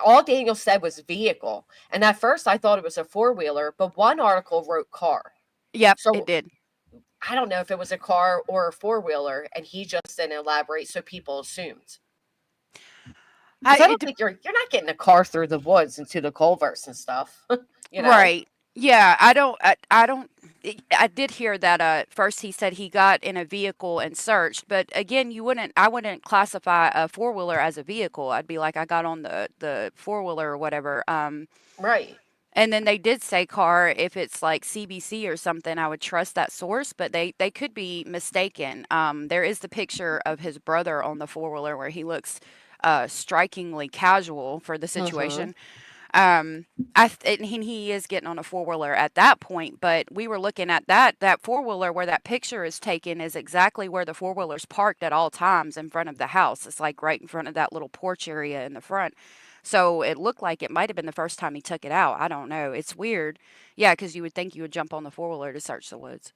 S1: all Daniel said was vehicle. And at first I thought it was a four-wheeler, but one article wrote car.
S9: Yep, it
S1: So
S9: did.
S1: I don't know if it was a car or a four-wheeler, and he just didn't elaborate, so people assumed.
S9: I,
S1: Because I
S9: it,
S1: don't think you're not getting a car through the woods into the culverts and stuff. you know?
S9: Right. Yeah, I did hear that first he said he got in a vehicle and searched, but again, I wouldn't classify a four-wheeler as a vehicle. I'd be like I got on the four-wheeler or whatever.
S1: Right.
S9: And then they did say car. If it's like CBC or something, I would trust that source, but they could be mistaken. There is the picture of his brother on the four-wheeler where he looks strikingly casual for the
S1: Mm-hmm.
S9: situation. And he is getting on a four-wheeler at that point, but we were looking at that four-wheeler where that picture is taken is exactly where the four-wheeler's parked at all times in front of the house. It's like right in front of that little porch area in the front. So it looked like it might have been the first time he took it out. I don't know. It's weird. Yeah, because you would think you would jump on the four-wheeler to search the woods.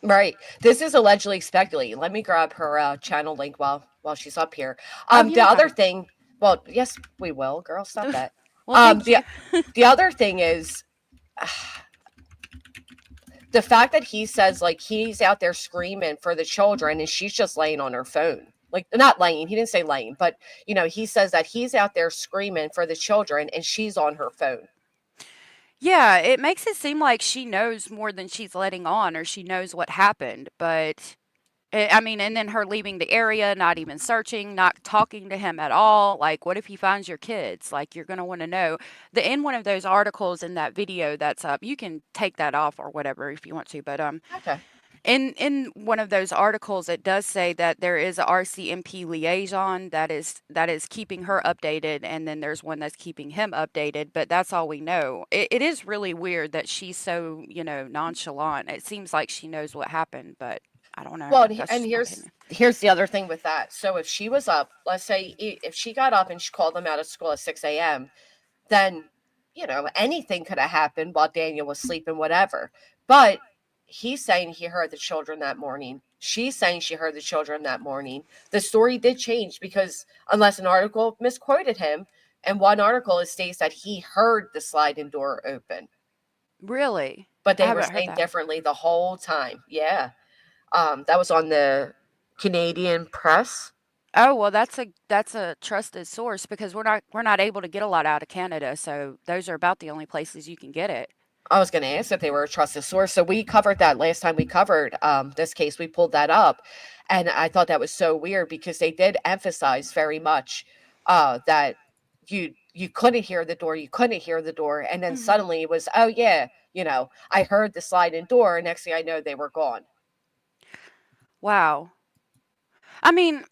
S1: Right. This is allegedly speculating. Let me grab her channel link while she's up here.
S9: Oh,
S1: The
S9: you don't
S1: other
S9: gotta.
S1: thing, well, yes, we will, girl. Stop that.
S9: Well, thank
S1: The
S9: you.
S1: the other thing is the fact that he says like he's out there screaming for the children and she's just laying on her phone. Like not laying, he didn't say laying, but he says that he's out there screaming for the children and she's on her phone.
S9: Yeah, it makes it seem like she knows more than she's letting on, or she knows what happened. But I mean, and then her leaving the area, not even searching, not talking to him at all. Like, what if he finds your kids? Like, you're gonna want to know. In one of those articles in that video that's up, you can take that off or whatever if you want to. But
S1: Okay.
S9: in one of those articles, it does say that there is a RCMP liaison that is keeping her updated, and then there's one that's keeping him updated. But that's all we know. It is really weird that she's so nonchalant. It seems like she knows what happened, but I don't know.
S1: Well,
S9: That's
S1: and
S9: just my opinion.
S1: here's the other thing with that. So if she was up, let's say if she got up and she called them out of school at 6 a.m., then anything could have happened while Daniel was sleeping, whatever. But he's saying he heard the children that morning. She's saying she heard the children that morning. The story did change because unless an article misquoted him, and one article it states that he heard the sliding door open.
S9: Really?
S1: But
S9: I
S1: they were
S9: haven't heard
S1: saying
S9: that.
S1: differently the whole time. Yeah. That was on the Canadian press.
S9: Oh, well, that's a trusted source because we're not able to get a lot out of Canada, so those are about the only places you can get it.
S1: I was going to ask if they were a trusted source. So we covered that last time we covered this case. We pulled that up. And I thought that was so weird because they did emphasize very much that you couldn't hear the door. You couldn't hear the door. And then suddenly it was, oh, yeah, I heard the sliding door. And next thing I know, they were gone.
S9: Wow. I mean,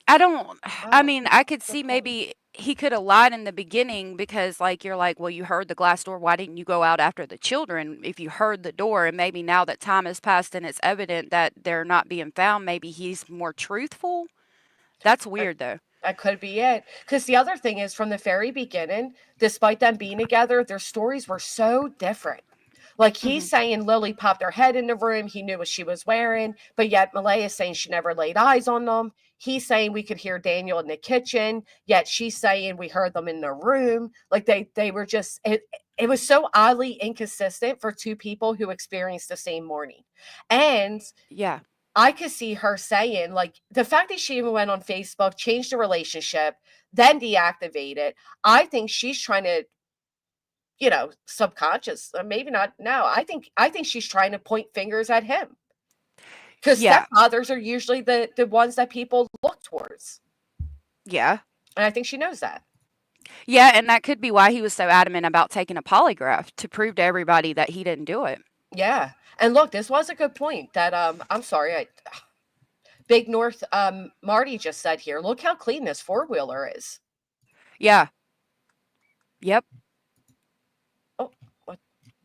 S9: I could see maybe he could have lied in the beginning because, like, you're like, well, you heard the glass door. Why didn't you go out after the children if you heard the door? And maybe now that time has passed and it's evident that they're not being found, maybe he's more truthful. That's weird, though.
S1: That could be it. Because the other thing is, from the very beginning, despite them being together, their stories were so different. Like he's saying Lily popped her head in the room. He knew what she was wearing, but yet Malaya is saying she never laid eyes on them. He's saying we could hear Daniel in the kitchen, yet she's saying we heard them in the room. Like they were just it was so oddly inconsistent for two people who experienced the same morning. And
S9: Yeah.
S1: I could see her saying, like, the fact that she even went on Facebook, changed the relationship, then deactivate it. I think she's trying to subconscious, or maybe not now. I think she's trying to point fingers at him because
S9: Yeah.
S1: stepfathers are usually the ones that people look towards,
S9: Yeah.
S1: and I think she knows that.
S9: Yeah, and that could be why he was so adamant about taking a polygraph to prove to everybody that he didn't do it.
S1: Yeah, and look, this was a good point. That I'm sorry, Big North Marty just said here. Look how clean this four-wheeler is.
S9: Yeah. Yep.
S1: Oh, what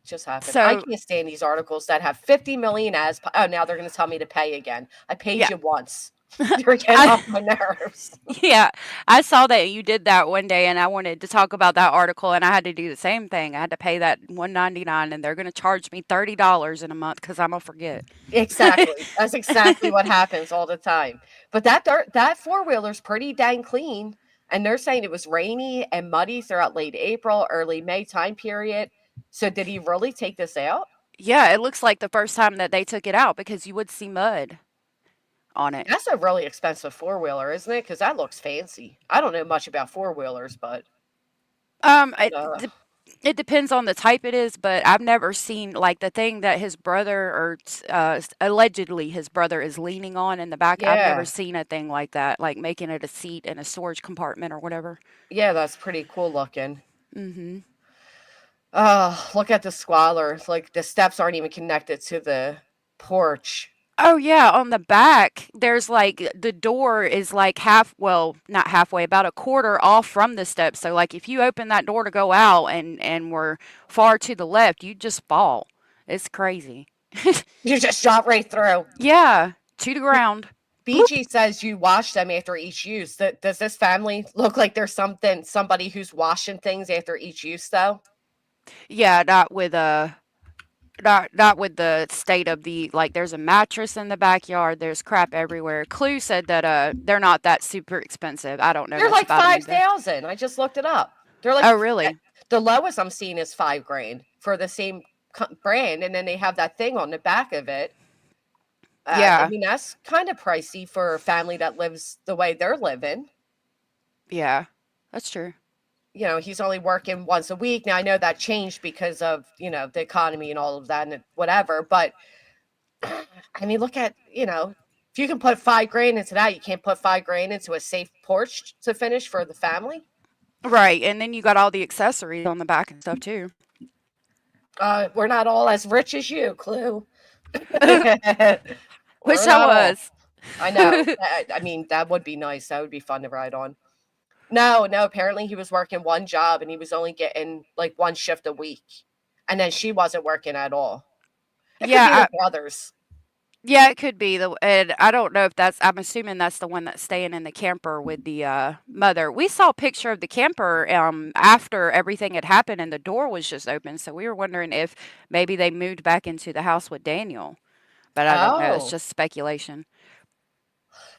S1: just happened? I
S9: So,
S1: can't stand these articles that have 50 million as. Oh, now they're going to tell me to pay again. I paid
S9: yeah.
S1: you once. You're getting
S9: I,
S1: off my nerves.
S9: yeah, I saw that you did that one day, and I wanted to talk about that article, and I had to do the same thing. I had to pay that $1.99, and they're going to charge me $30 in a month because I'm gonna forget.
S1: Exactly. That's exactly what happens all the time. But that four-wheeler's pretty dang clean. And they're saying it was rainy and muddy throughout late April, early May time period. So did he really take this out?
S9: Yeah, it looks like the first time that they took it out because you would see mud on it.
S1: That's a really expensive four-wheeler, isn't it? Because that looks fancy. I don't know much about four-wheelers, but
S9: It,
S1: uh,
S9: it depends on the type it is, but I've never seen like the thing that his brother or allegedly his brother is leaning on in the back. I've never
S1: yeah.
S9: seen a thing like that, like making it a seat in a storage compartment or whatever.
S1: Yeah, that's pretty cool looking.
S9: Mm-hmm.
S1: Oh, look at the squalor. It's like the steps aren't even connected to the porch.
S9: Oh yeah, on the back, there's like the door is like not halfway, about a quarter off from the steps. So like if you open that door to go out and were far to the left, you'd just fall. It's crazy.
S1: You just shot right through.
S9: Yeah, to the ground.
S1: BG says you wash them after each use. Does this family look like there's somebody who's washing things after each use though?
S9: Yeah, not with the state of the like there's a mattress in the backyard, there's crap everywhere. Clue said that they're not that super expensive. I don't know
S1: They're
S9: much
S1: like
S9: about them either.
S1: 5,000. I just looked it up. They're like
S9: Oh, really?
S1: the lowest I'm seeing is $5,000 for the same brand, and then they have that thing on the back of it. I
S9: Yeah.
S1: mean, that's kind of pricey for a family that lives the way they're living.
S9: Yeah. That's true.
S1: You know, he's only working once a week. Now, I know that changed because of, you know, the economy and all of that and whatever. But I mean, look at, you know, if you can put $5,000 into that, you can't put $5,000 into a safe porch to finish for the family.
S9: Right. And then you got all the accessories on the back and stuff too.
S1: We're not all as rich as you, Clue.
S9: Wish
S1: We're
S9: I
S1: not all.
S9: was.
S1: I know. I mean, that would be nice. That would be fun to ride on. No, apparently he was working one job and he was only getting like one shift a week. And then she wasn't working at all. It could be
S9: Yeah,
S1: the brothers.
S9: yeah, it could be and I don't know if that's. I'm assuming that's the one that's staying in the camper with the mother. We saw a picture of the camper after everything had happened and the door was just open, so we were wondering if maybe they moved back into the house with Daniel. But I don't know. It's
S1: Oh.
S9: just speculation.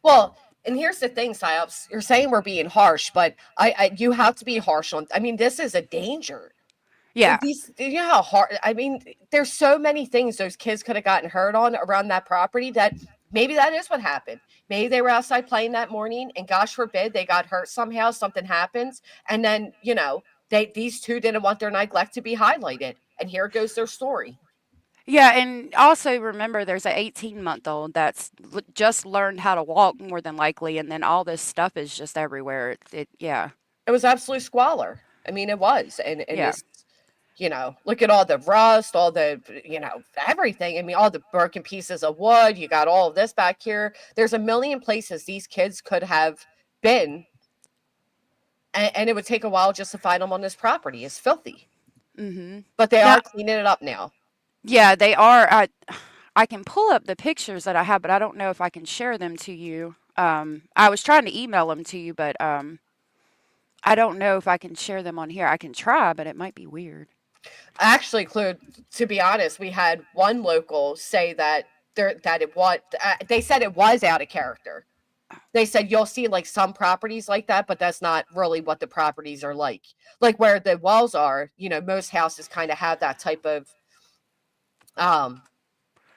S1: Well, and here's the thing, Psyops. You're saying we're being harsh, but you have to be harsh on. I mean, this is a danger.
S9: Yeah.
S1: You know how hard. I mean, there's so many things those kids could have gotten hurt on around that property that maybe that is what happened. Maybe they were outside playing that morning, and gosh forbid they got hurt somehow. Something happens, and then you know these two didn't want their neglect to be highlighted, and here goes their story.
S9: Yeah, and also remember there's an 18-month-old that's just learned how to walk more than likely, and then all this stuff is just everywhere. Yeah.
S1: It was absolute squalor. I mean, it was, and
S9: Yeah.
S1: this, you know, look at all the rust, all the, you know, everything. I mean, all the broken pieces of wood. You got all of this back here. There's a million places these kids could have been, and it would take a while just to find them on this property. It's filthy,
S9: Mhm.
S1: but they
S9: Now,
S1: are cleaning it up now.
S9: yeah, they are. I can pull up the pictures that I have, but I don't know if I can share them to you. I was trying to email them to you, but I don't know if I can share them on here. I can try, but it might be weird.
S1: Actually, Clue, to be honest, we had one local say that they said it was out of character. They said you'll see like some properties like that, but that's not really what the properties are like. Like where the walls are, you know, most houses kind of have that type of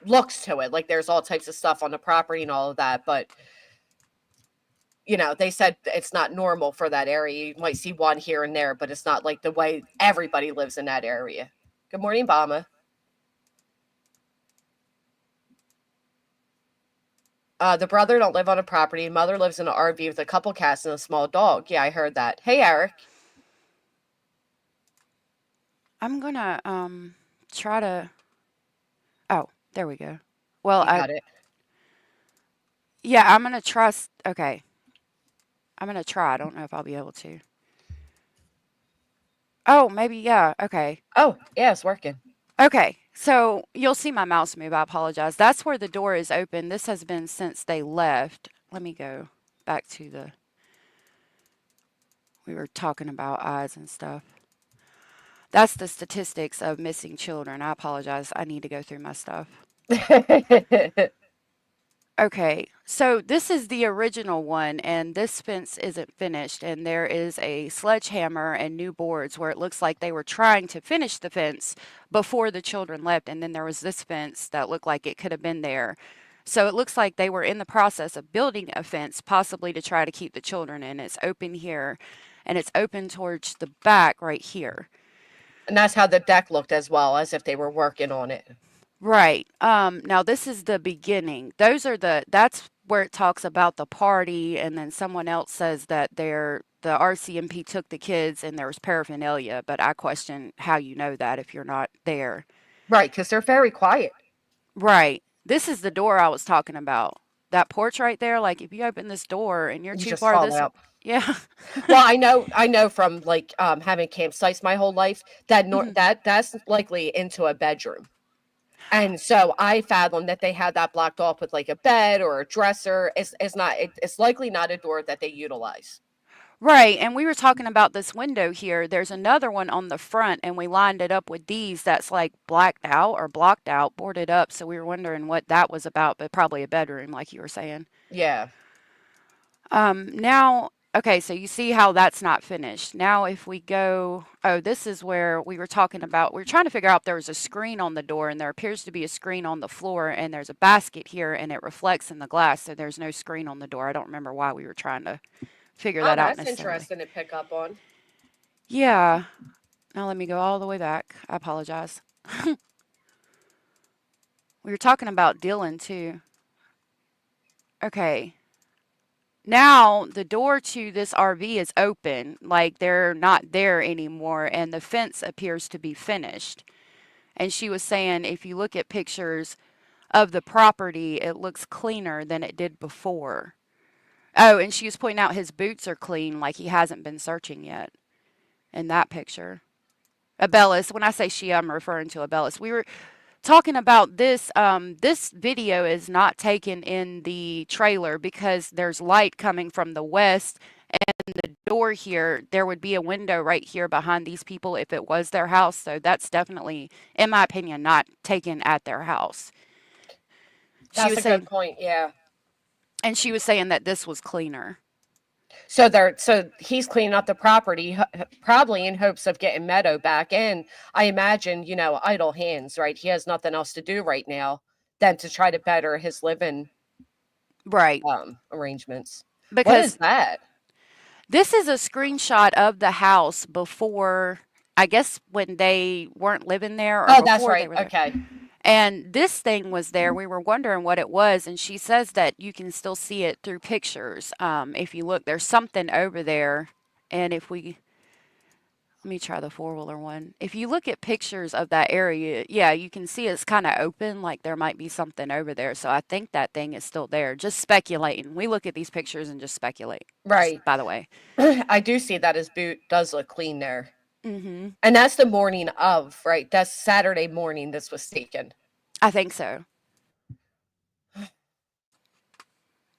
S1: looks to it. Like there's all types of stuff on the property and all of that, but you know, they said it's not normal for that area. You might see one here and there, but it's not like the way everybody lives in that area. Good morning, Bama. The brother don't live on a property. Mother lives in an RV with a couple cats and a small dog. Yeah, I heard that. Hey, Eric.
S9: I'm gonna try to. Oh, there we go. Well,
S1: You got it.
S9: yeah, I'm gonna try. Okay, I'm gonna try. I don't know if I'll be able to. Oh, maybe yeah. Okay.
S1: Oh, yeah, it's working.
S9: Okay, so you'll see my mouse move. I apologize. That's where the door is open. This has been since they left. Let me go back to the. We were talking about eyes and stuff. That's the statistics of missing children. I apologize. I need to go through my stuff. Okay, so this is the original one, and this fence isn't finished, and there is a sledgehammer and new boards where it looks like they were trying to finish the fence before the children left, and then there was this fence that looked like it could have been there. So it looks like they were in the process of building a fence, possibly to try to keep the children in. It's open here, and it's open towards the back right here.
S1: And that's how the deck looked as well, as if they were working on it.
S9: Right. Now this is the beginning. That's where it talks about the party, and then someone else says that the RCMP took the kids and there was paraphernalia, but I question how you know that if you're not there.
S1: Right, because they're very quiet.
S9: Right. This is the door I was talking about. That porch right there, like if you open this door and you're
S1: You
S9: too
S1: just
S9: far
S1: fall
S9: this
S1: out.
S9: yeah.
S1: Well, I know from like having campsites my whole life that
S9: Mhm.
S1: that's likely into a bedroom. And so I fathom that they had that blocked off with like a bed or a dresser. It's likely not a door that they utilize.
S9: Right, and we were talking about this window here. There's another one on the front, and we lined it up with these that's like blacked out or blocked out, boarded up. So we were wondering what that was about, but probably a bedroom, like you were saying.
S1: Yeah.
S9: Now, okay, so you see how that's not finished. Now, if we go, oh, this is where we were talking about, we were trying to figure out if there was a screen on the door, and there appears to be a screen on the floor, and there's a basket here, and it reflects in the glass, so there's no screen on the door. I don't remember why we were trying to figure that out
S1: That's
S9: necessarily.
S1: interesting to pick up on.
S9: Yeah. Now let me go all the way back. I apologize. We were talking about Dylan too. Okay. Now the door to this RV is open, like they're not there anymore, and the fence appears to be finished. And she was saying if you look at pictures of the property, it looks cleaner than it did before. Oh, and she was pointing out his boots are clean, like he hasn't been searching yet in that picture. Abellis, when I say she, I'm referring to Abellis. We were talking about this. This video is not taken in the trailer because there's light coming from the west, and the door here, there would be a window right here behind these people if it was their house. So that's definitely, in my opinion, not taken at their house.
S1: That's a good point. Yeah.
S9: And she was saying that this was cleaner.
S1: So he's cleaning up the property, probably in hopes of getting Meadow back. And I imagine, idle hands, right? He has nothing else to do right now than to try to better his living
S9: right
S1: arrangements.
S9: Because
S1: what is that?
S9: This is a screenshot of the house before, I guess, when they weren't living there.
S1: Or that's right. Okay.
S9: And this thing was there. We were wondering what it was. And she says that you can still see it through pictures. If you look, there's something over there. And let me try the 4-wheeler one. If you look at pictures of that area, yeah, you can see it's kind of open, like there might be something over there. So I think that thing is still there. Just speculating. We look at these pictures and just speculate.
S1: Right.
S9: Just, by the way.
S1: I do see that his boot does look clean there.
S9: Mm-hmm.
S1: And that's the morning of, right? That's Saturday morning this was taken.
S9: I think so.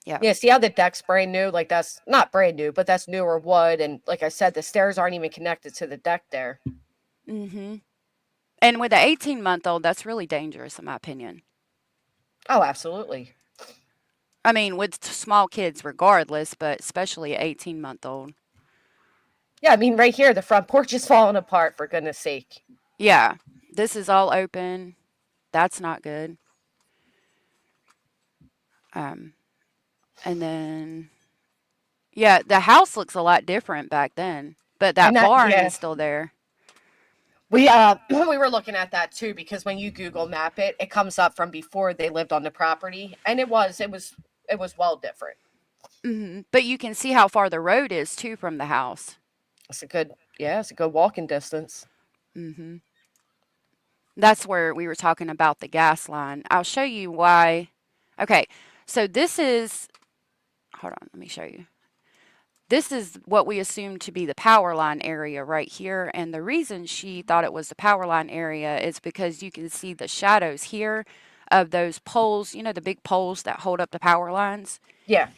S9: Yeah.
S1: Yeah, see how the deck's brand new? Like, that's not brand new, but that's newer wood. And like I said, the stairs aren't even connected to the deck there.
S9: Mm-hmm. And with an 18-month-old, that's really dangerous, in my opinion.
S1: Oh, absolutely.
S9: I mean, with small kids regardless, but especially an 18-month-old.
S1: Yeah, I mean, right here, the front porch is falling apart, for goodness sake.
S9: Yeah, this is all open. That's not good. And then, yeah, the house looks a lot different back then, but that barn is still there.
S1: We were looking at that too, because when you Google map it, it comes up from before they lived on the property, and it was well different.
S9: Mm-hmm. But you can see how far the road is too from the house.
S1: It's a good walking distance.
S9: Mm-hmm. That's where we were talking about the gas line. I'll show you why. Okay, so this is, hold on, let me show you. This is what we assumed to be the power line area right here. And the reason she thought it was the power line area is because you can see the shadows here of those poles, the big poles that hold up the power lines.
S1: Yeah.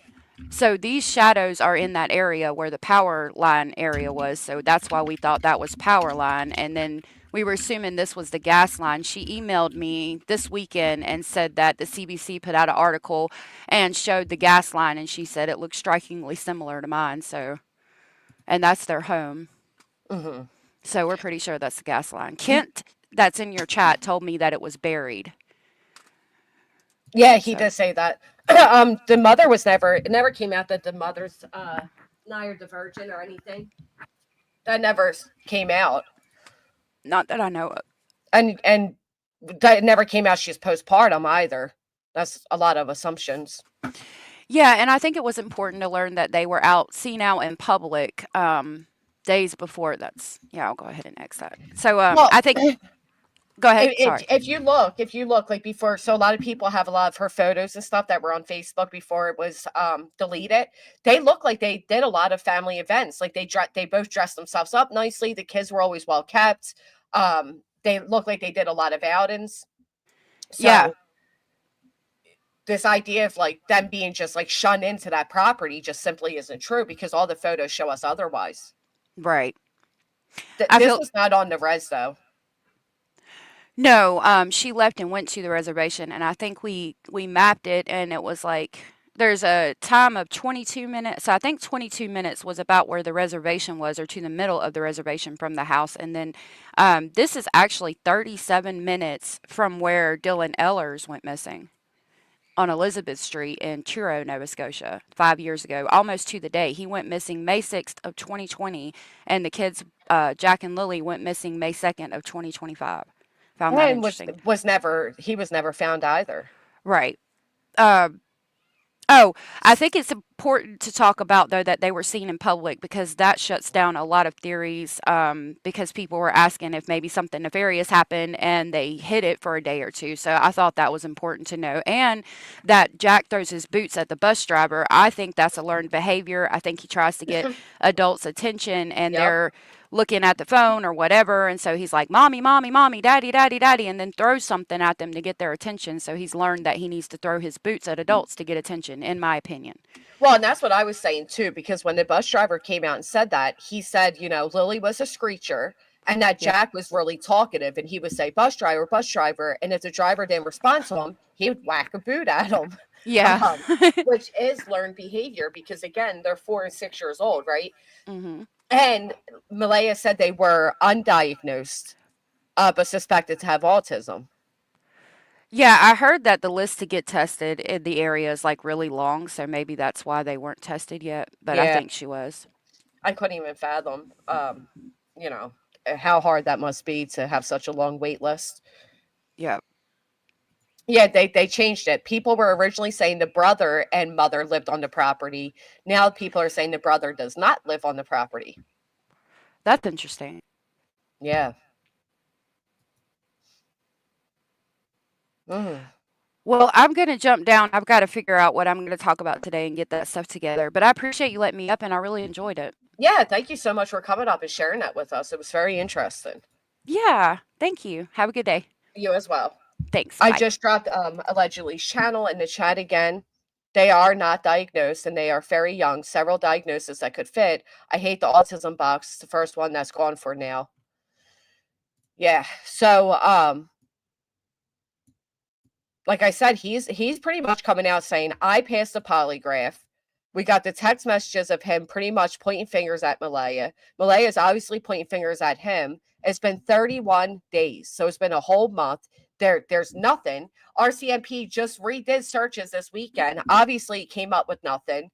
S9: So these shadows are in that area where the power line area was. So that's why we thought that was power line. And then we were assuming this was the gas line. She emailed me this weekend and said that the CBC put out an article and showed the gas line. And she said it looked strikingly similar to mine. So, and that's their home.
S1: Mm-hmm.
S9: So we're pretty sure that's the gas line. Kent, that's in your chat, told me that it was buried.
S1: Yeah, he does say that. The mother it never came out that the mother's nigh the virgin or anything. That never came out.
S9: Not that I know of.
S1: And that never came out she's postpartum either. That's a lot of assumptions.
S9: Yeah, and I think it was important to learn that they were seen out in public days before. I'll go ahead and X that. So I think go ahead. Sorry.
S1: If you look like before, so a lot of people have a lot of her photos and stuff that were on Facebook before it was deleted. They look like they did a lot of family events. Like they both dressed themselves up nicely. The kids were always well kept. They look like they did a lot of outings.
S9: Yeah.
S1: So this idea of like them being just like shunned into that property just simply isn't true because all the photos show us otherwise.
S9: Right. I
S1: This
S9: feel
S1: was not on the res though.
S9: no, she left and went to the reservation, and I think we mapped it, and it was like there's a time of 22 minutes. So I think 22 minutes was about where the reservation was, or to the middle of the reservation from the house, and then this is actually 37 minutes from where Dylan Ellers went missing on Elizabeth Street in Truro, Nova Scotia, 5 years ago, almost to the day. He went missing May 6th of 2020, and the kids, Jack and Lily, went missing May 2nd of 2025. Found that
S1: And
S9: interesting.
S1: he was never found either.
S9: Right. Um, Oh, I think it's important to talk about, though, that they were seen in public because that shuts down a lot of theories. Because people were asking if maybe something nefarious happened and they hid it for a day or two. So I thought that was important to know. And that Jack throws his boots at the bus driver. I think that's a learned behavior. I think he tries to get adults' attention and
S1: Yep.
S9: they're looking at the phone or whatever. And so he's like, Mommy, Mommy, Mommy, Daddy, Daddy, Daddy, and then throws something at them to get their attention. So he's learned that he needs to throw his boots at adults to get attention, in my opinion.
S1: Well, and that's what I was saying too, because when the bus driver came out and said that, he said, you know, Lily was a screecher and that
S9: Yep.
S1: Jack was really talkative and he would say, bus driver. And if the driver didn't respond to him, he would whack a boot at him,
S9: Yeah.
S1: which is learned behavior because, again, they're 4 and 6 years old, right?
S9: hmm
S1: And Malaya said they were undiagnosed, but suspected to have autism.
S9: Yeah, I heard that the list to get tested in the area is like really long, so maybe that's why they weren't tested yet. But I
S1: Yeah,
S9: think she was.
S1: I couldn't even fathom, you know, how hard that must be to have such a long wait list.
S9: Yep.
S1: Yeah, they changed it. People were originally saying the brother and mother lived on the property. Now people are saying the brother does not live on the property.
S9: That's interesting.
S1: Yeah. Mm.
S9: Well, I'm going to jump down. I've got to figure out what I'm going to talk about today and get that stuff together. But I appreciate you letting me up, and I really enjoyed it.
S1: Yeah, thank you so much for coming up and sharing that with us. It was very interesting.
S9: Yeah, thank you. Have a good day.
S1: You as well.
S9: Thanks.
S1: I
S9: Bye.
S1: just dropped allegedly's channel in the chat again. They are not diagnosed and they are very young. Several diagnoses that could fit. I hate the autism box. It's the first one that's gone for now. Yeah. So like I said, he's pretty much coming out saying, I passed the polygraph. We got the text messages of him pretty much pointing fingers at Malaya. Malaya is obviously pointing fingers at him. It's been 31 days. So it's been a whole month. There's nothing. RCMP just redid searches this weekend. Obviously, it came up with nothing.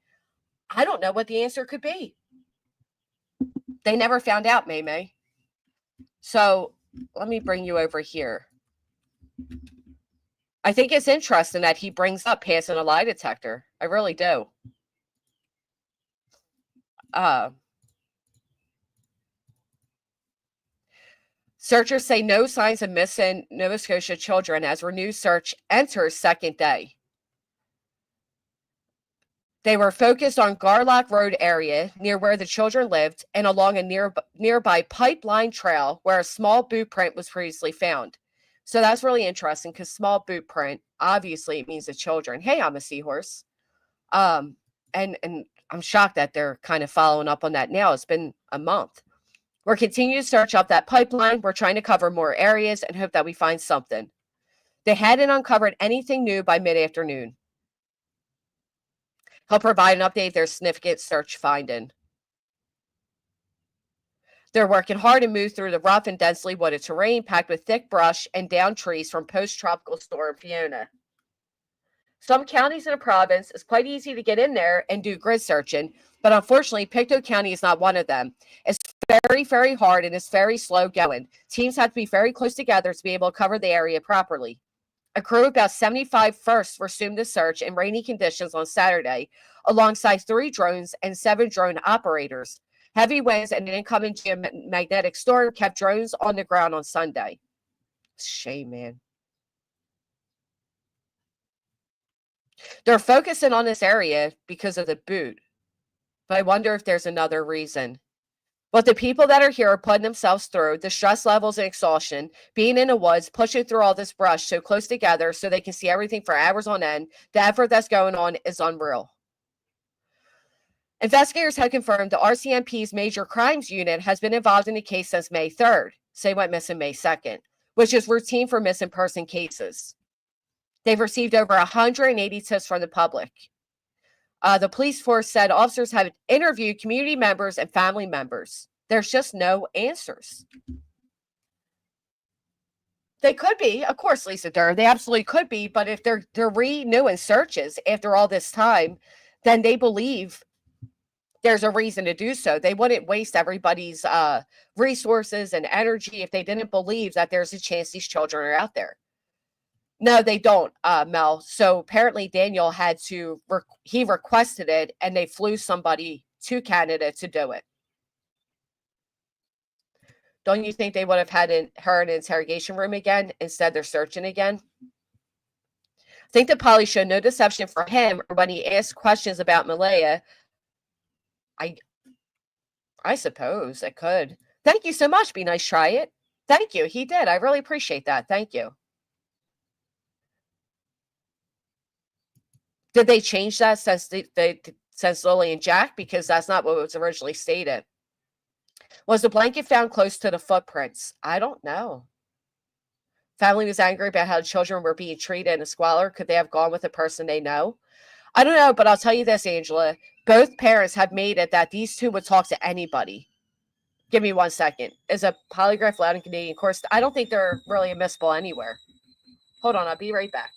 S1: I don't know what the answer could be. They never found out, May. So let me bring you over here. I think it's interesting that he brings up passing a lie detector. I really do. Searchers say no signs of missing Nova Scotia children as renewed search enters second day. They were focused on Garlock Road area near where the children lived and along a nearby pipeline trail where a small boot print was previously found. So that's really interesting because small boot print, obviously it means the children. Hey, I'm a seahorse. And I'm shocked that they're kind of following up on that now. It's been a month. We're continuing to search up that pipeline. We're trying to cover more areas and hope that we find something. They hadn't uncovered anything new by mid-afternoon. He'll provide an update if there's significant search finding. They're working hard to move through the rough and densely wooded terrain packed with thick brush and downed trees from post-tropical storm Fiona. Some counties in the province, it's quite easy to get in there and do grid searching, but unfortunately, Pictou County is not one of them. It's very, very hard and it's very slow going. Teams have to be very close together to be able to cover the area properly. A crew of about 75 first resumed the search in rainy conditions on Saturday, alongside 3 drones and 7 drone operators. Heavy winds and an incoming geomagnetic storm kept drones on the ground on Sunday. Shame, man. They're focusing on this area because of the boot, but I wonder if there's another reason. What the people that are here are putting themselves through, the stress levels and exhaustion, being in the woods, pushing through all this brush so close together so they can see everything for hours on end, the effort that's going on is unreal. Investigators have confirmed the RCMP's Major Crimes Unit has been involved in the case since May 3rd. Say went missing May 2nd, which is routine for missing person cases. They've received over 180 tips from the public. The police force said officers have interviewed community members and family members. There's just no answers. They could be, of course, Lisa Durr. They absolutely could be. But if they're renewing searches after all this time, then they believe there's a reason to do so. They wouldn't waste everybody's resources and energy if they didn't believe that there's a chance these children are out there. No, they don't, Mel. So apparently Daniel had to, he requested it, and they flew somebody to Canada to do it. Don't you think they would have had her in an interrogation room again? Instead, they're searching again. I think that Polly showed no deception for him when he asked questions about Malaya. I suppose it could. Thank you so much. Be nice. Try it. Thank you. He did. I really appreciate that. Thank you. Did they change that since Lilly and Jack? Because that's not what was originally stated. Was the blanket found close to the footprints? I don't know. Family was angry about how children were being treated in a squalor. Could they have gone with a person they know? I don't know, but I'll tell you this, Angela. Both parents have made it that these two would talk to anybody. Give me 1 second. Is a polygraph allowed in Canadian courts? I don't think they're really admissible anywhere. Hold on, I'll be right back.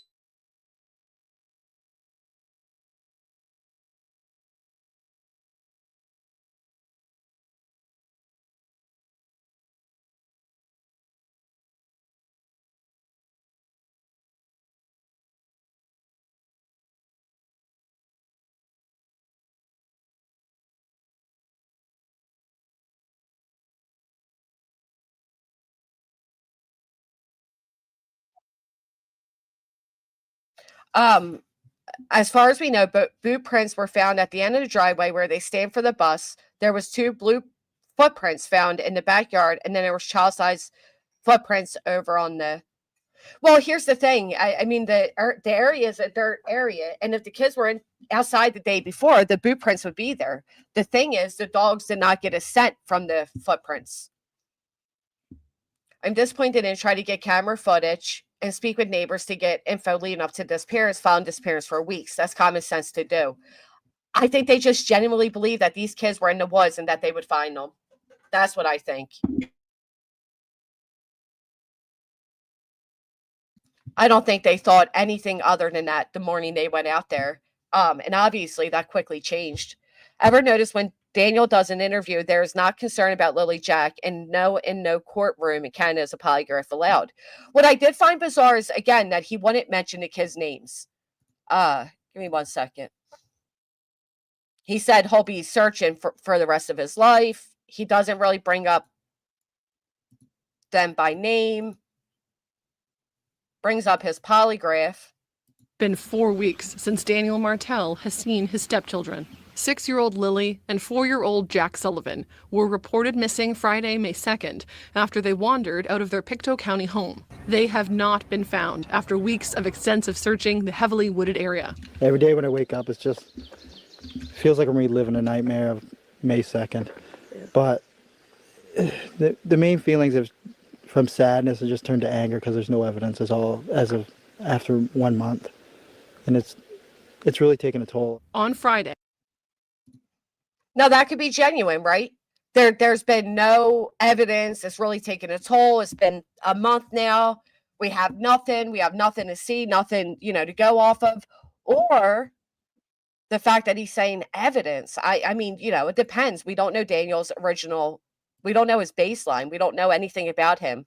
S1: As far as we know, boot prints were found at the end of the driveway where they stand for the bus. There was 2 blue footprints found in the backyard, and then there was child-sized footprints over on the. Well, here's the thing. I mean, the area is a dirt area, and if the kids were outside the day before, the boot prints would be there. The thing is, the dogs did not get a scent from the footprints. I'm disappointed and try to get camera footage and speak with neighbors to get info leading up to disappearance, found disappearance for weeks. That's common sense to do. I think they just genuinely believe that these kids were in the woods and that they would find them. That's what I think. I don't think they thought anything other than that the morning they went out there. And obviously that quickly changed. Ever notice when Daniel does an interview, there is not concern about Lilly Jack, and in no courtroom in Canada is a polygraph allowed. What I did find bizarre is, again, that he wouldn't mention the kids' names. Give me 1 second. He said he'll be searching for the rest of his life. He doesn't really bring up them by name. Brings up his polygraph.
S2: Been 4 weeks since Daniel Martell has seen his stepchildren. 6-year-old Lilly and 4-year-old Jack Sullivan were reported missing Friday, May 2nd, after they wandered out of their Pictou County home. They have not been found after weeks of extensive searching the heavily wooded area.
S4: Every day when I wake up, it feels like I'm reliving a nightmare of May 2nd. But the main feelings from sadness have just turned to anger because there's no evidence as of after 1 month. And it's really taken a toll.
S2: On Friday.
S1: Now that could be genuine, right? There's been no evidence. It's really taken a toll. It's been a month now. We have nothing. We have nothing to see, nothing, to go off of. Or the fact that he's saying evidence. I mean, it depends. We don't know Daniel's original. We don't know his baseline. We don't know anything about him.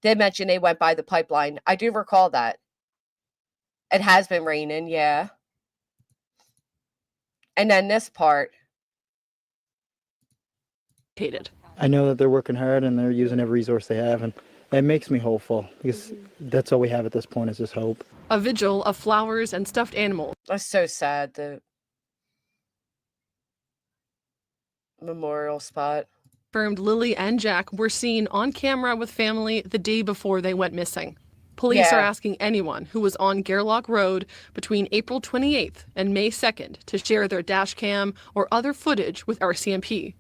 S1: Did mention they went by the pipeline. I do recall that. It has been raining, yeah. And then this part.
S4: I know that they're working hard and they're using every resource they have, and it makes me hopeful because that's all we have at this point is just hope.
S2: A vigil of flowers and stuffed animals.
S1: That's so sad. The memorial spot.
S2: confirmed Lilly and Jack were seen on camera with family the day before they went missing. Police are
S1: Yeah.
S2: asking anyone who was on Gerlach Road between April 28th and May 2nd to share their dash cam or other footage with RCMP.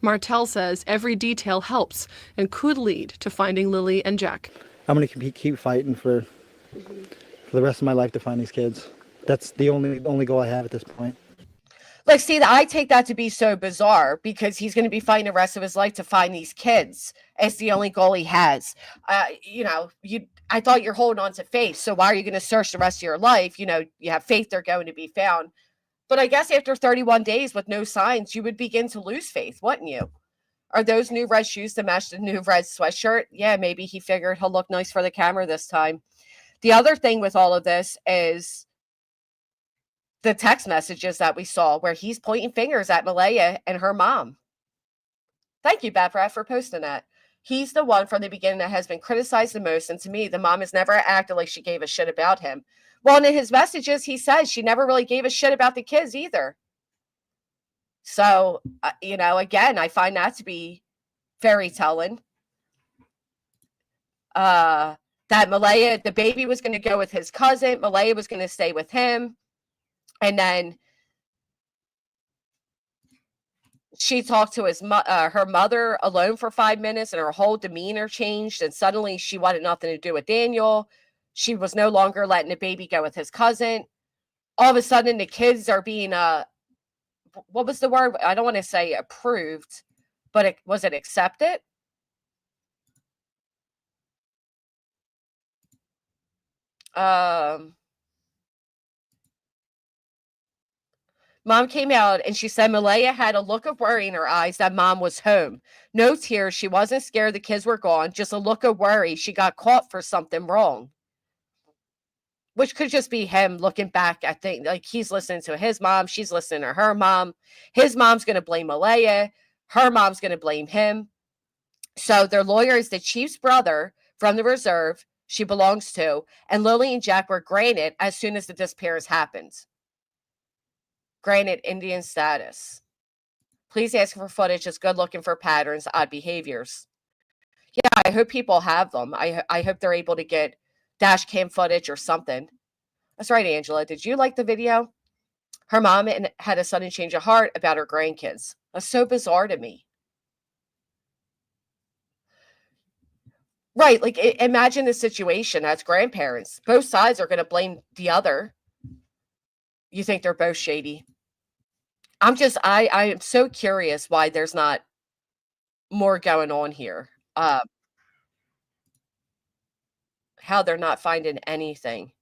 S2: Martell says every detail helps and could lead to finding Lilly and Jack.
S4: I'm going to keep fighting for the rest of my life to find these kids. That's the only goal I have at this point.
S1: Like, see, I take that to be so bizarre because he's going to be fighting the rest of his life to find these kids. It's the only goal he has. I thought you're holding on to faith. So why are you going to search the rest of your life? You have faith they're going to be found. But I guess after 31 days with no signs, you would begin to lose faith, wouldn't you? Are those new red shoes to match the new red sweatshirt? Yeah, maybe he figured he'll look nice for the camera this time. The other thing with all of this is the text messages that we saw where he's pointing fingers at Malaya and her mom. Thank you, Beth, for posting that. He's the one from the beginning that has been criticized the most. And to me, the mom has never acted like she gave a shit about him. Well, in his messages, he says she never really gave a shit about the kids either. So, again, I find that to be very telling. That Malaya, the baby was going to go with his cousin. Malaya was going to stay with him. And then she talked to her mother alone for 5 minutes, and her whole demeanor changed. And suddenly she wanted nothing to do with Daniel. She was no longer letting the baby go with his cousin. All of a sudden, the kids are being, what was the word? I don't want to say approved, but was it accepted? Mom came out and she said Malaya had a look of worry in her eyes that mom was home. No tears. She wasn't scared the kids were gone. Just a look of worry. She got caught for something wrong. Which could just be him looking back at things. Like, he's listening to his mom. She's listening to her mom. His mom's going to blame Malaya. Her mom's going to blame him. So their lawyer is the chief's brother from the reserve she belongs to. And Lilly and Jack were granted as soon as the disappearance happened. Granted Indian status. Please ask for footage. It's good looking for patterns, odd behaviors. Yeah, I hope people have them. I hope they're able to get dash cam footage or something. That's right, Angela. Did you like the video? Her mom had a sudden change of heart about her grandkids. That's so bizarre to me. Right, like imagine the situation as grandparents. Both sides are going to blame the other. You think they're both shady. I am so curious why there's not more going on here. How they're not finding anything.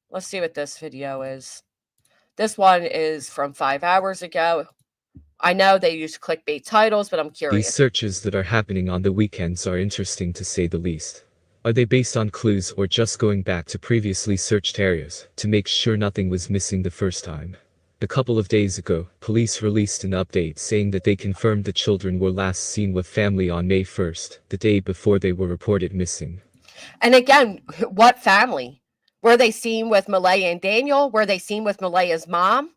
S1: Let's see what this video is. This one is from 5 hours ago. I know they use clickbait titles, but I'm curious.
S8: These searches that are happening on the weekends are interesting to say the least. Are they based on clues or just going back to previously searched areas to make sure nothing was missing the first time? A couple of days ago, police released an update saying that they confirmed the children were last seen with family on May 1st, the day before they were reported missing.
S1: And again, what family? Were they seen with Malaya and Daniel? Were they seen with Malaya's mom?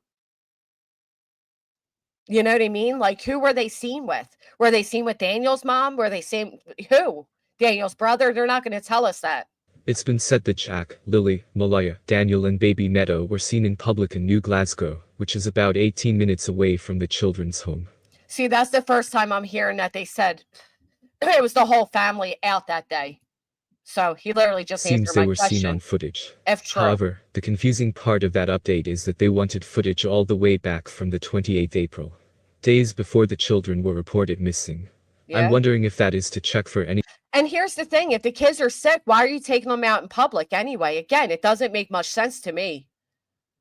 S1: You know what I mean? Like, who were they seen with? Were they seen with Daniel's mom? Were they seen who? Daniel's brother? They're not going to tell us that.
S8: It's been said that Jack, Lilly, Malaya, Daniel and baby Neto were seen in public in New Glasgow, which is about 18 minutes away from the children's home.
S1: See, that's the first time I'm hearing that they said it was the whole family out that day. So he literally just
S8: seems
S1: answered
S8: they
S1: my
S8: were
S1: question.
S8: seen on footage.
S1: If true.
S8: However, the confusing part of that update is that they wanted footage all the way back from the 28th April, days before the children were reported missing.
S1: Yeah.
S8: I'm wondering if that is to check for any.
S1: And here's the thing, if the kids are sick, why are you taking them out in public anyway? Again, it doesn't make much sense to me.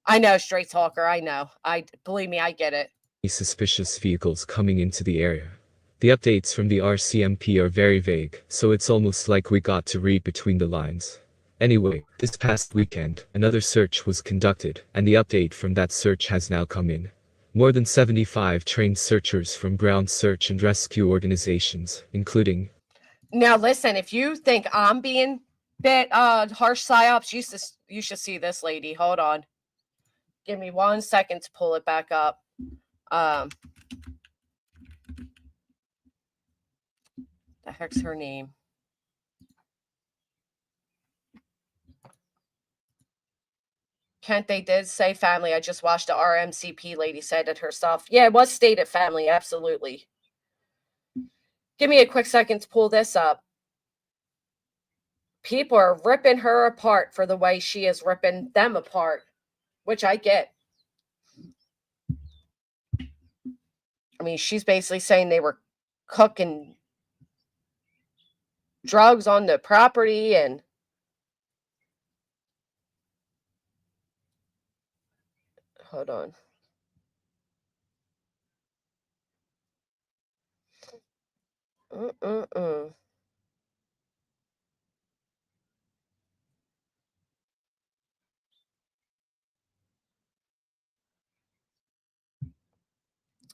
S1: I know, straight talker, I know. Believe me, I get it.
S8: Suspicious vehicles coming into the area. The updates from the RCMP are very vague, so it's almost like we got to read between the lines. Anyway, this past weekend, another search was conducted, and the update from that search has now come in. More than 75 trained searchers from ground search and rescue organizations, including...
S1: Now listen, if you think I'm being bit harsh psyops, you should see this lady. Hold on. Give me 1 second to pull it back up. The heck's her name? Kent, they did say family. I just watched the RMCP lady said it herself. Yeah, it was stated family, absolutely. Give me a quick second to pull this up. People are ripping her apart for the way she is ripping them apart, which I get. I mean, she's basically saying they were cooking drugs on the property and hold on.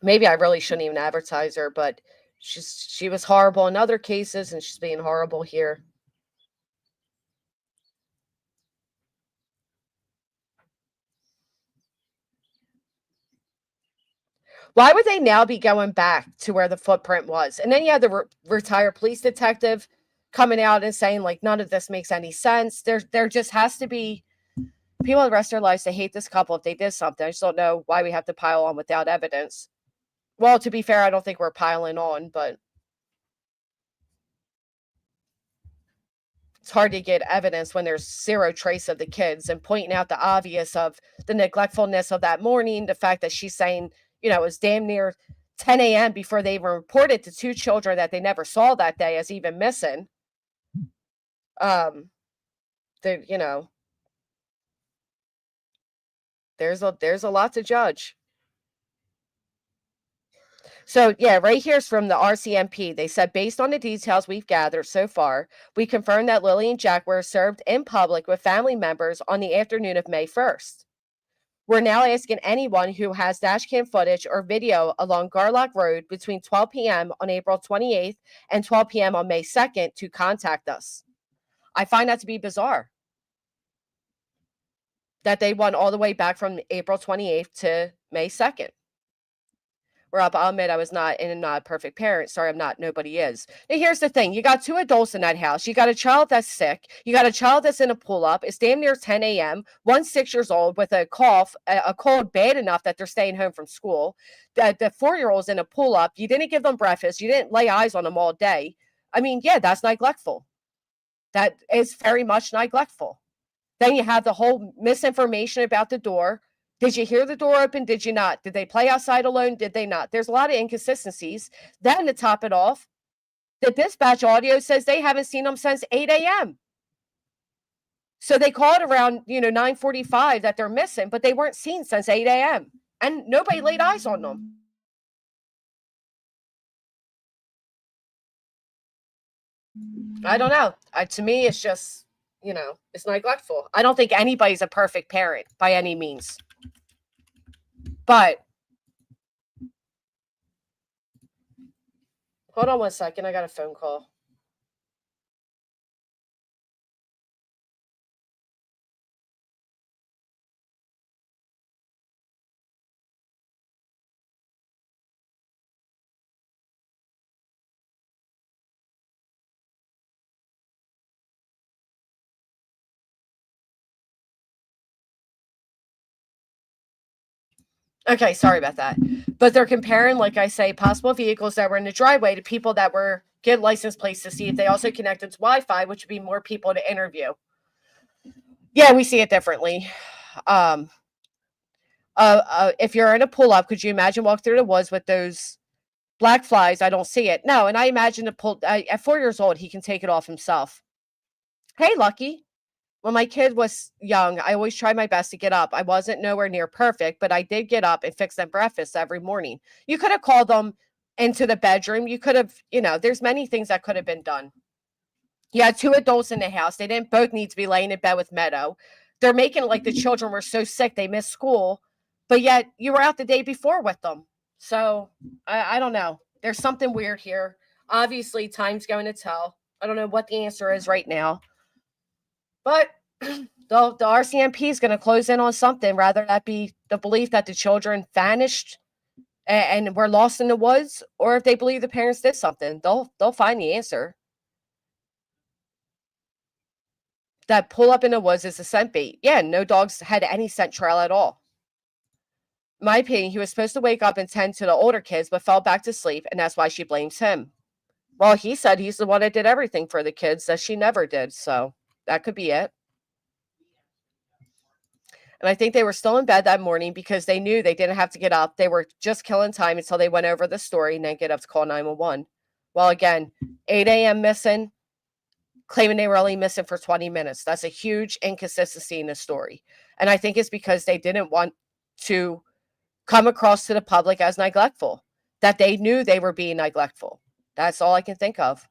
S1: Maybe I really shouldn't even advertise her, but she was horrible in other cases and she's being horrible here. Why would they now be going back to where the footprint was? And then you had the retired police detective coming out and saying, like, none of this makes any sense. There just has to be people the rest of their lives, they hate this couple if they did something. I just don't know why we have to pile on without evidence. Well, to be fair, I don't think we're piling on, but it's hard to get evidence when there's zero trace of the kids and pointing out the obvious of the neglectfulness of that morning, the fact that she's saying, it was damn near 10 a.m. before they even reported to two children that they never saw that day as even missing. There's a lot to judge. So, yeah, right here's from the RCMP. They said, based on the details we've gathered so far, we confirm that Lilly and Jack were served in public with family members on the afternoon of May 1st. We're now asking anyone who has dashcam footage or video along Garlock Road between 12 p.m. on April 28th and 12 p.m. on May 2nd to contact us. I find that to be bizarre. That they went all the way back from April 28th to May 2nd. I'll admit I was not a perfect parent. Sorry, I'm not. Nobody is. Now, here's the thing. You got two adults in that house. You got a child that's sick. You got a child that's in a pull-up. It's damn near 10 a.m. One's 6 years old with a cough, a cold bad enough that they're staying home from school. The 4-year-old's in a pull-up. You didn't give them breakfast. You didn't lay eyes on them all day. I mean, yeah, that's neglectful. That is very much neglectful. Then you have the whole misinformation about the door. Did you hear the door open? Did you not? Did they play outside alone? Did they not? There's a lot of inconsistencies. Then to top it off, the dispatch audio says they haven't seen them since 8 a.m. So they called around, 9:45 that they're missing, but they weren't seen since 8 a.m. And nobody laid eyes on them. I don't know. To me, it's just, it's neglectful. I don't think anybody's a perfect parent by any means. But hold on one second. I got a phone call. Okay, sorry about that. But they're comparing, like I say, possible vehicles that were in the driveway to people that were get license plates to see if they also connected to Wi-Fi, which would be more people to interview. Yeah, we see it differently. If you're in a pull-up, could you imagine walking through the woods with those black flies? I don't see it. No, and I imagine at 4 years old, he can take it off himself. Hey, Lucky. When my kid was young, I always tried my best to get up. I wasn't nowhere near perfect, but I did get up and fix them breakfast every morning. You could have called them into the bedroom. You could have, there's many things that could have been done. You had two adults in the house. They didn't both need to be laying in bed with Meadow. They're making like the children were so sick they missed school, but yet you were out the day before with them. So I don't know. There's something weird here. Obviously, time's going to tell. I don't know what the answer is right now. But the RCMP is going to close in on something, rather that be the belief that the children vanished and were lost in the woods, or if they believe the parents did something, they'll find the answer. That pull up in the woods is a scent bait. Yeah, no dogs had any scent trail at all. In my opinion, he was supposed to wake up and tend to the older kids, but fell back to sleep, and that's why she blames him. Well, he said he's the one that did everything for the kids that she never did, so that could be it. And I think they were still in bed that morning because they knew they didn't have to get up. They were just killing time until they went over the story and then get up to call 911. Well, again, 8 a.m. missing, claiming they were only missing for 20 minutes. That's a huge inconsistency in the story. And I think it's because they didn't want to come across to the public as neglectful, that they knew they were being neglectful. That's all I can think of.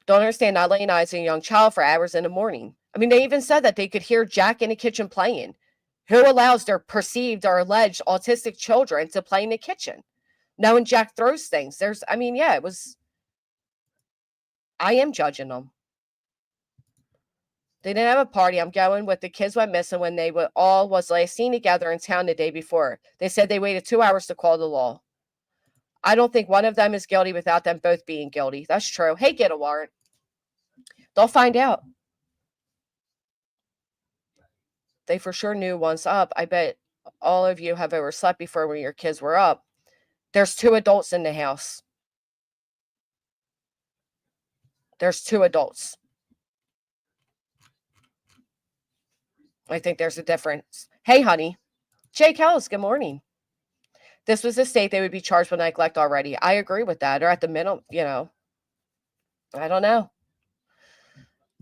S1: Don't understand not laying eyes on a young child for hours in the morning. I mean, they even said that they could hear Jack in the kitchen playing. Who allows their perceived or alleged autistic children to play in the kitchen? Knowing Jack throws things. It was, I am judging them. They didn't have a party. I'm going with the kids went missing when they were all was last seen together in town the day before. They said they waited 2 hours to call the law. I don't think one of them is guilty without them both being guilty. That's true. Hey, get a warrant. They'll find out. They for sure knew once up. I bet all of you have overslept before when your kids were up. There's 2 adults in the house. There's 2 adults. I think there's a difference. Hey, honey. Jake Ellis, good morning. This was a state they would be charged with neglect already. I agree with that. Or at the minimum, I don't know.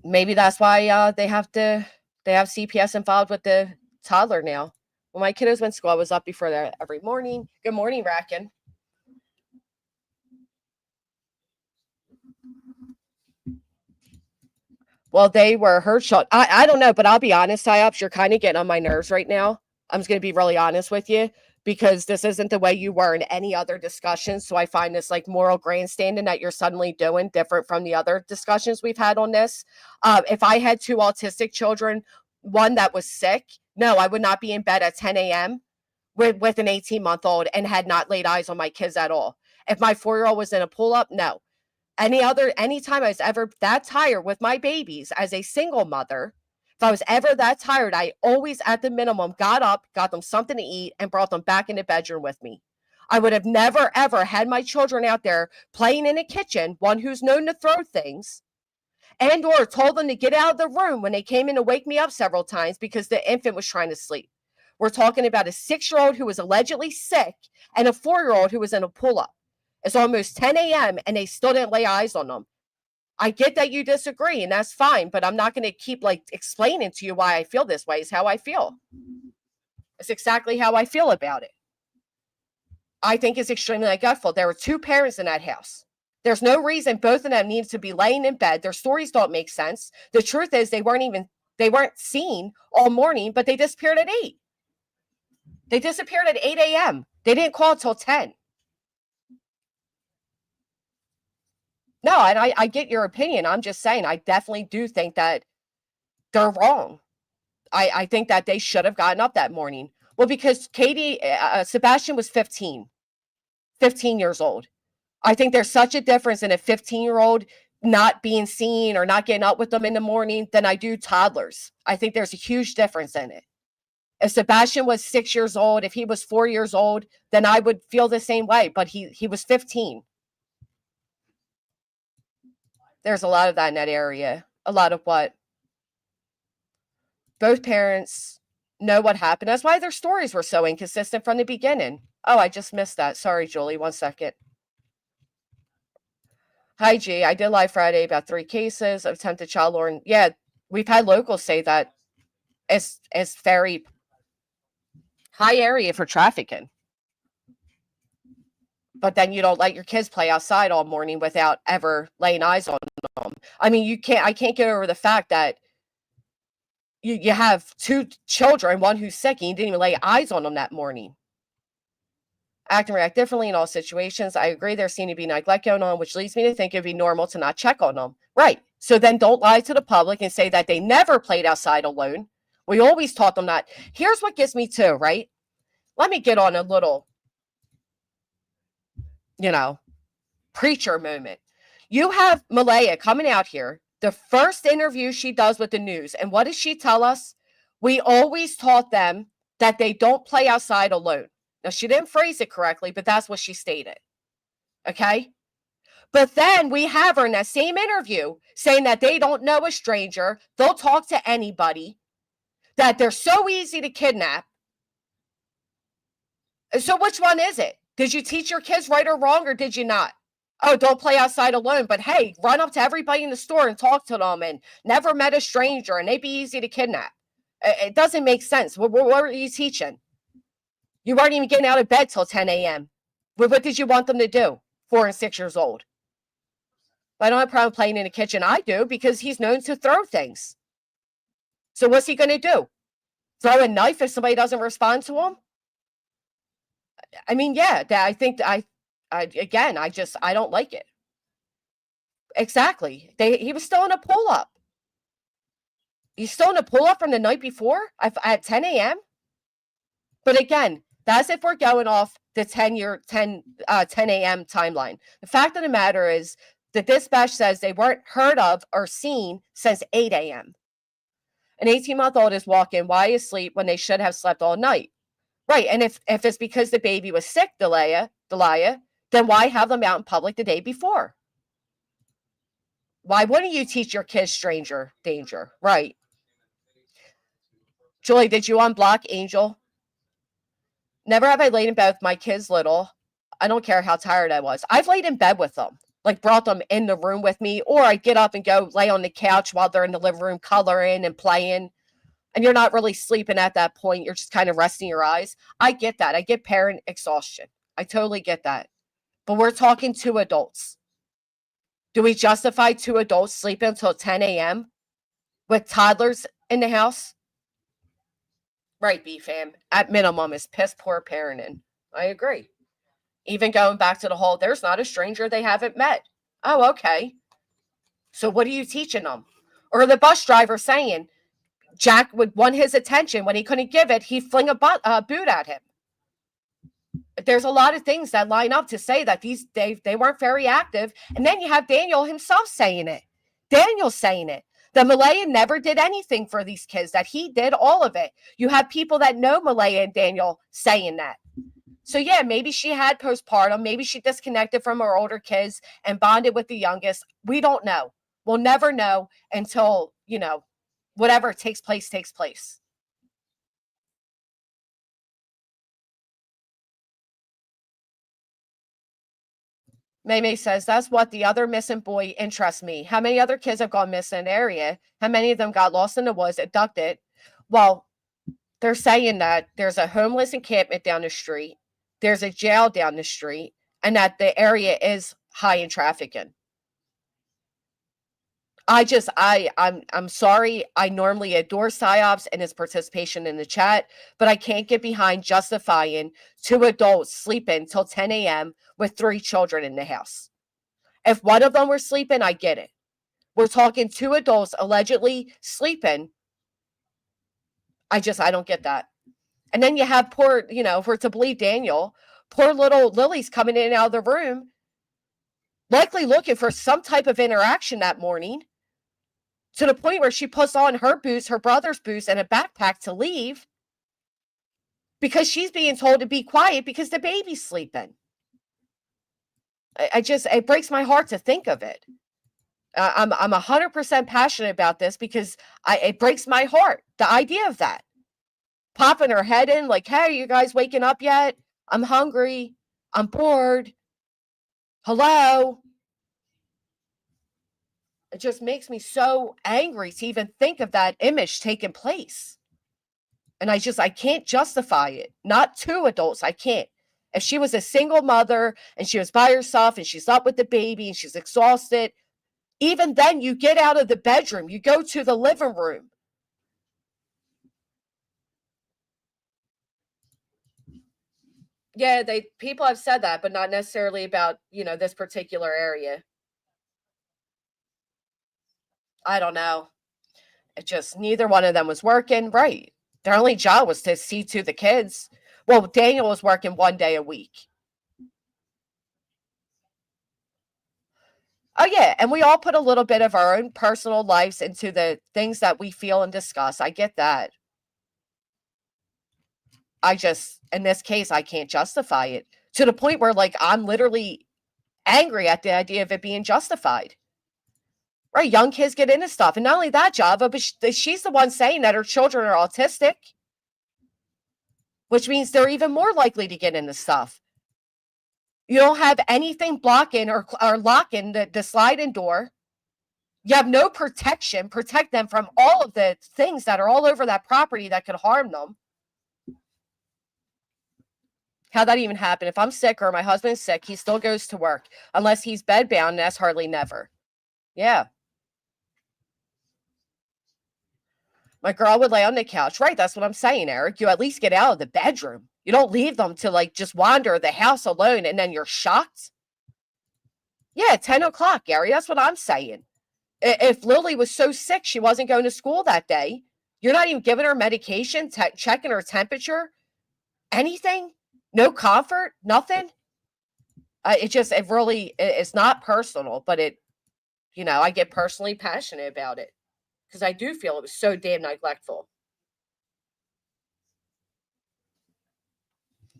S1: Maybe that's why they have CPS involved with the toddler now. When my kiddos went to school, I was up before that every morning. Good morning, Racken. Well, they were her shot. I don't know, but I'll be honest, Ty-Ups, you're kind of getting on my nerves right now. I'm just going to be really honest with you because this isn't the way you were in any other discussions. So I find this like moral grandstanding that you're suddenly doing different from the other discussions we've had on this. If I had 2 autistic children, one that was sick, no, I would not be in bed at 10 a.m. with an 18-month-old and had not laid eyes on my kids at all. If my 4-year-old was in a pull-up, no. Anytime I was ever that tired with my babies as a single mother, if I was ever that tired, I always at the minimum got up, got them something to eat, and brought them back in the bedroom with me. I would have never, ever had my children out there playing in a kitchen, one who's known to throw things, and or told them to get out of the room when they came in to wake me up several times because the infant was trying to sleep. We're talking about a 6-year-old who was allegedly sick and a 4-year-old who was in a pull-up. It's almost 10 a.m. and they still didn't lay eyes on them. I get that you disagree, and that's fine, but I'm not going to keep explaining to you why I feel this way. Is how I feel. It's exactly how I feel about it. I think it's extremely neglectful. There were 2 parents in that house. There's no reason both of them needed to be laying in bed. Their stories don't make sense. The truth is they weren't seen all morning, but they disappeared at 8. They disappeared at 8 a.m. They didn't call until 10. No, and I get your opinion. I'm just saying, I definitely do think that they're wrong. I think that they should have gotten up that morning. Well, because Sebastian was 15 years old. I think there's such a difference in a 15-year-old not being seen or not getting up with them in the morning than I do toddlers. I think there's a huge difference in it. If Sebastian was 6 years old, if he was 4 years old, then I would feel the same way. But he was 15. There's a lot of that in that area. A lot of what? Both parents know what happened. That's why their stories were so inconsistent from the beginning. Oh, I just missed that. Sorry, Julie. 1 second. Hi, G. I did live Friday about 3 cases of attempted child lore. Yeah, we've had locals say that it's very high area for trafficking. But then you don't let your kids play outside all morning without ever laying eyes on them. I mean, I can't get over the fact that you have 2 children, one who's sick, and you didn't even lay eyes on them that morning. Act and react differently in all situations. I agree there seemed to be neglect going on, which leads me to think it'd be normal to not check on them. Right. So then don't lie to the public and say that they never played outside alone. We always taught them that. Here's what gets me too, right? let me get on a little, preacher moment. You have Malaya coming out here, the first interview she does with the news. And what does she tell us? We always taught them that they don't play outside alone. Now, she didn't phrase it correctly, but that's what she stated. Okay? But then we have her in that same interview saying that they don't know a stranger, they'll talk to anybody, that they're so easy to kidnap. So which one is it? Did you teach your kids right or wrong, or did you not? Oh, don't play outside alone. But hey, run up to everybody in the store and talk to them and never met a stranger and they'd be easy to kidnap. It doesn't make sense. What were you teaching? You weren't even getting out of bed till 10 a.m. What did you want them to do? 4 and 6 years old. I don't have a problem playing in the kitchen. I do, because he's known to throw things. So what's he going to do? Throw a knife if somebody doesn't respond to him? I mean, yeah, I think I don't like it. Exactly. He was still in a pull-up. He's still in a pull-up from the night before at 10 a.m. But again, that's if we're going off the 10 a.m. timeline. The fact of the matter is, the dispatch says they weren't heard of or seen since 8 a.m. An 18-month-old is walking while asleep when they should have slept all night. Right, and if it's because the baby was sick, Delia, then why have them out in public the day before? Why wouldn't you teach your kids stranger danger? Right. Julie, did you unblock Angel? Never have I laid in bed with my kids little. I don't care how tired I was. I've laid in bed with them, like brought them in the room with me, or I get up and go lay on the couch while they're in the living room coloring and playing. And you're not really sleeping at that point. You're just kind of resting your eyes. I get that. I get parent exhaustion. I totally get that. But we're talking 2 adults. Do we justify 2 adults sleeping until 10 a.m. with toddlers in the house? Right, B-fam. At minimum is piss poor parenting. I agree. Even going back to the whole, there's not a stranger they haven't met. Oh, okay. So what are you teaching them? Or the bus driver saying, Jack would want his attention. When he couldn't give it, he'd fling a boot at him. There's a lot of things that line up to say that they weren't very active. And then you have Daniel himself saying it. Daniel's saying it. That Malaya never did anything for these kids, that he did all of it. You have people that know Malaya and Daniel saying that. So yeah, maybe she had postpartum. Maybe she disconnected from her older kids and bonded with the youngest. We don't know. We'll never know until, whatever takes place, takes place. May says, that's what the other missing boy interests me. How many other kids have gone missing in the area? How many of them got lost in the woods, abducted? Well, they're saying that there's a homeless encampment down the street, there's a jail down the street, and that the area is high in trafficking. I'm sorry. I normally adore PsyOps and his participation in the chat, but I can't get behind justifying 2 adults sleeping till 10 a.m. with 3 children in the house. If one of them were sleeping, I get it. We're talking 2 adults allegedly sleeping. I don't get that. And then you have poor, if we're to believe Daniel, poor little Lily's coming in and out of the room, likely looking for some type of interaction that morning, to the point where she puts on her boots, her brother's boots, and a backpack to leave because she's being told to be quiet because the baby's sleeping. It breaks my heart to think of it. I'm 100% passionate about this because it breaks my heart. The idea of that. Popping her head in like, hey, are you guys waking up yet? I'm hungry. I'm bored. Hello? It just makes me so angry to even think of that image taking place. And I can't justify it. Not 2 adults. I can't. If she was a single mother and she was by herself and she's up with the baby and she's exhausted, even then you get out of the bedroom. You go to the living room. Yeah, people have said that, but not necessarily about, this particular area. I don't know. It just, neither one of them was working. Right. Their only job was to see to the kids. Well, Daniel was working 1 day a week. Oh, yeah. And we all put a little bit of our own personal lives into the things that we feel and discuss. I get that. In this case, I can't justify it to the point where, like, I'm literally angry at the idea of it being justified. Right? Young kids get into stuff. And not only that, Java, but she's the one saying that her children are autistic, which means they're even more likely to get into stuff. You don't have anything blocking or locking the sliding door. You have no protection. Protect them from all of the things that are all over that property that could harm them. How'd that even happen? If I'm sick or my husband's sick, he still goes to work. Unless he's bedbound, and that's hardly never. Yeah. My girl would lay on the couch. Right, that's what I'm saying, Eric. You at least get out of the bedroom. You don't leave them to, like, just wander the house alone and then you're shocked. Yeah, 10 o'clock, Gary. That's what I'm saying. If Lily was so sick she wasn't going to school that day, you're not even giving her medication, checking her temperature, anything? No comfort, nothing? It's not personal, but I get personally passionate about it because I do feel it was so damn neglectful.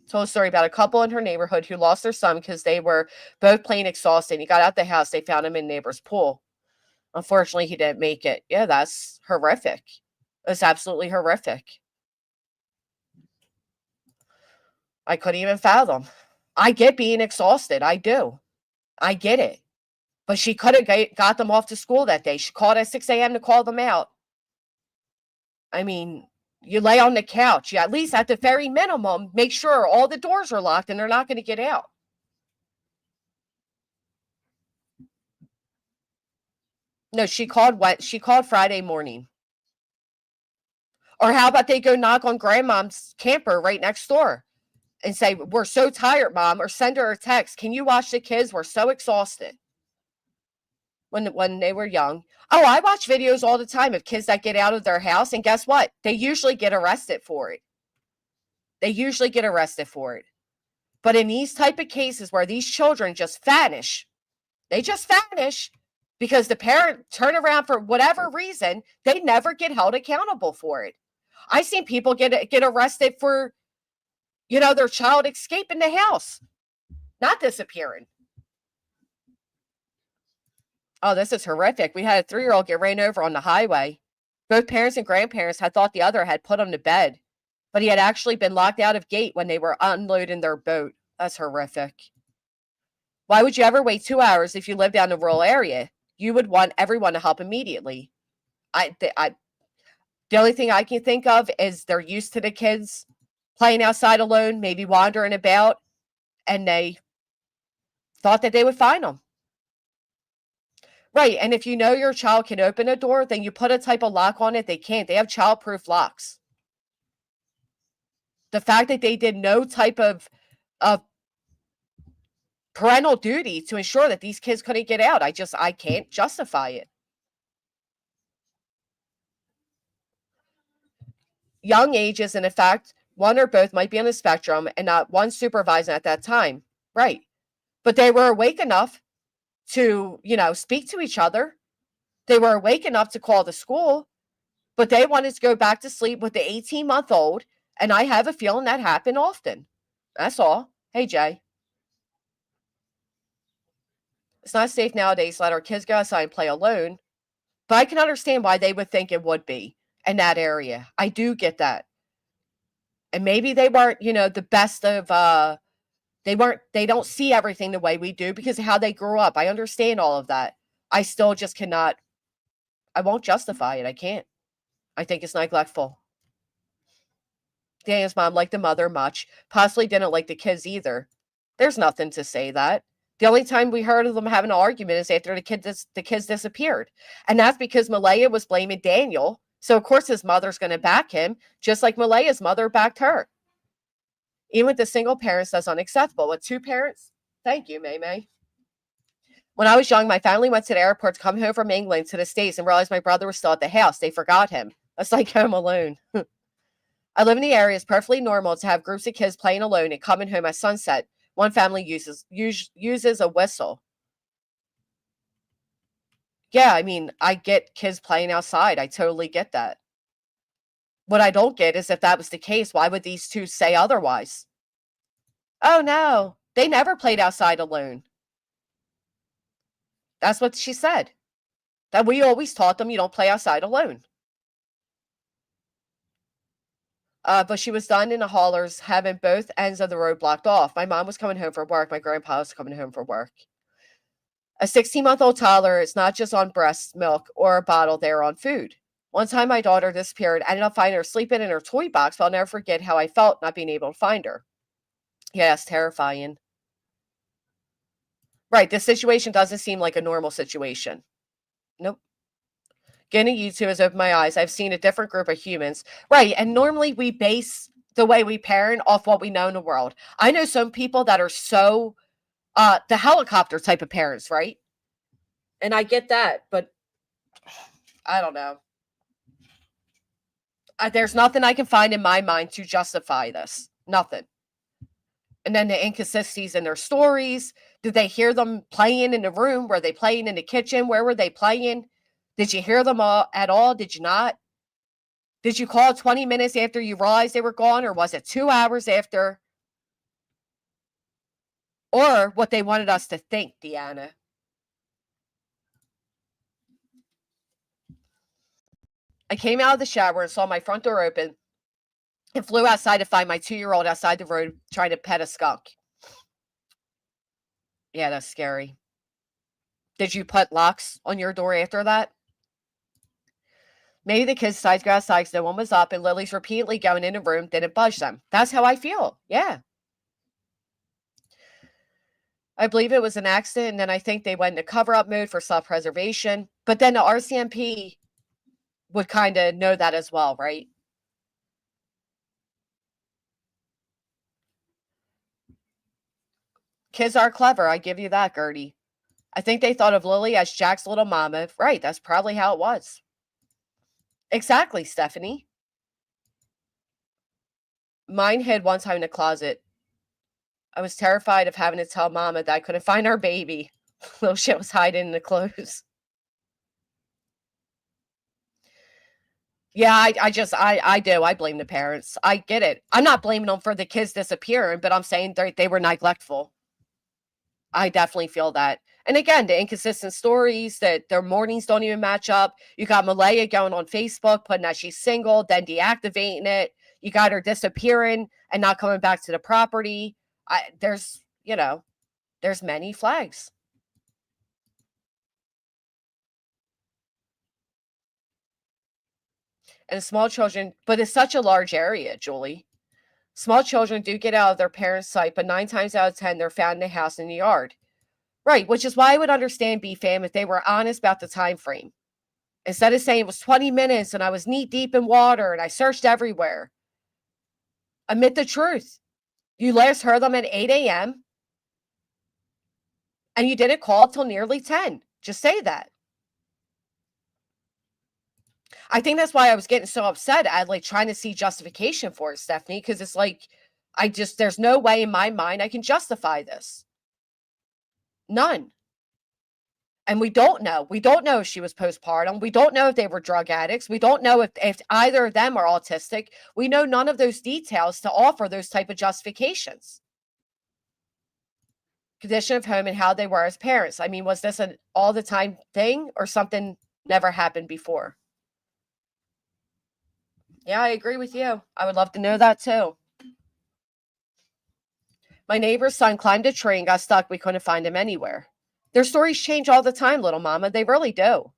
S1: Told a story about a couple in her neighborhood who lost their son because they were both plain exhausted. He got out the house. They found him in neighbor's pool. Unfortunately, he didn't make it. Yeah, that's horrific. It's absolutely horrific. I couldn't even fathom. I get being exhausted. I do. I get it. But she could have got them off to school that day. She called at 6 a.m. to call them out. I mean, you lay on the couch. You at least, at the very minimum, make sure all the doors are locked and they're not going to get out. No, she called Friday morning. Or how about they go knock on grandmom's camper right next door and say, we're so tired, Mom, or send her a text. Can you watch the kids? We're so exhausted. When they were young. Oh, I watch videos all the time of kids that get out of their house, and guess what? They usually get arrested for it. But in these type of cases where these children just vanish, because the parent turn around for whatever reason, they never get held accountable for it. I've seen people get arrested for, their child escaping the house, not disappearing. Oh, this is horrific. We had a 3-year-old get ran over on the highway. Both parents and grandparents had thought the other had put him to bed, but he had actually been locked out of gate when they were unloading their boat. That's horrific. Why would you ever wait 2 hours if you live down a rural area? You would want everyone to help immediately. The only thing I can think of is they're used to the kids playing outside alone, maybe wandering about, and they thought that they would find them. Right, and if you know your child can open a door, then you put a type of lock on it. They can't. They have child-proof locks. The fact that they did no type of parental duty to ensure that these kids couldn't get out, I can't justify it. Young ages, and in fact, one or both might be on the spectrum and not one supervising at that time. Right. But they were awake enough to, speak to each other. They were awake enough to call the school, but they wanted to go back to sleep with the 18-month-old, and I have a feeling that happened often. That's all. Hey, Jay. It's not safe nowadays to let our kids go outside and play alone, but I can understand why they would think it would be in that area. I do get that. And maybe they weren't, the best of, they don't see everything the way we do because of how they grew up. I understand all of that. I still just cannot, I won't justify it. I can't. I think it's neglectful. Daniel's mom liked the mother much, possibly didn't like the kids either. There's nothing to say that. The only time we heard of them having an argument is after the kids disappeared. And that's because Malaya was blaming Daniel. So, of course, his mother's going to back him, just like Malaya's mother backed her. Even with the single parents, that's unacceptable. With 2 parents, thank you, May. When I was young, my family went to the airport to come home from England to the States and realized my brother was still at the house. They forgot him. That's like Home Alone. I live in the area. It's perfectly normal to have groups of kids playing alone and coming home at sunset. One family uses a whistle. Yeah, I mean, I get kids playing outside. I totally get that. What I don't get is if that was the case, why would these two say otherwise? Oh, no, they never played outside alone. That's what she said. That we always taught them you don't play outside alone. But she was done in the haulers, having both ends of the road blocked off. My mom was coming home from work. My grandpa was coming home from work. A 16-month-old toddler is not just on breast milk or a bottle, they're on food. One time my daughter disappeared. I ended up finding her sleeping in her toy box, but I'll never forget how I felt not being able to find her. Yeah, it's terrifying. Right, this situation doesn't seem like a normal situation. Nope. Getting YouTube has opened my eyes. I've seen a different group of humans. Right, and normally we base the way we parent off what we know in the world. I know some people that are so the helicopter type of parents, right? And I get that, but I don't know. There's nothing I can find in my mind to justify this. Nothing. And then the inconsistencies in their stories. Did they hear them playing in the room? Were they playing in the kitchen? Where were they playing? Did you hear them at all? Did you not? Did you call 20 minutes after you realized they were gone? Or was it 2 hours after? Or what they wanted us to think, Deanna. I came out of the shower and saw my front door open and flew outside to find my 2-year-old outside the road trying to pet a skunk. Yeah, that's scary. Did you put locks on your door after that? Maybe the kids decided to go outside because no one was up and Lily's repeatedly going in the room didn't budge them. That's how I feel. Yeah. I believe it was an accident, and then I think they went into cover-up mode for self-preservation. But then the RCMP would kind of know that as well, right? Kids are clever. I give you that, Gertie. I think they thought of Lily as Jack's little mama. Right, that's probably how it was. Exactly, Stephanie. Mine hid one time in the closet. I was terrified of having to tell Mama that I couldn't find our baby. Little shit was hiding in the clothes. Yeah, I do. I blame the parents. I get it. I'm not blaming them for the kids disappearing, but I'm saying they were neglectful. I definitely feel that. And again, the inconsistent stories that their mornings don't even match up. You got Malaya going on Facebook, putting that she's single, then deactivating it. You got her disappearing and not coming back to the property. There's many flags. And small children, but it's such a large area, Julie. Small children do get out of their parents' sight, but 9 times out of 10, they're found in the house in the yard. Right, which is why I would understand BFAM if they were honest about the time frame. Instead of saying it was 20 minutes and I was knee deep in water and I searched everywhere. Admit the truth. You last heard them at 8 a.m. and you didn't call till nearly 10. Just say that. I think that's why I was getting so upset at trying to see justification for it, Stephanie, because it's like, there's no way in my mind I can justify this. None. And we don't know. We don't know if she was postpartum. We don't know if they were drug addicts. We don't know if either of them are autistic. We know none of those details to offer those type of justifications. Condition of home and how they were as parents. I mean, was this an all the time thing or something never happened before? Yeah, I agree with you. I would love to know that too. My neighbor's son climbed a tree and got stuck. We couldn't find him anywhere. Their stories change all the time, little mama. They really do.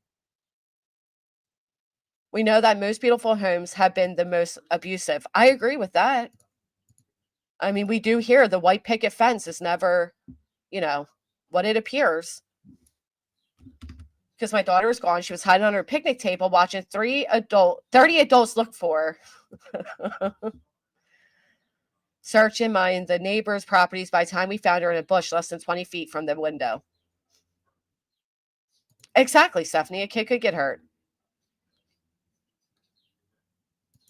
S1: We know that most beautiful homes have been the most abusive. I agree with that. I mean, we do hear the white picket fence is never, what it appears. Because my daughter was gone. She was hiding on her picnic table watching 30 adults look for her. Searching the neighbor's properties. By the time we found her in a bush less than 20 feet from the window. Exactly, Stephanie. A kid could get hurt.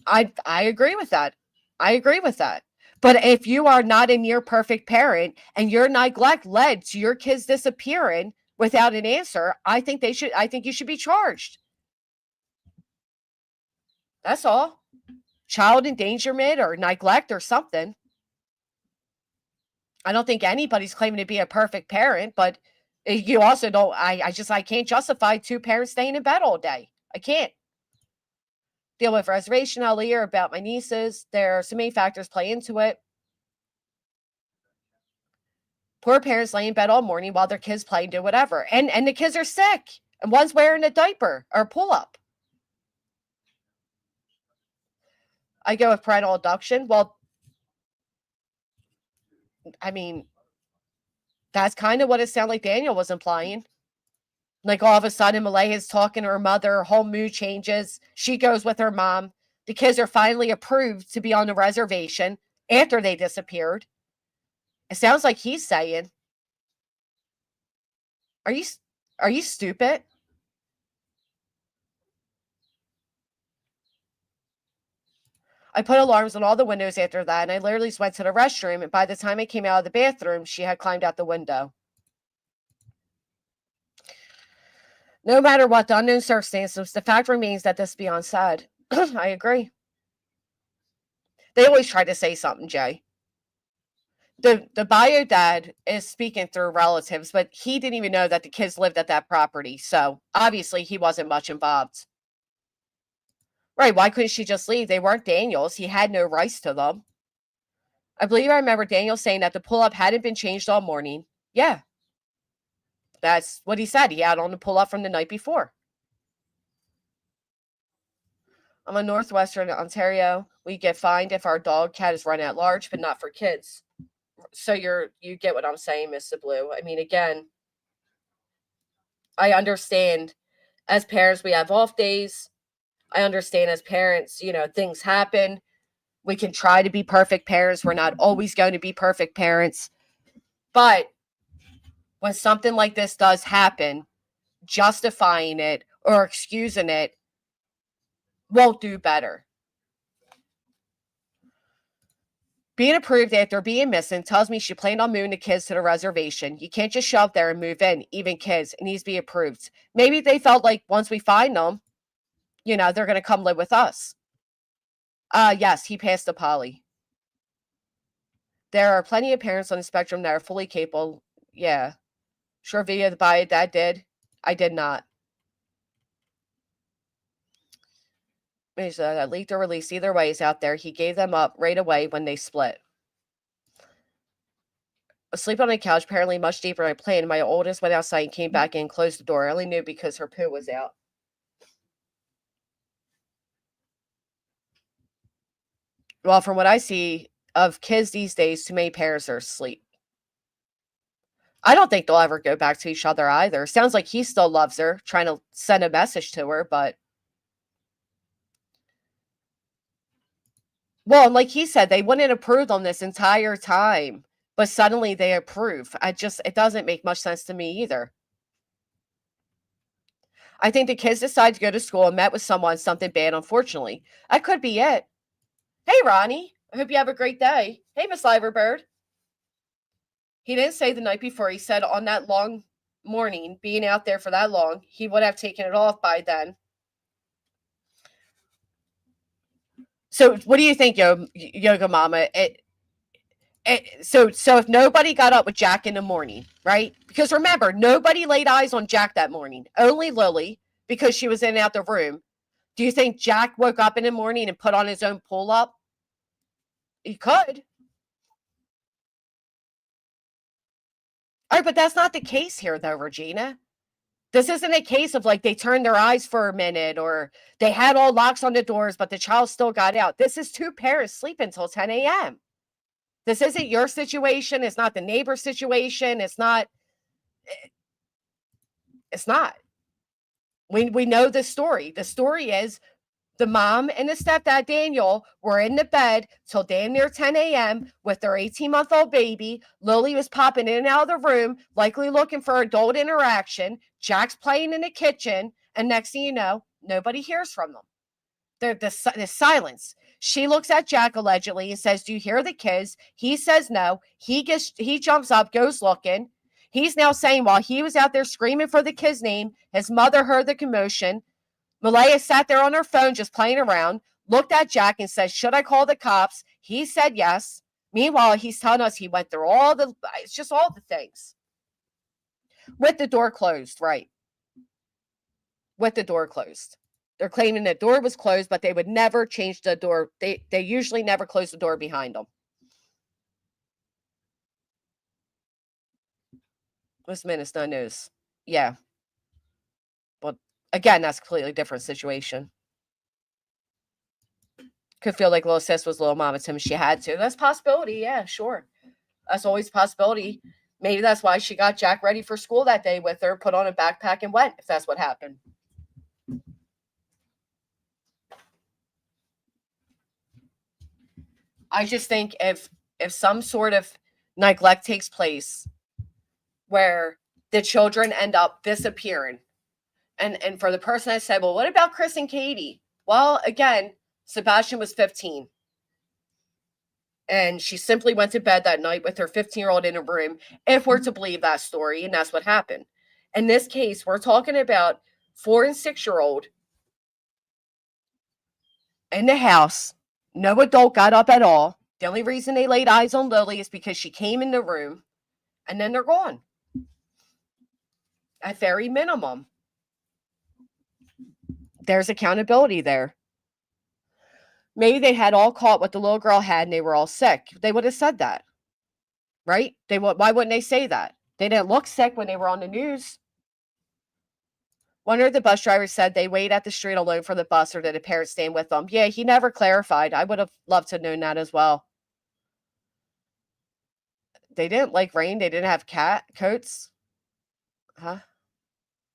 S1: I agree with that. I agree with that. But if you are not a near perfect parent and your neglect led to your kids disappearing without an answer, I think you should be charged. That's all. Child endangerment or neglect or something. I don't think anybody's claiming to be a perfect parent, but you also don't, I can't justify two parents staying in bed all day. I can't. Deal with reservation earlier about my nieces. There are so many factors play into it. Poor parents lay in bed all morning while their kids play and do whatever. And the kids are sick. And one's wearing a diaper or a pull-up. I go with parental abduction. Well, I mean, that's kind of what it sounded like Daniel was implying. Like all of a sudden, Malaya's talking to her mother, her whole mood changes. She goes with her mom. The kids are finally approved to be on the reservation after they disappeared. It sounds like he's saying, Are you stupid? I put alarms on all the windows after that, and I literally just went to the restroom, and by the time I came out of the bathroom, she had climbed out the window. No matter what the unknown circumstances, the fact remains that this is beyond sad. I agree. They always try to say something, Jay. The bio dad is speaking through relatives, but he didn't even know that the kids lived at that property. So obviously he wasn't much involved. Right. Why couldn't she just leave? They weren't Daniel's. He had no rights to them. I believe I remember Daniel saying that the pull-up hadn't been changed all morning. Yeah. That's what he said. He had on the pull-up from the night before. I'm in Northwestern Ontario. We get fined if our dog cat is run at large, but not for kids. So you get what I'm saying, Mr. Blue. I mean, again, I understand as parents, we have off days. I understand as parents, things happen. We can try to be perfect parents. We're not always going to be perfect parents. But when something like this does happen, justifying it or excusing it won't do better. Being approved after being missing tells me she planned on moving the kids to the reservation. You can't just show up there and move in, even kids. It needs to be approved. Maybe they felt like once we find them, they're going to come live with us. Yes, he passed to Polly. There are plenty of parents on the spectrum that are fully capable. Yeah. Sure video the bio dad did. I did not. That leaked or released. Either way, is out there. He gave them up right away when they split. Asleep on the couch, apparently much deeper than I planned. My oldest went outside and came back in and closed the door. I only knew because her poo was out. Well, from what I see of kids these days, too many parents are asleep. I don't think they'll ever go back to each other either. Sounds like he still loves her, trying to send a message to her, but well, and like he said, they wouldn't approve on this entire time, but suddenly they approve. It doesn't make much sense to me either. I think the kids decided to go to school and met with something bad, unfortunately. That could be it. Hey, Ronnie. I hope you have a great day. Hey, Miss Liverbird. He didn't say the night before. He said on that long morning, being out there for that long, he would have taken it off by then. So what do you think, Yoga Mama? So if nobody got up with Jack in the morning, right? Because remember, nobody laid eyes on Jack that morning. Only Lily, because she was in and out the room. Do you think Jack woke up in the morning and put on his own pull-up? He could. All right, but that's not the case here, though, Regina. This isn't a case of like they turned their eyes for a minute or they had all locks on the doors, but the child still got out. This is two parents sleeping until 10 a.m. This isn't your situation. It's not the neighbor's situation. It's not. We know the story. The story is the mom and the stepdad, Daniel, were in the bed till damn near 10 a.m. with their 18-month-old baby. Lily was popping in and out of the room, likely looking for adult interaction. Jack's playing in the kitchen. And next thing you know, nobody hears from them. The silence. She looks at Jack allegedly and says, "Do you hear the kids?" He says no. He jumps up, goes looking. He's now saying while he was out there screaming for the kid's name, his mother heard the commotion. Malaya sat there on her phone just playing around, looked at Jack and said, "Should I call the cops?" He said yes. Meanwhile, he's telling us he went through it's just all the things. With the door closed, right? With the door closed. They're claiming the door was closed, but they would never change the door. They usually never close the door behind them. This minute's no news. Yeah. But again, that's a completely different situation. Could feel like little sis was little mama to him. She had to. That's a possibility. Yeah, sure. That's always a possibility. Maybe that's why she got Jack ready for school that day with her, put on a backpack and went, if that's what happened. I just think if some sort of neglect takes place where the children end up disappearing, and for the person I said, well, what about Chris and Katie? Well, again, Sebastian was 15. And she simply went to bed that night with her 15-year-old in a room, if we're to believe that story, and that's what happened. In this case, we're talking about 4- and 6-year-old in the house. No adult got up at all. The only reason they laid eyes on Lily is because she came in the room, and then they're gone. At very minimum, there's accountability there. Maybe they had all caught what the little girl had and they were all sick. They would have said that, right? Why wouldn't they say that? They didn't look sick when they were on the news. One of the bus drivers said they wait at the street alone for the bus, or did a parent staying with them? Yeah, he never clarified. I would have loved to have known that as well. They didn't like rain. They didn't have cat coats. Huh?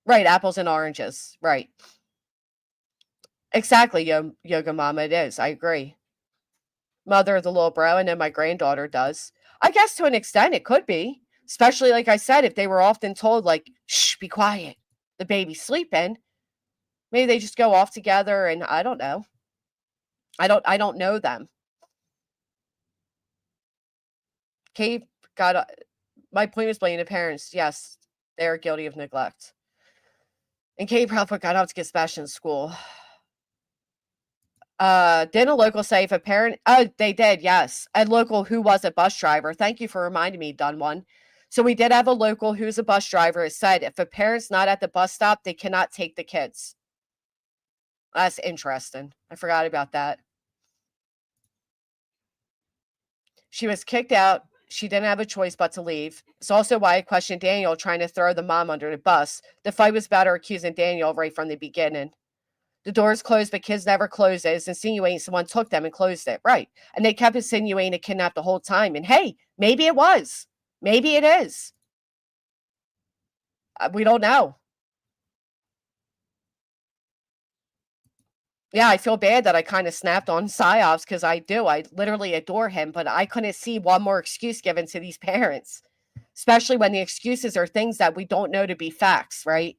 S1: Right, apples and oranges. Right. Exactly, Yoga Mama, it is. I agree. Mother of the little bro, and then my granddaughter does. I guess to an extent it could be. Especially, like I said, if they were often told, like, shh, be quiet. The baby's sleeping. Maybe they just go off together, and I don't know. I don't know them. Kate got my point is blaming the parents. Yes, they are guilty of neglect. And Kate probably got up to get Sebastian to school. Didn't a local say if a parent, oh, they did, yes. A local who was a bus driver. Thank you for reminding me, done one. So we did have a local who's a bus driver said if a parent's not at the bus stop, they cannot take the kids. That's interesting. I forgot about that. She was kicked out. She didn't have a choice but to leave. It's also why I questioned Daniel trying to throw the mom under the bus. The fight was about her accusing Daniel right from the beginning. The door's closed, but kids never close it. It's insinuating someone took them and closed it. Right. And they kept insinuating a kidnap the whole time. And hey, maybe it was. Maybe it is. We don't know. Yeah, I feel bad that I kind of snapped on Psyops because I do. I literally adore him, but I couldn't see one more excuse given to these parents, especially when the excuses are things that we don't know to be facts, right?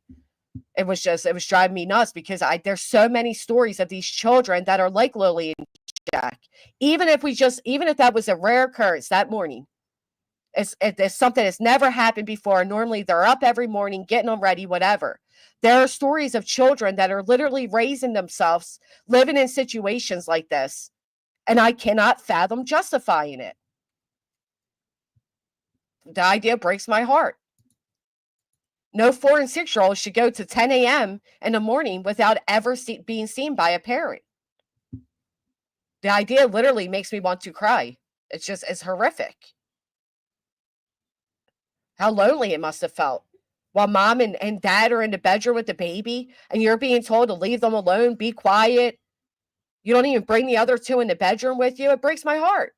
S1: It was driving me nuts because there's so many stories of these children that are like Lily and Jack. Even if that was a rare occurrence that morning, it's something that's never happened before. Normally they're up every morning, getting them ready, whatever. There are stories of children that are literally raising themselves, living in situations like this. And I cannot fathom justifying it. The idea breaks my heart. No 4- and 6-year-old should go to 10 a.m. in the morning without ever being seen by a parent. The idea literally makes me want to cry. It's horrific. How lonely it must have felt. While mom and dad are in the bedroom with the baby and you're being told to leave them alone, be quiet. You don't even bring the other two in the bedroom with you. It breaks my heart.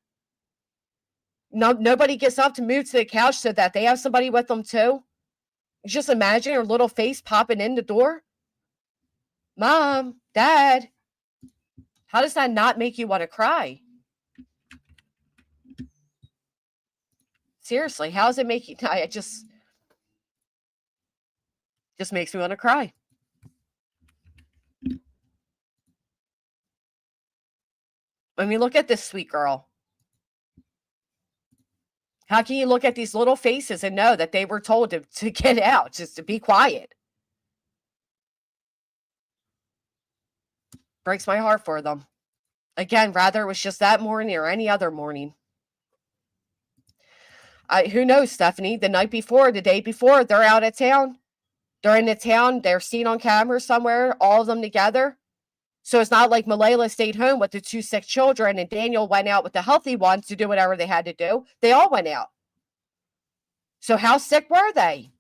S1: Nobody gets up to move to the couch so that they have somebody with them too. Just imagine her little face popping in the door. Mom, Dad, how does that not make you want to cry? Seriously, how does it make you? It just makes me want to cry. I mean, look at this sweet girl. How can you look at these little faces and know that they were told to get out, just to be quiet? Breaks my heart for them. Again, rather it was just that morning or any other morning. Who knows, Stephanie? The night before, the day before, they're out of town. They're in the town. They're seen on camera somewhere, all of them together. So it's not like Malayla stayed home with the 2 sick children and Daniel went out with the healthy ones to do whatever they had to do. They all went out. So how sick were they?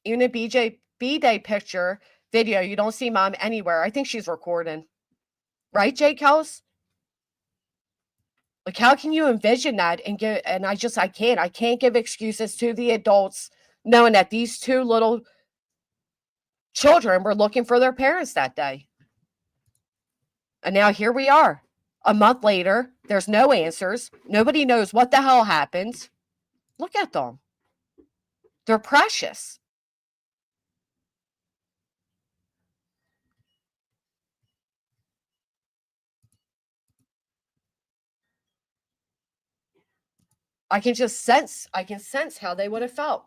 S1: Even a B-Day picture, video, you don't see mom anywhere. I think she's recording. Right, Jake House? Like, how can you envision that and get, and I can't give excuses to the adults knowing that these 2 little children were looking for their parents that day. And now here we are. A month later, there's no answers. Nobody knows what the hell happened. Look at them. They're precious. I can sense how they would have felt.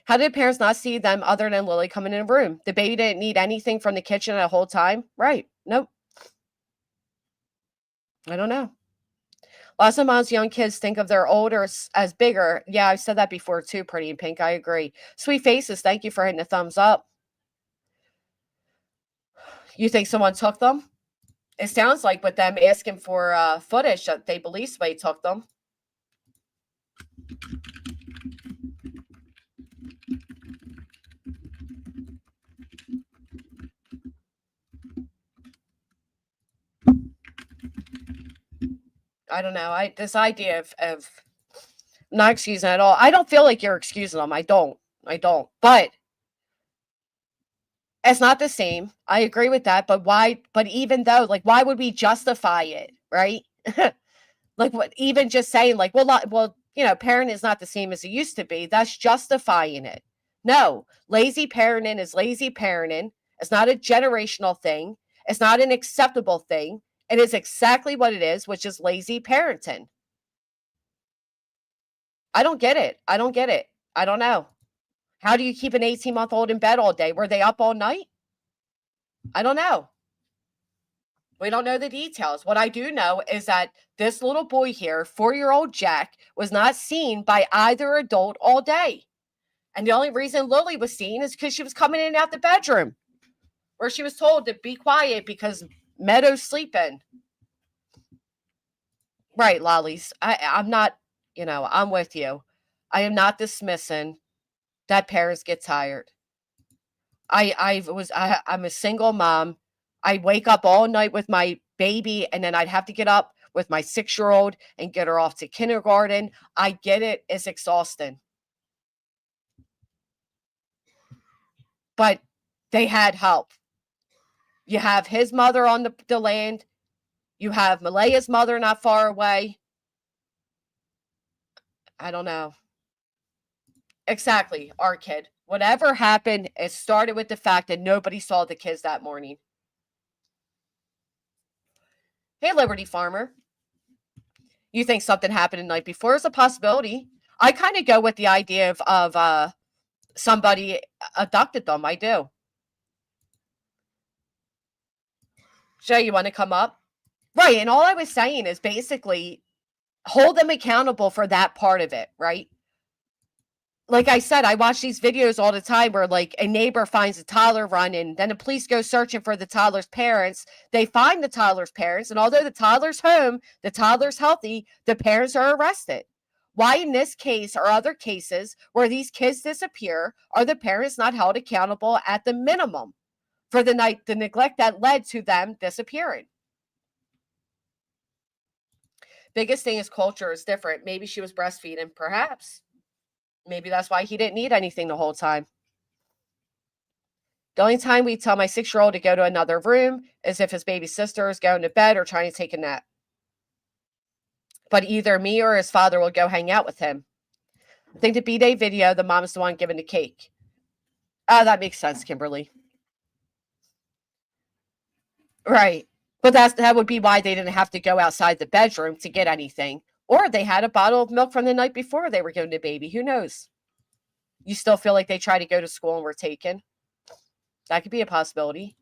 S1: How did parents not see them other than Lily coming in a room? The baby didn't need anything from the kitchen the whole time? Right. Nope. I don't know. Lots of moms, young kids think of their older as bigger. Yeah, I've said that before too, Pretty in Pink. I agree. Sweet Faces, thank you for hitting the thumbs up. You think someone took them? It sounds like with them asking for footage that they believe somebody took them. I don't know. This idea of not excusing at all. I don't feel like you're excusing them. I don't. But it's not the same. I agree with that. But why? But even though, like, why would we justify it, right? Like, what? Even just saying, like, well, parent is not the same as it used to be. That's justifying it. No, lazy parenting is lazy parenting. It's not a generational thing. It's not an acceptable thing. It is exactly what it is, which is lazy parenting. I don't get it. I don't know. How do you keep an 18-month-old in bed all day? Were they up all night? I don't know. We don't know the details. What I do know is that this little boy here, 4-year-old Jack, was not seen by either adult all day. And the only reason Lily was seen is because she was coming in and out the bedroom where she was told to be quiet because Meadow's sleeping. Right, Lollies. I'm not, I'm with you. I am not dismissing that parents get tired. I'm a single mom. I wake up all night with my baby and then I'd have to get up with my 6-year-old and get her off to kindergarten. I get it. It's exhausting. But they had help. You have his mother on the land. You have Malaya's mother not far away. I don't know. Exactly, our kid. Whatever happened, it started with the fact that nobody saw the kids that morning. Hey, Liberty Farmer. You think something happened the night before? It's a possibility. I kind of go with the idea of somebody abducted them. I do. Jay, you want to come up? Right, and all I was saying is basically hold them accountable for that part of it, right? Like I said, I watch these videos all the time where like a neighbor finds a toddler running, then the police go searching for the toddler's parents. They find the toddler's parents, and although the toddler's home, the toddler's healthy, the parents are arrested. Why in this case or other cases where these kids disappear are the parents not held accountable at the minimum for the neglect that led to them disappearing? Biggest thing is culture is different. Maybe she was breastfeeding, perhaps. Maybe that's why he didn't need anything the whole time. The only time we tell my 6-year-old to go to another room is if his baby sister is going to bed or trying to take a nap. But either me or his father will go hang out with him. I think the B-Day video, the mom's the one giving the cake. Oh, that makes sense, Kimberly. Right. But that would be why they didn't have to go outside the bedroom to get anything. Or they had a bottle of milk from the night before they were giving the baby. Who knows? You still feel like they tried to go to school and were taken? That could be a possibility.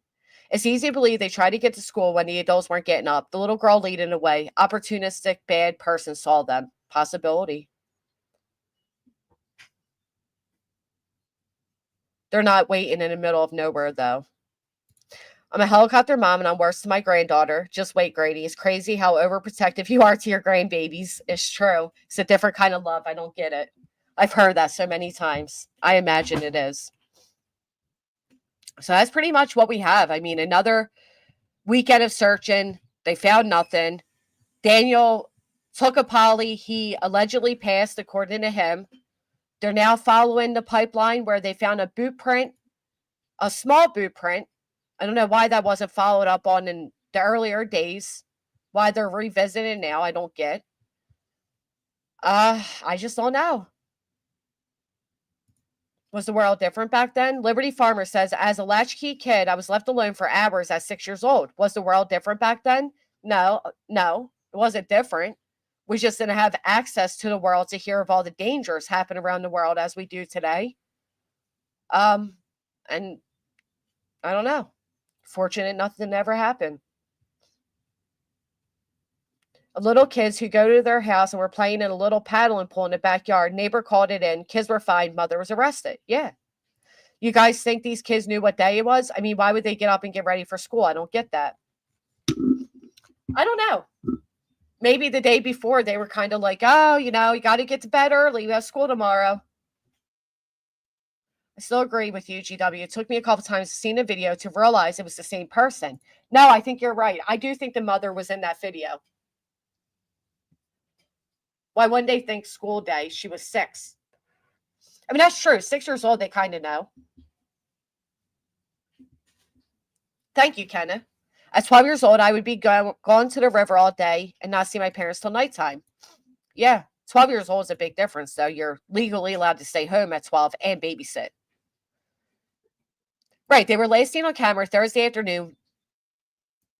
S1: It's easy to believe they tried to get to school when the adults weren't getting up. The little girl leading the way. Opportunistic, bad person saw them. Possibility. They're not waiting in the middle of nowhere, though. I'm a helicopter mom and I'm worse than my granddaughter. Just wait, Grady. It's crazy how overprotective you are to your grandbabies. It's true. It's a different kind of love. I don't get it. I've heard that so many times. I imagine it is. So that's pretty much what we have. I mean, another weekend of searching. They found nothing. Daniel took a poly. He allegedly passed, according to him. They're now following the pipeline where they found a boot print, a small boot print. I don't know why that wasn't followed up on in the earlier days. Why they're revisiting now, I don't get. I just don't know. Was the world different back then? Liberty Farmer says, as a latchkey kid, I was left alone for hours at 6 years old. Was the world different back then? No, it wasn't different. We just didn't have access to the world to hear of all the dangers happen around the world as we do today. And I don't know. Fortunate nothing ever happened. Little kids who go to their house and were playing in a little paddling pool in the backyard. Neighbor called it in. Kids were fine. Mother was arrested. Yeah. You guys think these kids knew what day it was? I mean, why would they get up and get ready for school? I don't get that. I don't know. Maybe the day before they were kind of like, oh, you got to get to bed early. We have school tomorrow. I still agree with you, GW. It took me a couple times to see the video to realize it was the same person. No, I think you're right. I do think the mother was in that video. Why wouldn't they think school day? She was 6. I mean, that's true. 6 years old, they kind of know. Thank you, Kenna. At 12 years old, I would be gone to the river all day and not see my parents till nighttime. Yeah, 12 years old is a big difference, though. You're legally allowed to stay home at 12 and babysit. Right, they were last seen on camera Thursday afternoon.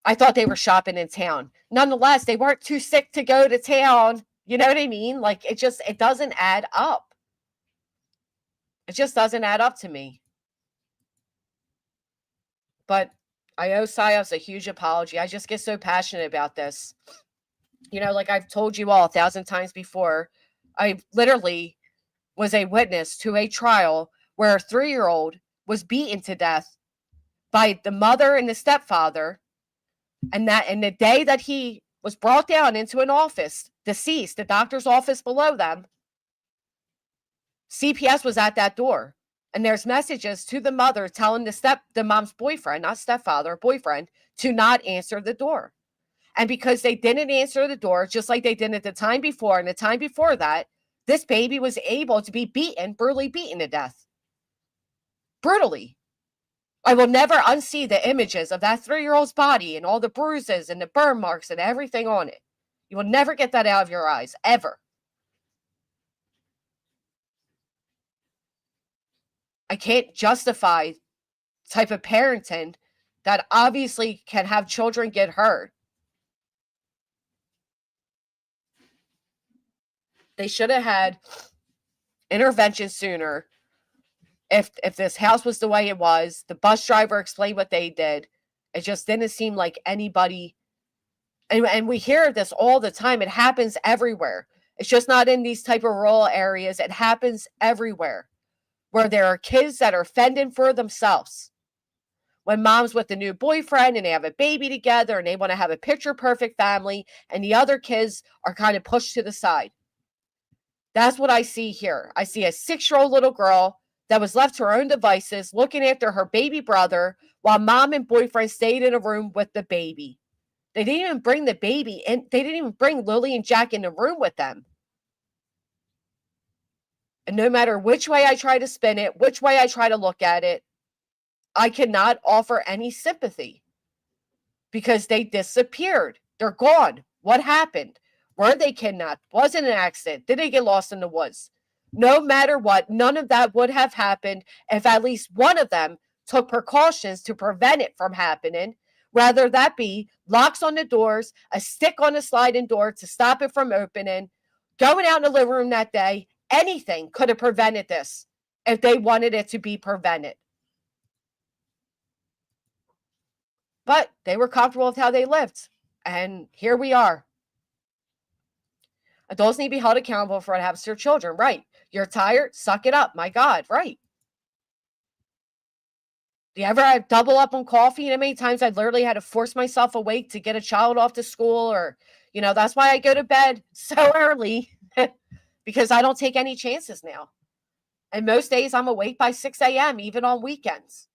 S1: I thought they were shopping in town. Nonetheless, they weren't too sick to go to town. You know what I mean? Like, it doesn't add up. It just doesn't add up to me. But I owe Psyops a huge apology. I just get so passionate about this. Like I've told you all 1,000 times before, I literally was a witness to a trial where a 3-year-old was beaten to death by the mother and the stepfather. And the day that he was brought down into an office, deceased, the doctor's office below them, CPS was at that door. And there's messages to the mother telling the mom's boyfriend, not stepfather, boyfriend, to not answer the door. And because they didn't answer the door, just like they did at the time before and the time before that, this baby was able to be brutally beaten to death. Brutally. I will never unsee the images of that 3-year-old's body and all the bruises and the burn marks and everything on it. You will never get that out of your eyes, ever. I can't justify type of parenting that obviously can have children get hurt. They should have had intervention sooner. If this house was the way it was, the bus driver explained what they did. It just didn't seem like anybody. And we hear this all the time. It happens everywhere. It's just not in these type of rural areas. It happens everywhere where there are kids that are fending for themselves. When mom's with a new boyfriend and they have a baby together and they want to have a picture perfect family and the other kids are kind of pushed to the side. That's what I see here. I see a 6-year-old little girl that was left to her own devices looking after her baby brother while mom and boyfriend stayed in a room with the baby. They didn't even bring the baby in. They didn't even bring Lily and Jack in the room with them. And no matter which way I try to spin it, which way I try to look at it, I cannot offer any sympathy because they disappeared. They're gone. What happened? Were they kidnapped? Was it an accident? Did they get lost in the woods? No matter what, none of that would have happened if at least one of them took precautions to prevent it from happening, Rather that be locks on the doors, a stick on the sliding door to stop it from opening, going out in the living room that day. Anything could have prevented this if they wanted it to be prevented. But they were comfortable with how they lived. And here we are. Adults need to be held accountable for what happens to their children. Right. You're tired? Suck it up. My God. Right. Do you ever double up on coffee? And how many times I literally had to force myself awake to get a child off to school? Or, that's why I go to bed so early because I don't take any chances now. And most days I'm awake by 6 a.m., even on weekends.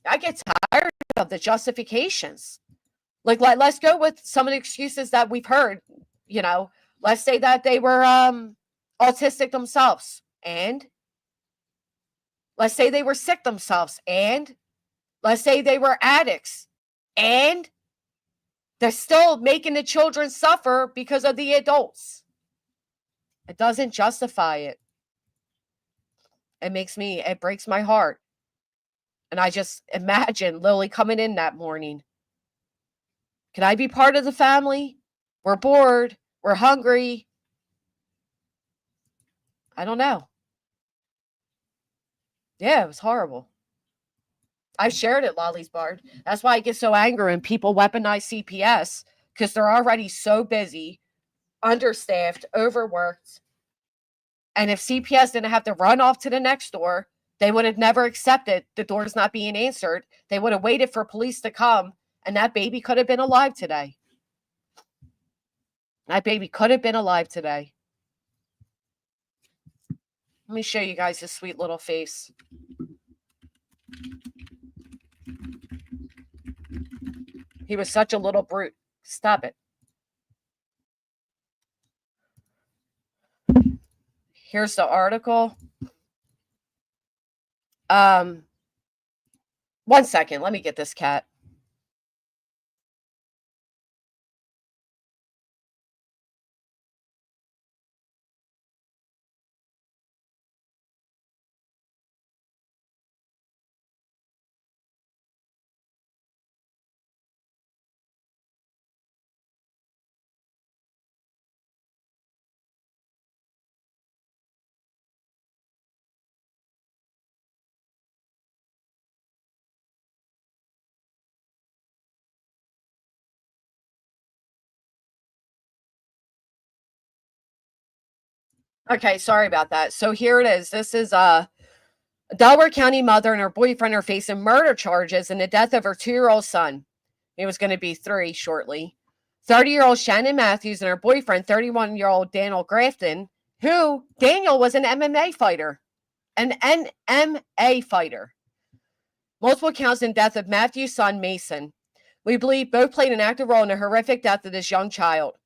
S1: I get tired of the justifications. Like, let's go with some of the excuses that we've heard. Let's say that they were autistic themselves. And let's say they were sick themselves. And let's say they were addicts. And they're still making the children suffer because of the adults. It doesn't justify it. It breaks my heart. And I just imagine Lily coming in that morning. Can I be part of the family? We're bored. We're hungry. I don't know. Yeah, it was horrible. I've shared it, Lolly's Bard. That's why I get so angry when people weaponize CPS, because they're already so busy, understaffed, overworked. And if CPS didn't have to run off to the next door, they would have never accepted the doors not being answered. They would have waited for police to come, and that baby could have been alive today. That baby could have been alive today. Let me show you guys his sweet little face. He was such a little brute. Stop it. Here's the article. 1 second. Let me get this cat. Okay, sorry about that. So here it is. This is a Delaware County mother and her boyfriend are facing murder charges in the death of her 2-year-old son. He was going to be 3 shortly. 30-year-old Shannon Matthews and her boyfriend, 31-year-old Daniel Grafton, who Daniel was an MMA fighter. An MMA fighter. Multiple counts in death of Matthew's son, Mason. We believe both played an active role in the horrific death of this young child.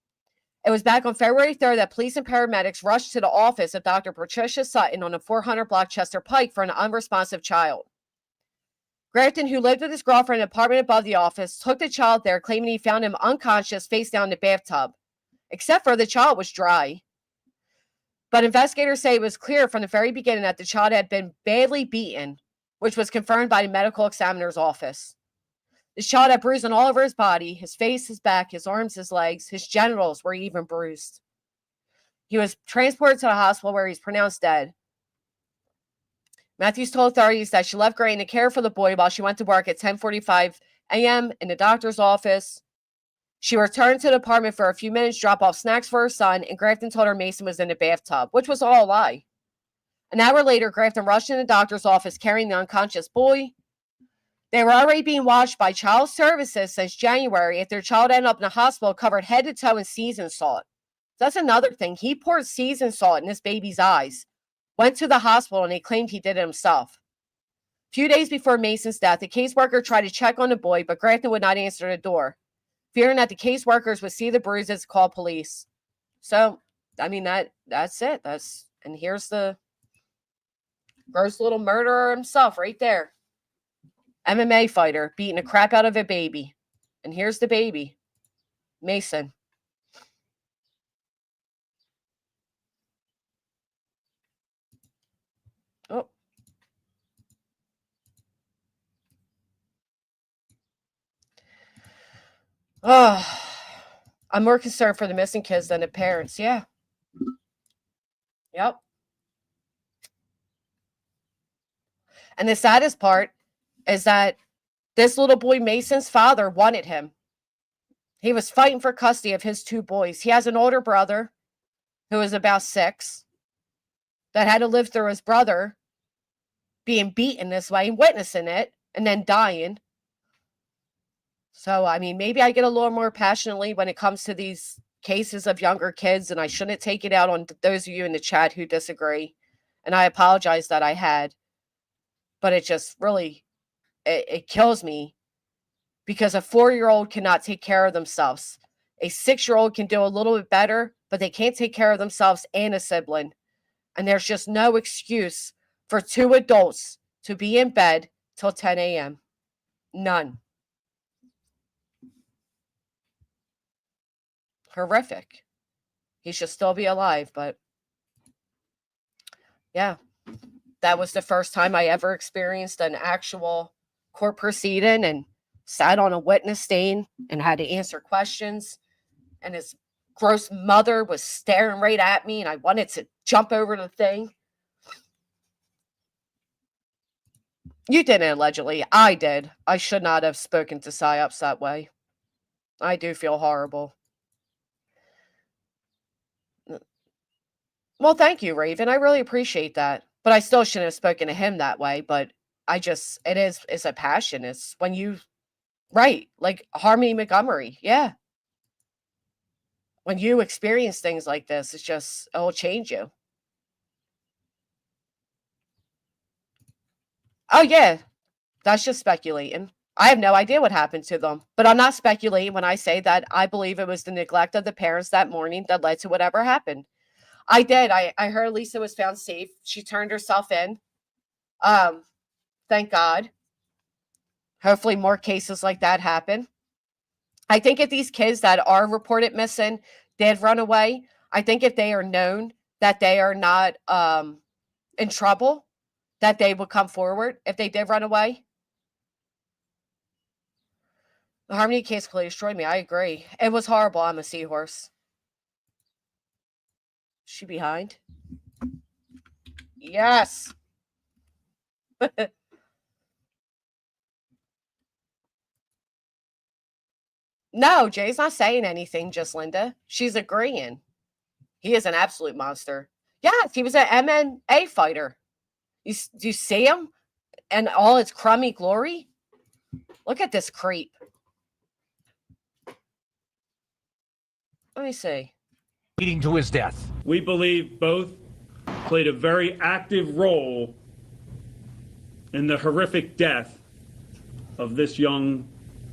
S1: It was back on February 3rd that police and paramedics rushed to the office of Dr. Patricia Sutton on the 400 block Chester Pike for an unresponsive child. Grafton, who lived with his girlfriend in an apartment above the office, took the child there, claiming he found him unconscious face down in the bathtub, except for the child was dry. But investigators say it was clear from the very beginning that the child had been badly beaten, which was confirmed by the medical examiner's office. The child had bruising all over his body, his face, his back, his arms, his legs, his genitals were even bruised. He was transported to the hospital where he's pronounced dead. Matthews told authorities that she left Gray to care for the boy while she went to work at 10:45 a.m. in the doctor's office. She returned to the apartment for a few minutes, dropped off snacks for her son, and Grafton told her Mason was in the bathtub, which was all a lie. An hour later, Grafton rushed in the doctor's office carrying the unconscious boy. They were already being watched by child services since January after their child ended up in the hospital covered head to toe in seasoned salt. That's another thing. He poured seasoned salt in this baby's eyes, went to the hospital, and he claimed he did it himself. A few days before Mason's death, the caseworker tried to check on the boy, but Grafton would not answer the door, fearing that the caseworkers would see the bruises and call police. So, I mean, that's it. And here's the gross little murderer himself right there. MMA fighter beating the crap out of a baby. And here's the baby, Mason. Oh. I'm more concerned for the missing kids than the parents. Yeah. Yep. And the saddest part is that this little boy Mason's father wanted him. He was fighting for custody of his 2 boys. He has an older brother who is about 6 that had to live through his brother being beaten this way and witnessing it and then dying. So, I mean, maybe I get a little more passionately when it comes to these cases of younger kids, and I shouldn't take it out on those of you in the chat who disagree. And I apologize that I had, but it just really, it kills me because a 4-year-old cannot take care of themselves. A 6-year-old can do a little bit better, but they can't take care of themselves and a sibling. And there's just no excuse for 2 adults to be in bed till 10 a.m. None. Horrific. He should still be alive, but yeah, that was the first time I ever experienced an actual court proceeding and sat on a witness stand and had to answer questions. And his gross mother was staring right at me, and I wanted to jump over the thing. You didn't, allegedly. I did. I should not have spoken to PsyOps that way. I do feel horrible. Well, thank you, Raven. I really appreciate that. But I still shouldn't have spoken to him that way. But it's a passion. It's when you, right, like Harmony Montgomery. Yeah. When you experience things like this, it'll change you. Oh, yeah. That's just speculating. I have no idea what happened to them. But I'm not speculating when I say that I believe it was the neglect of the parents that morning that led to whatever happened. I did. I heard Lisa was found safe. She turned herself in. Thank God. Hopefully more cases like that happen. I think if these kids that are reported missing did run away, I think if they are known that they are not in trouble, that they would come forward if they did run away. The Harmony case clearly destroyed me. I agree. It was horrible. I'm a seahorse. Is she behind? Yes. No, Jay's not saying anything, just Linda. She's agreeing. He is an absolute monster. Yes, he was an MMA fighter. Do you see him and all his crummy glory? Look at this creep. Let me see.
S10: Leading to his death.
S11: We believe both played a very active role in the horrific death of this young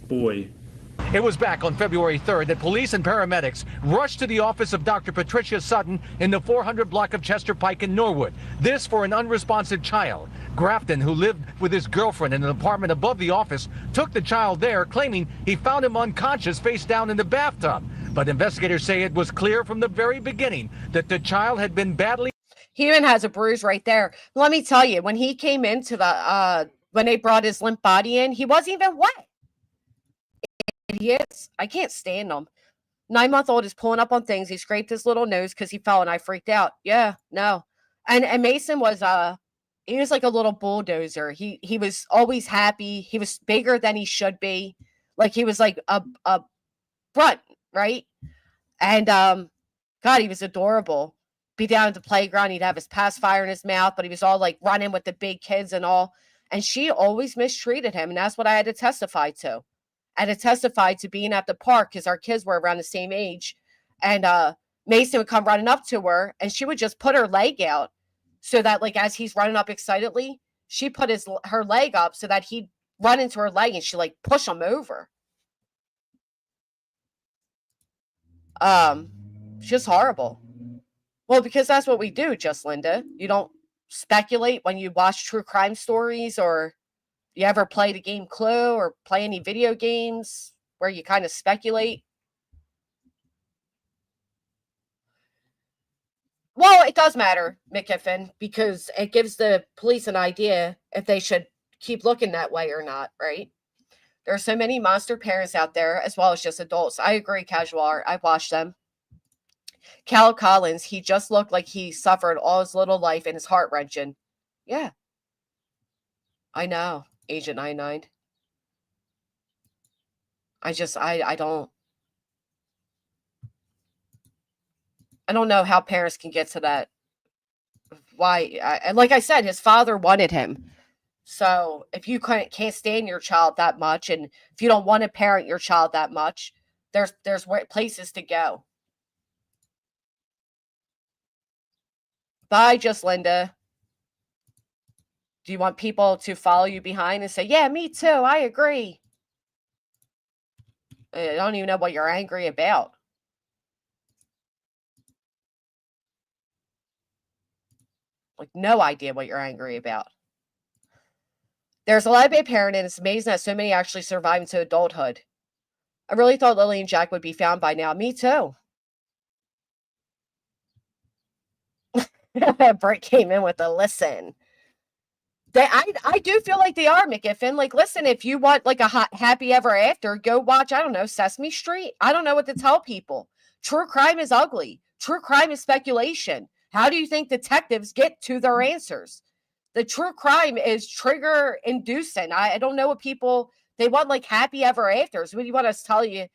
S11: boy.
S10: It was back on February 3rd that police and paramedics rushed to the office of Dr. Patricia Sutton in the 400 block of Chester Pike in Norwood. This for an unresponsive child. Grafton, who lived with his girlfriend in an apartment above the office, took the child there, claiming he found him unconscious face down in the bathtub. But investigators say it was clear from the very beginning that the child had been badly...
S1: He even has a bruise right there. Let me tell you, when he came into the, when they brought his limp body in, he wasn't even wet. He is. I can't stand him. 9-month-old is pulling up on things. He scraped his little nose because he fell and I freaked out. Yeah, no. And Mason was he was like a little bulldozer. He was always happy. He was bigger than he should be. Like he was like a brunt, right? And God, he was adorable. Be down at the playground, he'd have his pacifier in his mouth, but he was all like running with the big kids and all. And she always mistreated him, and that's what I had to testify to. I had to testify to being at the park because our kids were around the same age. And Mason would come running up to her, and she would just put her leg out so that, like, as he's running up excitedly, she put her leg up so that he'd run into her leg, and she like push him over. Just horrible. Well, because that's what we do, just Linda. You don't speculate when you watch true crime stories, or you ever play the game Clue or play any video games where you kind of speculate. Well, it does matter, McKiffin, because it gives the police an idea if they should keep looking that way or not, right? There are so many monster parents out there, as well as just adults. I agree, Casual Art. I watched them. Cal Collins, he just looked like he suffered all his little life and his heart wrenching. Yeah, I know, Agent 99. I don't know how parents can get to that. Why? And like I said, his father wanted him. So if you can't stand your child that much, and if you don't want to parent your child that much, there's places to go. Bye, just Linda. Do you want people to follow you behind and say, yeah, me too, I agree? I don't even know what you're angry about. Like, no idea what you're angry about. There's a lot of bad parenting, and it's amazing that so many actually survive into adulthood. I really thought Lilly and Jack would be found by now. Me too. Britt came in with a listen. I do feel like they are, McGiffin. Like, listen, if you want like a happy ever after, go watch, I don't know, Sesame Street. I don't know what to tell people. True crime is ugly. True crime is speculation. How do you think detectives get to their answers? The true crime is trigger inducing. I don't know what people, they want like happy ever afters. What do you want us to tell you?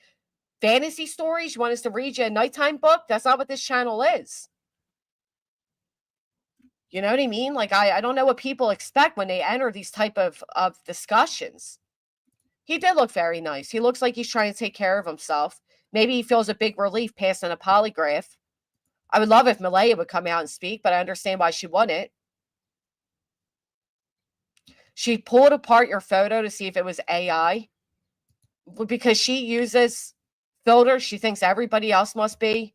S1: Fantasy stories? You want us to read you a nighttime book? That's not what this channel is. You know what I mean? Like, I don't know what people expect when they enter these type of discussions. He did look very nice. He looks like he's trying to take care of himself. Maybe he feels a big relief passing a polygraph. I would love if Malaya would come out and speak, but I understand why she wouldn't. She pulled apart your photo to see if it was AI. Because she uses filters, she thinks everybody else must be.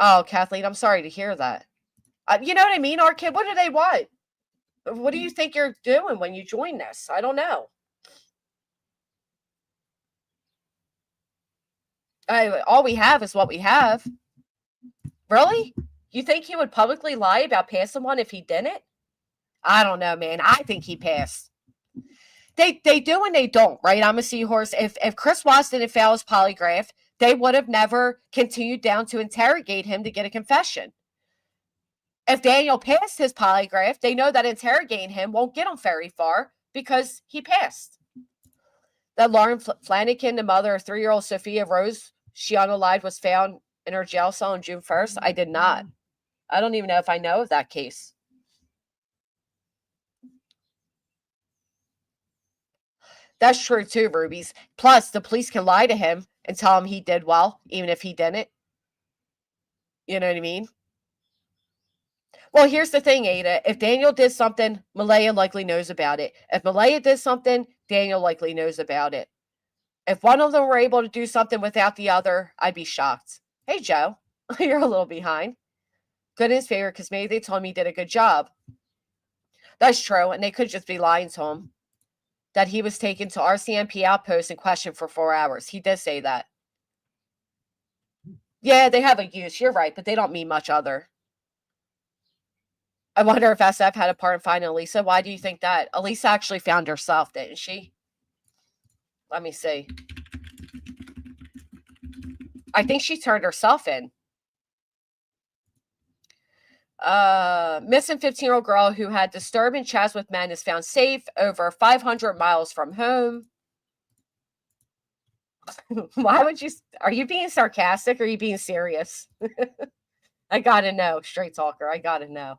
S1: Oh, Kathleen, I'm sorry to hear that. You know what I mean, our kid? What do they want? What do you think you're doing when you join this? I don't know. All we have is what we have. Really? You think he would publicly lie about passing one if he didn't? I don't know, man. I think he passed. They do and they don't, right? I'm a seahorse. If Chris Watson had failed his polygraph, they would have never continued down to interrogate him to get a confession. If Daniel passed his polygraph, they know that interrogating him won't get him very far because he passed. That Lauren Flanagan, the mother of 3-year-old Sophia Rose, she unalived, was found in her jail cell on June 1st. I did not. I don't even know if I know of that case. That's true too, Rubies. Plus, the police can lie to him and tell him he did well, even if he didn't. You know what I mean? Well, here's the thing, Ada. If Daniel did something, Malaya likely knows about it. If Malaya did something, Daniel likely knows about it. If one of them were able to do something without the other, I'd be shocked. Hey, Joe, you're a little behind. Good in his favor, because maybe they told him he did a good job. That's true, and they could just be lying to him. That he was taken to RCMP outpost and questioned for 4 hours. He did say that. Yeah, they have a use. You're right, but they don't mean much other. I wonder if SF had a part in finding Elisa. Why do you think that? Elisa actually found herself, didn't she? Let me see. I think she turned herself in. Missing 15-year-old girl who had disturbing chats with men is found safe over 500 miles from home. Why would you? Are you being sarcastic or are you being serious? I gotta know, straight talker. I gotta know.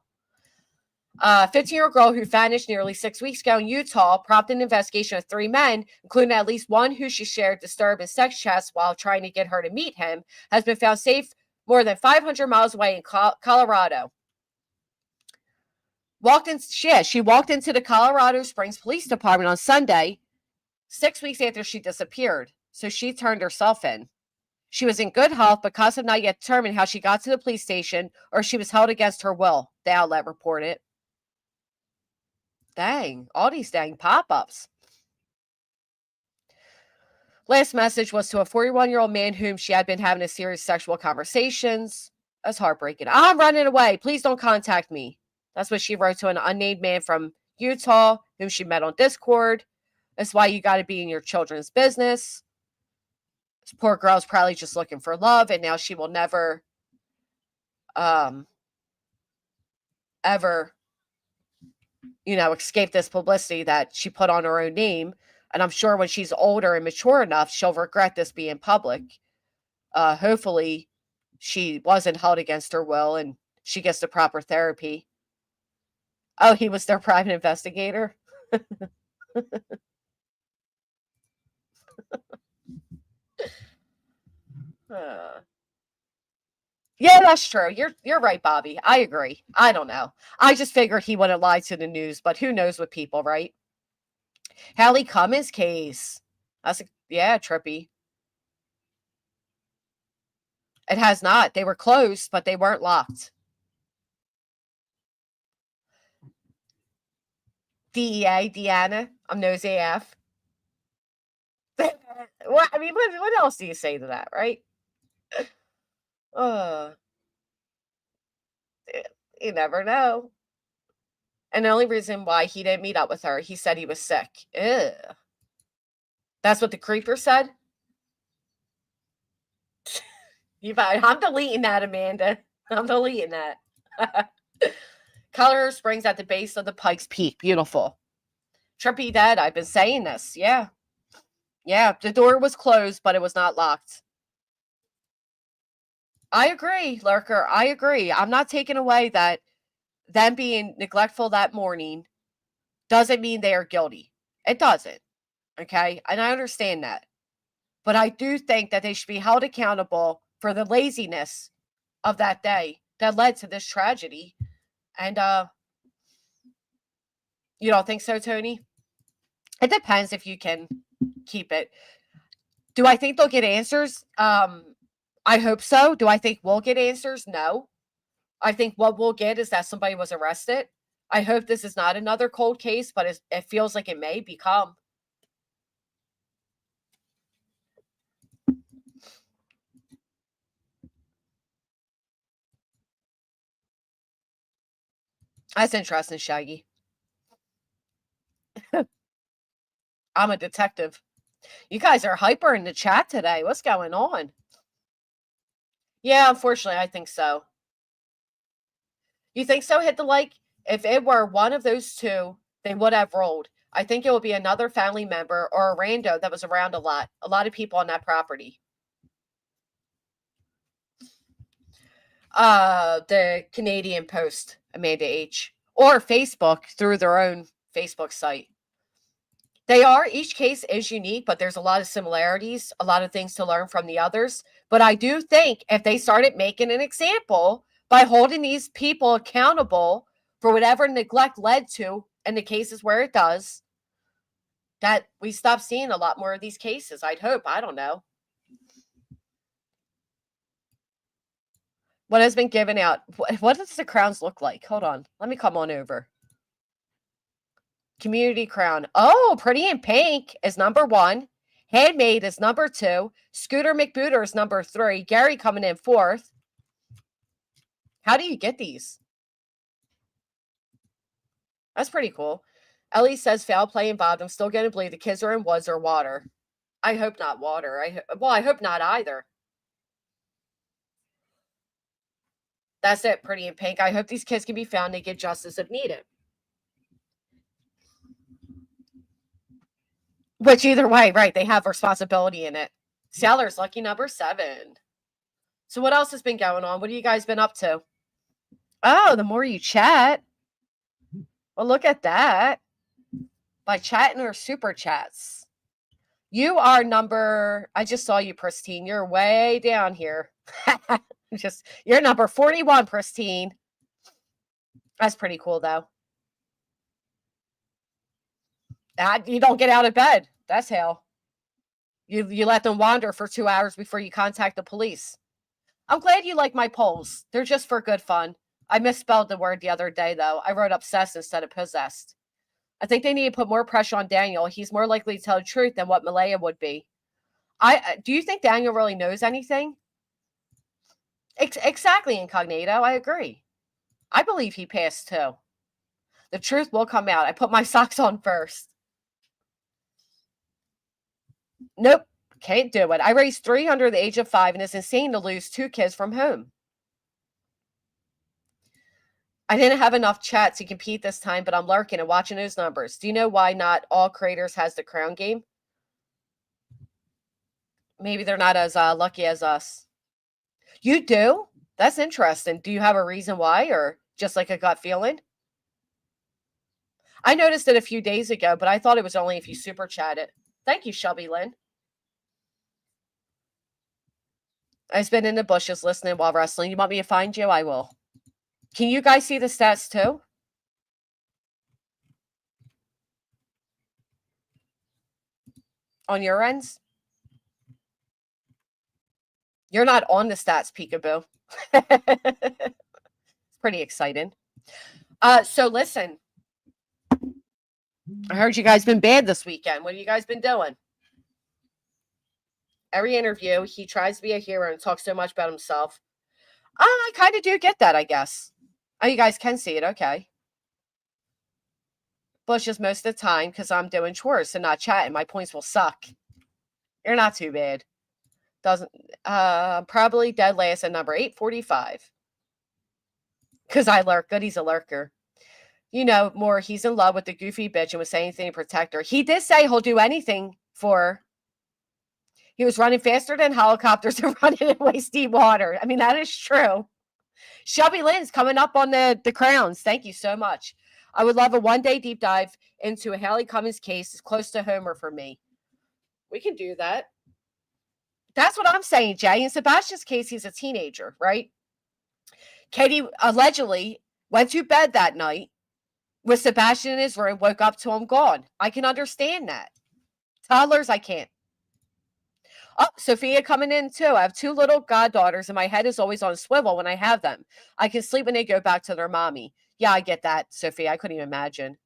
S1: 15-year-old girl who vanished nearly 6 weeks ago in Utah prompted an investigation of 3 men, including at least one who she shared disturbing sex chats while trying to get her to meet him, has been found safe more than 500 miles away in Colorado. She walked into the Colorado Springs Police Department on Sunday, 6 weeks after she disappeared. So she turned herself in. She was in good health, but cops have not yet determined how she got to the police station or if she was held against her will, the outlet reported. Dang, all these dang pop-ups. Last message was to a 41-year-old man whom she had been having a series of sexual conversations. That's heartbreaking. I'm running away. Please don't contact me. That's what she wrote to an unnamed man from Utah whom she met on Discord. That's why you got to be in your children's business. This poor girl's probably just looking for love, and now she will never, ever, escape this publicity that she put on her own name. And I'm sure when she's older and mature enough, she'll regret this being public. Hopefully, she wasn't held against her will and she gets the proper therapy. Oh, he was their private investigator? Yeah, that's true. You're right, Bobby. I agree. I don't know. I just figured he wouldn't lie to the news, but who knows with people, right? Hallie Cummins case. Yeah, trippy. It has not. They were closed, but they weren't locked. DEA, Deanna. I'm nosy AF. Well, I mean, what else do you say to that, right? You never know. And the only reason why he didn't meet up with her, he said he was sick. Ew. That's what the creeper said? I'm deleting that, Amanda. I'm deleting that. Colorado Springs at the base of the Pikes Peak. Beautiful. Trippy dead. I've been saying this. Yeah. Yeah, the door was closed, but it was not locked. I agree, Lurker. I agree. I'm not taking away that them being neglectful that morning doesn't mean they are guilty. It doesn't. Okay? And I understand that. But I do think that they should be held accountable for the laziness of that day that led to this tragedy. And you don't think so, Tony? It depends if you can keep it. Do I think they'll get answers? I hope so. Do I think we'll get answers? No. I think what we'll get is that somebody was arrested. I hope this is not another cold case, but it feels like it may become. That's interesting, Shaggy. I'm a detective. You guys are hyper in the chat today. What's going on? Yeah, unfortunately, I think so. You think so? Hit the like. If it were one of those two, they would have rolled. I think it would be another family member or a rando that was around a lot. A lot of people on that property. The Canadian Post, Amanda H. Or Facebook through their own Facebook site. Each case is unique, but there's a lot of similarities, a lot of things to learn from the others. But I do think if they started making an example by holding these people accountable for whatever neglect led to in the cases where it does, that we stop seeing a lot more of these cases. I'd hope. I don't know. What has been given out? What does the crowns look like? Hold on. Let me come on over. Community crown. Oh, Pretty in Pink is number 1. Handmade is number 2. Scooter McBooter is number 3. Gary coming in 4th. How do you get these? That's pretty cool. Ellie says foul play involved. I'm still going to believe the kids are in woods or water. I hope not water. I hope not either. That's it, Pretty in Pink. I hope these kids can be found and get justice if needed. Which either way, right, they have responsibility in it. Sellers, lucky number 7. So what else has been going on? What have you guys been up to? Oh, the more you chat. Well, look at that. By chatting or super chats. You are I just saw you, Pristine. You're way down here. You're number 41, Pristine. That's pretty cool, though. You don't get out of bed. That's hell. You let them wander for 2 hours before you contact the police. I'm glad you like my polls. They're just for good fun. I misspelled the word the other day, though. I wrote obsessed instead of possessed. I think they need to put more pressure on Daniel. He's more likely to tell the truth than what Malaya would be. Do you think Daniel really knows anything? Exactly, Incognito. I agree. I believe he passed, too. The truth will come out. I put my socks on first. Nope, can't do it. I raised 3 under the age of 5, and it's insane to lose 2 kids from home. I didn't have enough chat to compete this time, but I'm lurking and watching those numbers. Do you know why not all creators has the crown game? Maybe they're not as lucky as us. You do? That's interesting. Do you have a reason why, or just like a gut feeling? I noticed it a few days ago, but I thought it was only if you super chatted. Thank you, Shelby Lynn. I've been in the bushes listening while wrestling. You want me to find you? I will. Can you guys see the stats too? On your ends? You're not on the stats, Peekaboo. It's pretty exciting. So listen. I heard you guys been bad this weekend. What have you guys been doing? Every interview, he tries to be a hero and talks so much about himself. I kind of do get that, I guess. Oh, you guys can see it. Okay. Bushes most of the time because I'm doing chores and not chatting. My points will suck. You're not too bad. Doesn't probably dead last at number 845. Because I lurk. Good, he's a lurker. You know, more he's in love with the goofy bitch and was saying anything to protect her. He did say he'll do anything for her. He was running faster than helicopters and running in waist deep water. I mean, that is true. Shelby Lynn's coming up on the crowns. Thank you so much. I would love a one-day deep dive into a Haley Cummins case. It's close to Homer for me. We can do that. That's what I'm saying, Jay. In Sebastian's case, he's a teenager, right? Katie allegedly went to bed that night with Sebastian in his room, woke up to him gone. I can understand that. Toddlers, I can't. Oh, Sophia coming in too. I have 2 little goddaughters and my head is always on a swivel when I have them. I can sleep when they go back to their mommy. Yeah, I get that, Sophia. I couldn't even imagine.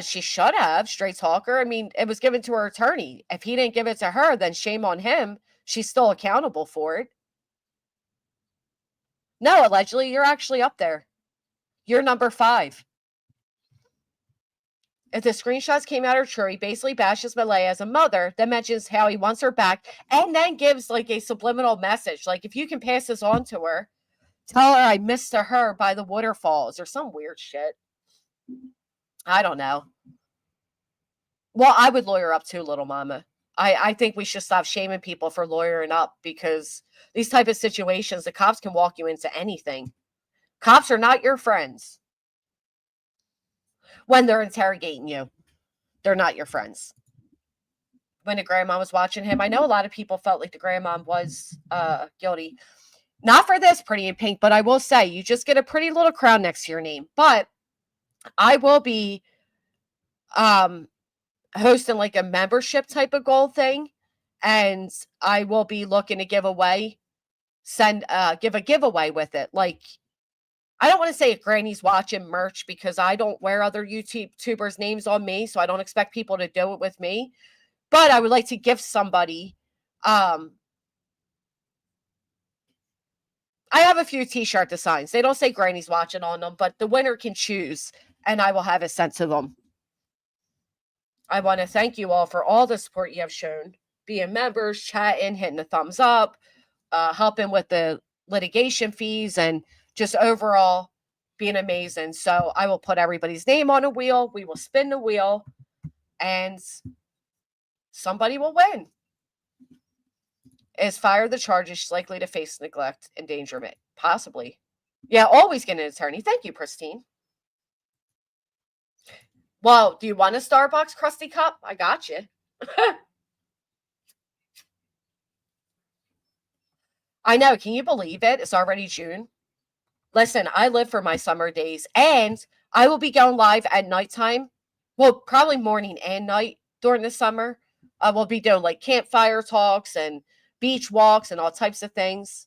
S1: She should have. Straight talker. I mean, it was given to her attorney. If he didn't give it to her, then shame on him. She's still accountable for it. No, allegedly, you're actually up there. You're number 5. If the screenshots came out are true, he basically bashes Malaya as a mother, then mentions how he wants her back, and then gives like a subliminal message. Like, if you can pass this on to her, tell her I missed her by the waterfalls or some weird shit. I don't know. Well, I would lawyer up too, little mama. I think we should stop shaming people for lawyering up because these type of situations, the cops can walk you into anything. Cops are not your friends. When they're interrogating you, they're not your friends. When the grandma was watching him, I know a lot of people felt like the grandma was guilty. Not for this, Pretty in Pink, but I will say, you just get a pretty little crown next to your name. But I will be hosting like a membership type of goal thing, and I will be looking to give a giveaway with it. Like, I don't want to say if Granny's watching merch because I don't wear other YouTubers' names on me, so I don't expect people to do it with me. But I would like to gift somebody. I have a few t-shirt designs. They don't say Granny's watching on them, but the winner can choose, and I will have it sent to them. I want to thank you all for all the support you have shown, being members, chatting, hitting the thumbs up, helping with the litigation fees, and just overall being amazing. So I will put everybody's name on a wheel. We will spin the wheel, and somebody will win. Is fire the charges she's likely to face neglect, endangerment? Possibly. Yeah, always get an attorney. Thank you, Pristine. Well, do you want a Starbucks Krusty Cup? I got you. I know. Can you believe it? It's already June. Listen, I live for my summer days, and I will be going live at nighttime. Well, probably morning and night during the summer. We'll be doing like campfire talks and beach walks and all types of things.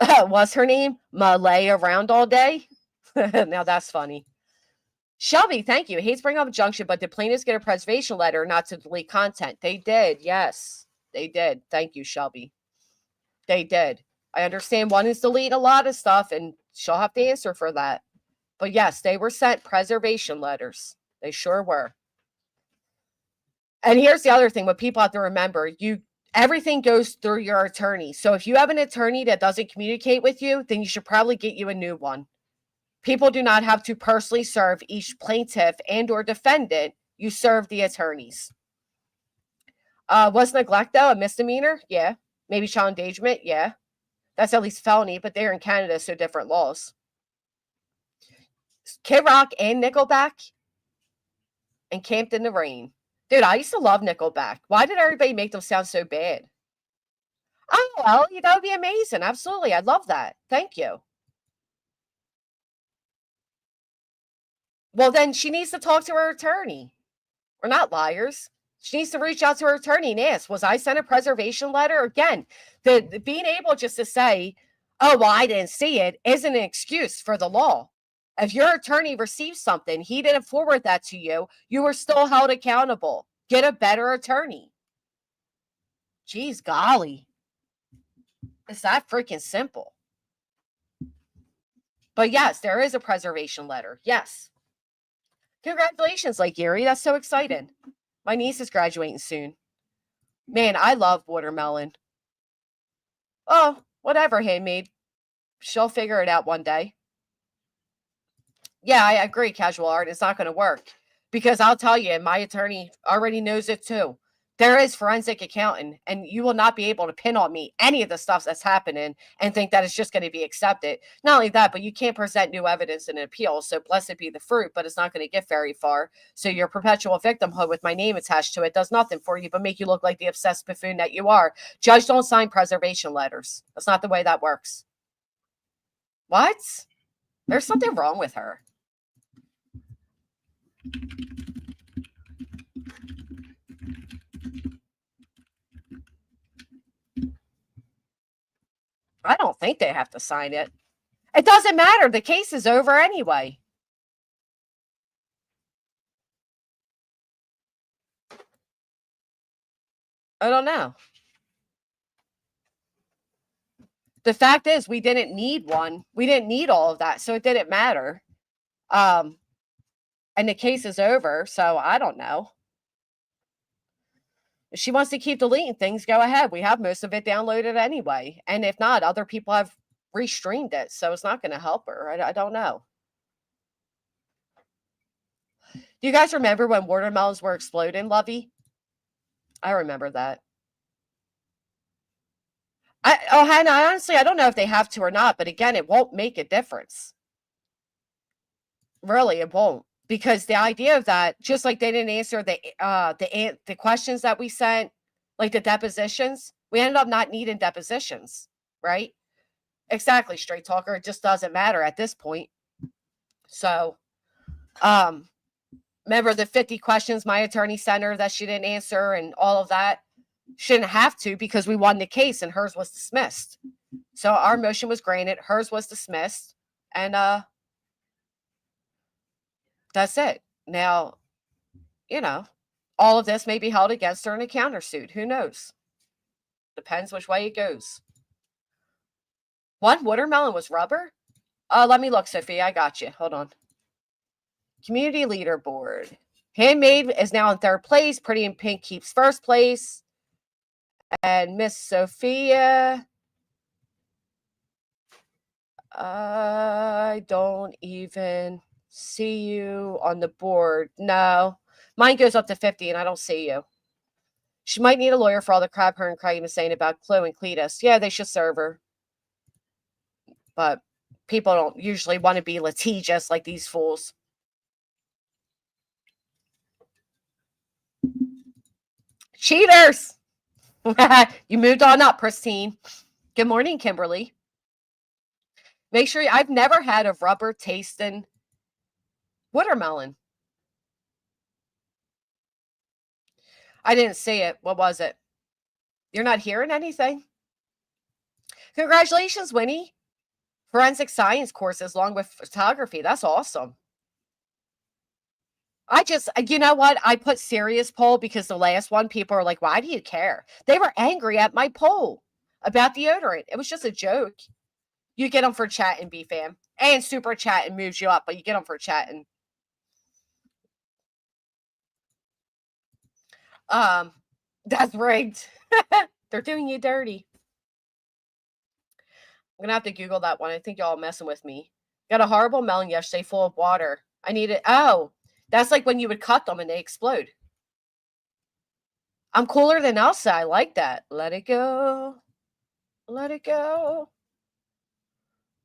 S1: What's her name? Malay around all day? Now that's funny. Shelby, thank you. Hates bring up injunction, but did plaintiffs get a preservation letter not to delete content? They did. Yes, they did. Thank you, Shelby. They did. I understand one is delete a lot of stuff, and she'll have to answer for that. But yes, they were sent preservation letters. They sure were. And here's the other thing, what people have to remember, everything goes through your attorney. So if you have an attorney that doesn't communicate with you, then you should probably get you a new one. People do not have to personally serve each plaintiff and or defendant. You serve the attorneys. Was neglect, though, a misdemeanor? Yeah. Maybe child endangerment? Yeah. That's at least felony, but they're in Canada, so different laws. Kid Rock and Nickelback and Camped in the Rain. Dude, I used to love Nickelback. Why did everybody make them sound so bad? Oh, well, that would be amazing. Absolutely. I'd love that. Thank you. Well, then she needs to talk to her attorney. We're not liars. She needs to reach out to her attorney and ask, was I sent a preservation letter? Again, the being able just to say, oh, well, I didn't see it, isn't an excuse for the law. If your attorney received something, he didn't forward that to you, you are still held accountable. Get a better attorney. Jeez, golly. It's that freaking simple. But yes, there is a preservation letter. Yes. Congratulations, Lake Erie. That's so exciting. My niece is graduating soon. Man, I love watermelon. Oh, whatever, handmade. She'll figure it out one day. Yeah, I agree, Casual Art. It's not going to work. Because I'll tell you, my attorney already knows it too. There is forensic accountant, and you will not be able to pin on me any of the stuff that's happening and think that it's just going to be accepted. Not only that, but you can't present new evidence in an appeal. So blessed be the fruit, but it's not going to get very far. So your perpetual victimhood with my name attached to it does nothing for you but make you look like the obsessed buffoon that you are. Judge, don't sign preservation letters. That's not the way that works. What? There's something wrong with her. I don't think they have to sign it. It doesn't matter. The case is over anyway. I don't know. The fact is, we didn't need one. We didn't need all of that, so it didn't matter. And the case is over, so I don't know. If she wants to keep deleting things, go ahead. We have most of it downloaded anyway. And if not, other people have restreamed it, so it's not going to help her. I don't know. Do you guys remember when watermelons were exploding, Lovey? I remember that. Hannah, honestly, I don't know if they have to or not, but again, it won't make a difference. Really, it won't. Because the idea of that, just like they didn't answer the questions that we sent, like the depositions, we ended up not needing depositions, right? Exactly, straight talker. It just doesn't matter at this point. So, remember the 50 questions my attorney sent her that she didn't answer and all of that? She didn't have to because we won the case and hers was dismissed. So our motion was granted, hers was dismissed, and that's it. Now, all of this may be held against her in a countersuit. Who knows? Depends which way it goes. One watermelon was rubber? Let me look, Sophie. I got you. Hold on. Community leaderboard. Handmade is now in third place. Pretty in Pink keeps first place. And Miss Sophia, I don't even see you on the board. No, mine goes up to 50 and I don't see you. She might need a lawyer for all the crap her and Craig was saying about Chloe and Cletus. Yeah, they should serve her. But people don't usually want to be litigious like these fools. Cheaters! You moved on up, Pristine. Good morning, Kimberly. Make sure I've never had a rubber tasting watermelon. I didn't see it. What was it? You're not hearing anything? Congratulations, Winnie. Forensic science courses along with photography. That's awesome. You know what? I put serious poll because the last one, people are like, why do you care? They were angry at my poll about deodorant. It was just a joke. You get them for chatting, B-Fam. And super chatting moves you up, but you get them for chatting. That's rigged. They're doing you dirty. I'm gonna have to Google that one. I think y'all messing with me. Got a horrible melon yesterday full of water. I need it. Oh, that's like when you would cut them and they explode. I'm cooler than Elsa. I like that. Let it go. Let it go.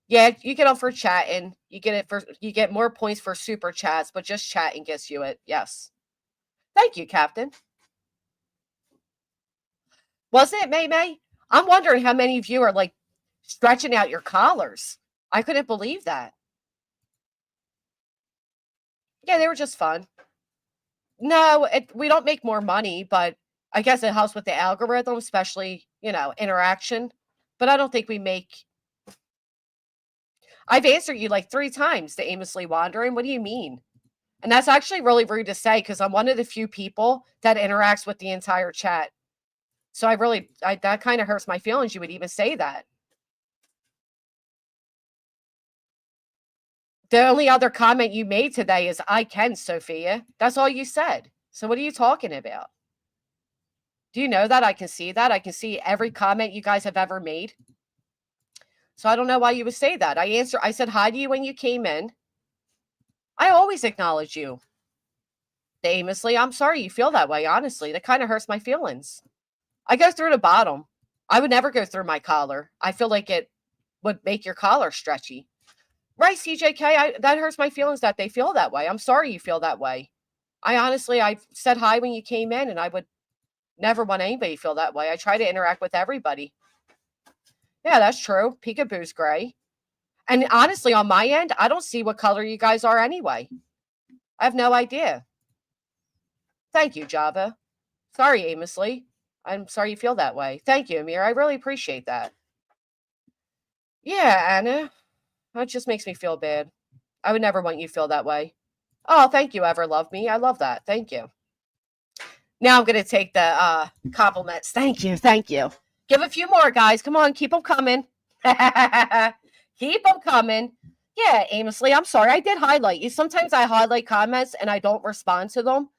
S1: Yeah, you get them for chatting. You get more points for super chats, but just chatting gets you it. Yes. Thank you, Captain. Wasn't it, May May? I'm wondering how many of you are like stretching out your collars. I couldn't believe that. Yeah, they were just fun. No, we don't make more money, but I guess it helps with the algorithm, especially, interaction. But I don't think we make. I've answered you like 3 times to aimlessly wandering. What do you mean? And that's actually really rude to say because I'm one of the few people that interacts with the entire chat. So that kind of hurts my feelings. You would even say that. The only other comment you made today is I can, Sophia. That's all you said. So what are you talking about? Do you know that? I can see that. I can see every comment you guys have ever made. So I don't know why you would say that. I said hi to you when you came in. I always acknowledge you. Aimlessly, I'm sorry you feel that way, honestly. That kind of hurts my feelings. I go through the bottom. I would never go through my collar. I feel like it would make your collar stretchy. Right, CJK, that hurts my feelings that they feel that way. I'm sorry you feel that way. I said hi when you came in, and I would never want anybody to feel that way. I try to interact with everybody. Yeah, that's true. Peekaboo's gray. And honestly, on my end, I don't see what color you guys are anyway. I have no idea. Thank you, Java. Sorry, aimlessly. I'm sorry you feel that way. Thank you, Amir. I really appreciate that. Yeah, Anna. That just makes me feel bad. I would never want you to feel that way. Oh, thank you, Ever Love Me. I love that. Thank you. Now I'm going to take the compliments. Thank you. Thank you. Give a few more, guys. Come on. Keep them coming. Keep them coming. Yeah, aimlessly. I'm sorry. I did highlight you. Sometimes I highlight comments and I don't respond to them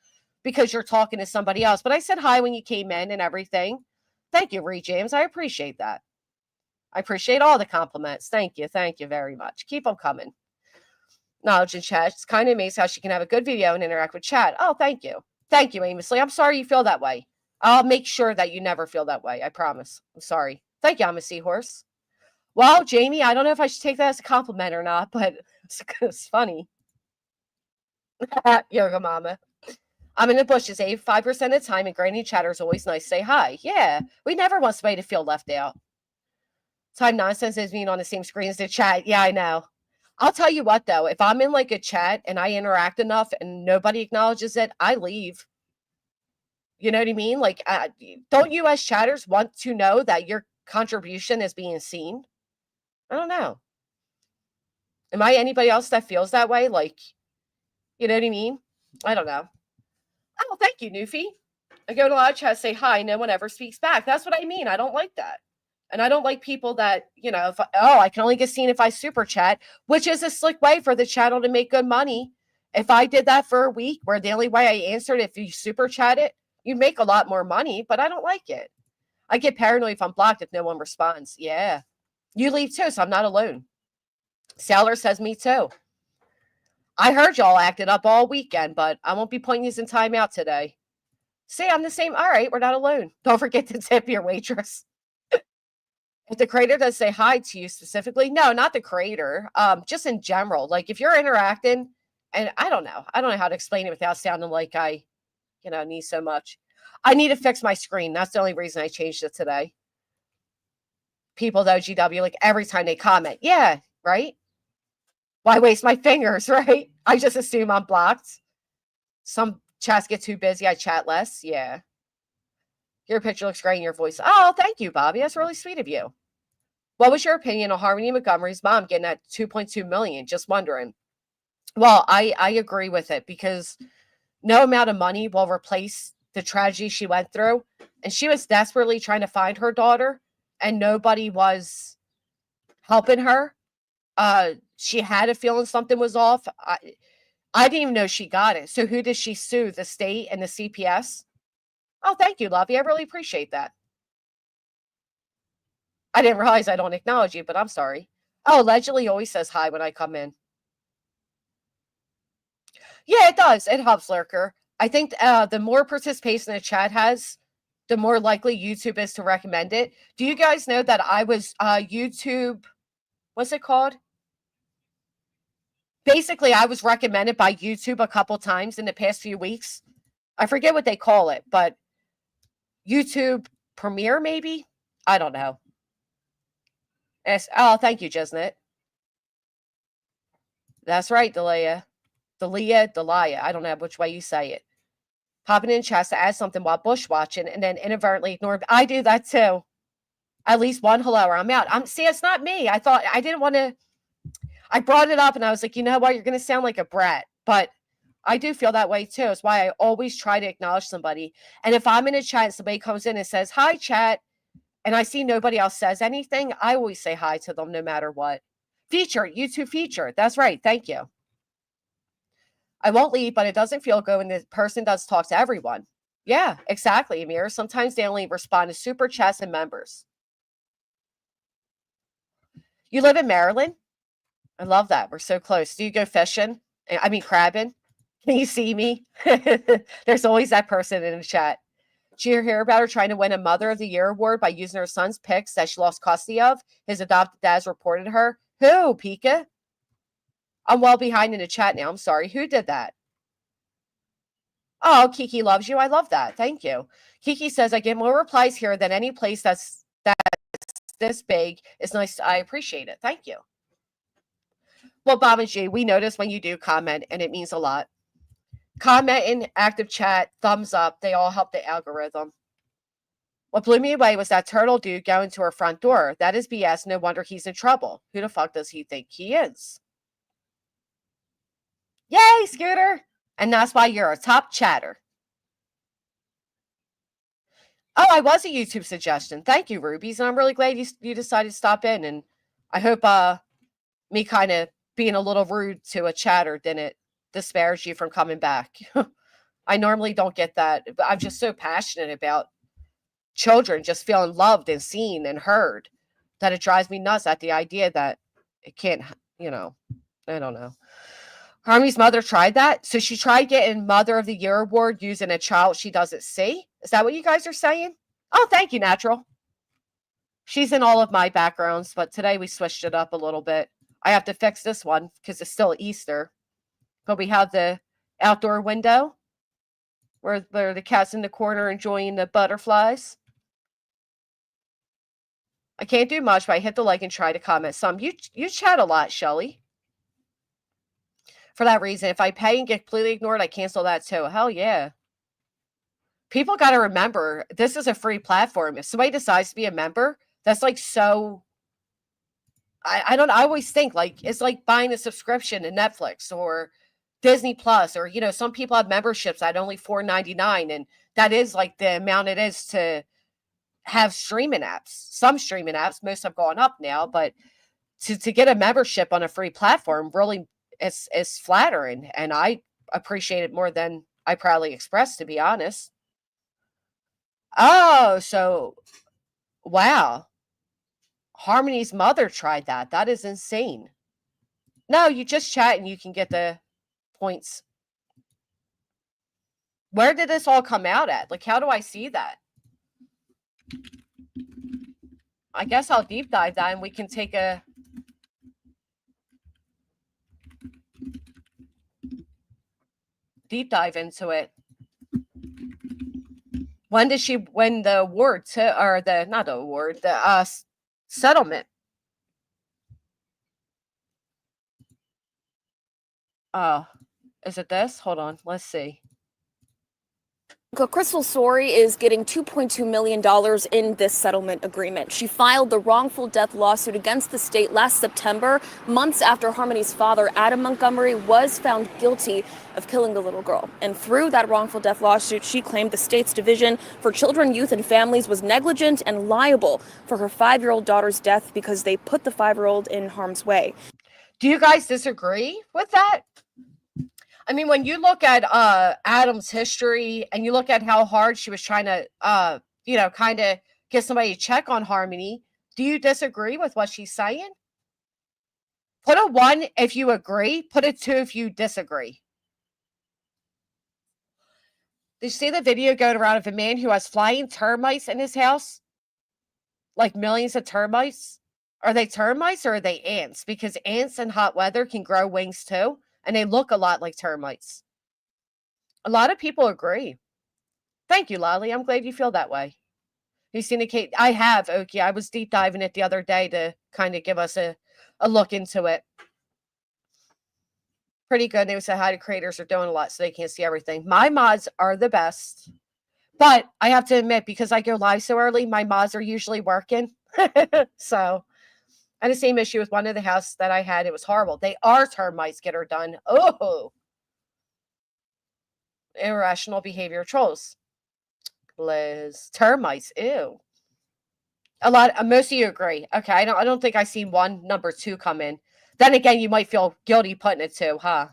S1: because you're talking to somebody else. But I said hi when you came in and everything. Thank you, Reed James. I appreciate that. I appreciate all the compliments. Thank you. Thank you very much. Keep them coming. Knowledge in chat. It's kind of amazing how she can have a good video and interact with chat. Oh, thank you. Thank you, aimlessly. I'm sorry you feel that way. I'll make sure that you never feel that way. I promise. I'm sorry. Thank you, I'm a seahorse. Well, Jamie, I don't know if I should take that as a compliment or not, but it's funny. Yoga mama. I'm in the bushes 85% of the time, and Granny Chatter is always nice to say hi. Yeah, we never want somebody to feel left out. Time nonsense is being on the same screen as the chat. Yeah, I know. I'll tell you what, though. If I'm in like a chat and I interact enough and nobody acknowledges it, I leave. You know what I mean? Like, don't you as chatters want to know that your contribution is being seen? I don't know. Am I anybody else that feels that way? Like, you know what I mean? I don't know. Oh, thank you, Newfie. I go to a lot of chats, say hi, no one ever speaks back. That's what I mean. I don't like that. And I don't like people that, I can only get seen if I super chat, which is a slick way for the channel to make good money. If I did that for a week where the only way I answered, if you super chat it, you make a lot more money, but I don't like it. I get paranoid if I'm blocked if no one responds. Yeah. You leave too, so I'm not alone. Sailor says me too. I heard y'all acted up all weekend, but I won't be putting you in timeout today. See, I'm the same. All right, we're not alone. Don't forget to tip your waitress. If the creator does say hi to you specifically, no, not the creator. Just in general, like if you're interacting, and I don't know how to explain it without sounding like I, need so much. I need to fix my screen. That's the only reason I changed it today. People though, GW, like every time they comment, yeah, right? Why waste my fingers, right? I just assume I'm blocked. Some chats get too busy. I chat less. Yeah. Your picture looks great in your voice. Oh, thank you, Bobby. That's really sweet of you. What was your opinion on Harmony Montgomery's mom getting that $2.2 million? Just wondering. Well, I agree with it because no amount of money will replace the tragedy she went through. And she was desperately trying to find her daughter, and nobody was helping her. She had a feeling something was off. I didn't even know she got it. So who does she sue? The state and the CPS? Oh, thank you, Lovey. I really appreciate that. I didn't realize I don't acknowledge you, but I'm sorry. Oh, allegedly always says hi when I come in. Yeah, it does. It helps, Lurker. I think the more participation the chat has, the more likely YouTube is to recommend it. Do you guys know that I was YouTube, what's it called? Basically, I was recommended by YouTube a couple times in the past few weeks. I forget what they call it, but YouTube Premiere, maybe? I don't know. Oh, thank you, Jesnet. That's right, Delia. Delia. I don't know which way you say it. Popping in chats to add something while bush watching and then inadvertently ignore. I do that too. At least one hello or I'm out. See, it's not me. I thought I didn't want to. I brought it up and I was like, you know what? You're going to sound like a brat. But I do feel that way too. It's why I always try to acknowledge somebody. And if I'm in a chat and somebody comes in and says, hi, chat, and I see nobody else says anything, I always say hi to them no matter what. YouTube feature. That's right. Thank you. I won't leave, but it doesn't feel good when the person does talk to everyone. Yeah, exactly, Amir. Sometimes they only respond to super chats and members. You live in Maryland? I love that. We're so close. Do you go fishing? I mean, crabbing? Can you see me? There's always that person in the chat. Did you hear about her trying to win a Mother of the Year award by using her son's pics that she lost custody of? His adopted dad's reported her. Who, Pika? I'm well behind in the chat now. I'm sorry. Who did that? Oh, Kiki loves you. I love that. Thank you. Kiki says, I get more replies here than any place that's this big. It's nice. I appreciate it. Thank you. Well, Bob and G, we notice when you do comment, and it means a lot. Comment in active chat, thumbs up. They all help the algorithm. What blew me away was that turtle dude going to her front door. That is BS. No wonder he's in trouble. Who the fuck does he think he is? Yay, Scooter! And that's why you're a top chatter. Oh, I was a YouTube suggestion. Thank you, Rubies. And I'm really glad you decided to stop in. And I hope me kind of being a little rude to a chatter didn't disparage you from coming back. I normally don't get that, but I'm just so passionate about children just feeling loved and seen and heard that it drives me nuts at the idea that it can't, I don't know. Harmony's mother tried that. So she tried getting Mother of the Year award using a child she doesn't see. Is that what you guys are saying? Oh, thank you, Natural. She's in all of my backgrounds, but today we switched it up a little bit. I have to fix this one because it's still Easter. But we have the outdoor window where the cat's in the corner enjoying the butterflies. I can't do much, but I hit the like and try to comment some. You chat a lot, Shelly. For that reason, if I pay and get completely ignored, I cancel that too. Hell yeah. People got to remember, this is a free platform. If somebody decides to be a member, that's like so... I always think like it's like buying a subscription to Netflix or Disney Plus, or some people have memberships at only $4.99, and that is like the amount it is to have streaming apps. Some streaming apps, most have gone up now, but to get a membership on a free platform really is flattering, and I appreciate it more than I proudly express, to be honest. Oh, so wow. Harmony's mother tried that. That is insane. No, you just chat and you can get the points. Where did this all come out at? Like, how do I see that? I guess I'll deep dive that and we can take a deep dive into it. When did she win the award the settlement? Is it this? Hold on. Let's see.
S12: Crystal Story is getting $2.2 million in this settlement agreement. She filed the wrongful death lawsuit against the state last September, months after Harmony's father, Adam Montgomery, was found guilty of killing the little girl. And through that wrongful death lawsuit, she claimed the state's Division for Children, Youth, and Families was negligent and liable for her 5-year-old daughter's death because they put the 5-year-old in harm's way.
S1: Do you guys disagree with that? I mean, when you look at Adam's history and you look at how hard she was trying to, kind of get somebody to check on Harmony, do you disagree with what she's saying? Put a 1 if you agree. Put a 2 if you disagree. Did you see the video going around of a man who has flying termites in his house? Like millions of termites? Are they termites or are they ants? Because ants in hot weather can grow wings too, and they look a lot like termites. A lot of people agree. Thank you, Lolly. I'm glad you feel that way. You've seen a case. I have, Okie. I was deep diving it the other day to kind of give us a look into it. Pretty good. They would say hi to creators are doing a lot so they can't see everything. My mods are the best. But I have to admit, because I go live so early, my mods are usually working. So, I had the same issue with one of the houses that I had. It was horrible. They are termites, get her done. Oh. Irrational behavior trolls. Liz. Termites. Ew. Most of you agree. Okay, I don't think I seen number 2 come in. Then again, you might feel guilty putting it 2, huh?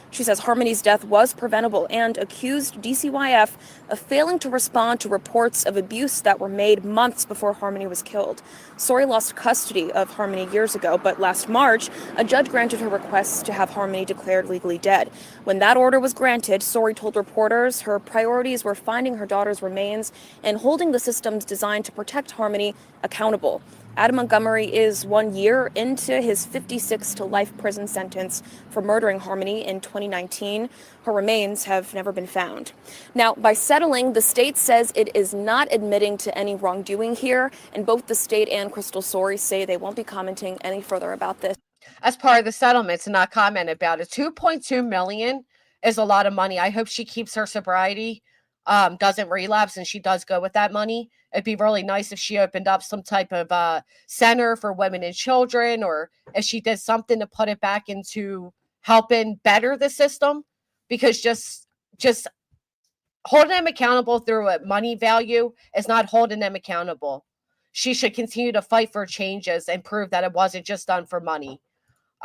S12: She says Harmony's death was preventable and accused DCYF of failing to respond to reports of abuse that were made months before Harmony was killed. Sori lost custody of Harmony years ago, but last March, a judge granted her request to have Harmony declared legally dead. When that order was granted, Sori told reporters her priorities were finding her daughter's remains and holding the systems designed to protect Harmony accountable. Adam Montgomery is 1 year into his 56 to life prison sentence for murdering Harmony in 2019. Her remains have never been found. Now, by settling, the state says it is not admitting to any wrongdoing here, and both the state and Crystal Sori say they won't be commenting any further about this.
S1: As part of the settlement, to not comment about it. $2.2 million is a lot of money. I hope she keeps her sobriety, doesn't relapse, and she does go with that money. It'd be really nice if she opened up some type of center for women and children, or if she did something to put it back into helping better the system, because just holding them accountable through a money value is not holding them accountable. She should continue to fight for changes and prove that it wasn't just done for money.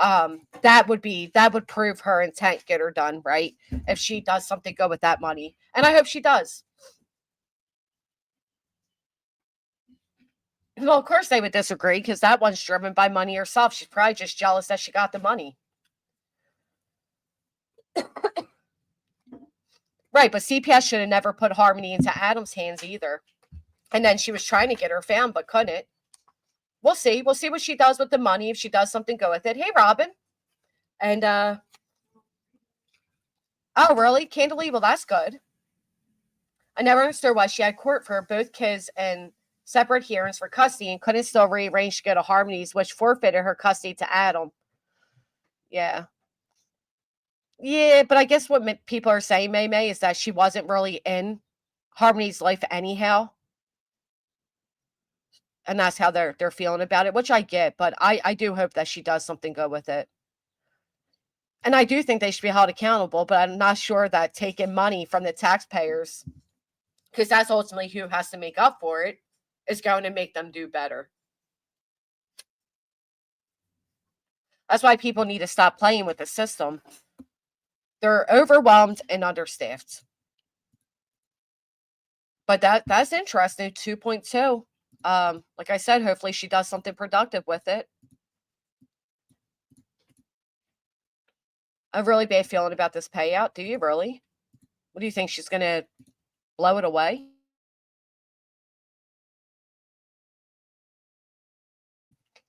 S1: That would prove her intent, get her done, right? If she does something good with that money. And I hope she does. Well, of course they would disagree, because that one's driven by money herself. She's probably just jealous that she got the money. Right, but CPS should have never put Harmony into Adam's hands either. And then she was trying to get her found, but couldn't. We'll see. We'll see what she does with the money, if she does something good with it. Hey, Robin. And, oh, really? Candilee? Well, that's good. I never understood why she had court for both kids and separate hearings for custody and couldn't still rearrange to go to Harmony's, which forfeited her custody to Adam. Yeah. Yeah, but I guess what people are saying, May, is that she wasn't really in Harmony's life anyhow. And that's how they're feeling about it, which I get, but I do hope that she does something good with it. And I do think they should be held accountable, but I'm not sure that taking money from the taxpayers, because that's ultimately who has to make up for it, is going to make them do better. That's why people need to stop playing with the system. They're overwhelmed and understaffed. But that's interesting. 2.2. Like I said, hopefully she does something productive with it. I have a really bad feeling about this payout. Do you really? What do you think? She's going to blow it away?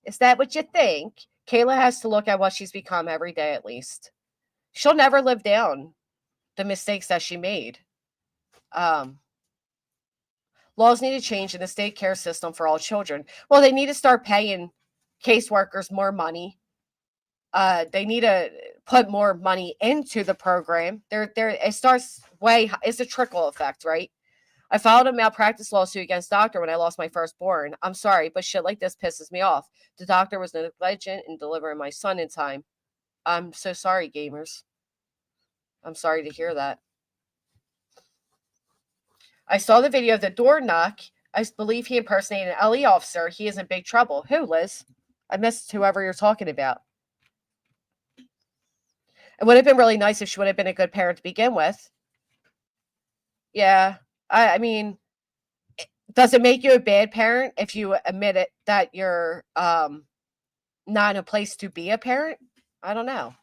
S1: Is that what you think? Kayla has to look at what she's become every day at least. She'll never live down the mistakes that she made. Laws need to change in the state care system for all children. Well, they need to start paying caseworkers more money. They need to put more money into the program. It starts it's a trickle effect, right? I filed a malpractice lawsuit against doctor when I lost my firstborn. I'm sorry, but shit like this pisses me off. The doctor was negligent in delivering my son in time. I'm so sorry, gamers. I'm sorry to hear that. I saw the video of the door knock. I believe he impersonated an LE officer. He is in big trouble. Who, Liz? I missed whoever you're talking about. It would have been really nice if she would have been a good parent to begin with. Yeah. I mean, does it make you a bad parent if you admit it that you're not in a place to be a parent? I don't know.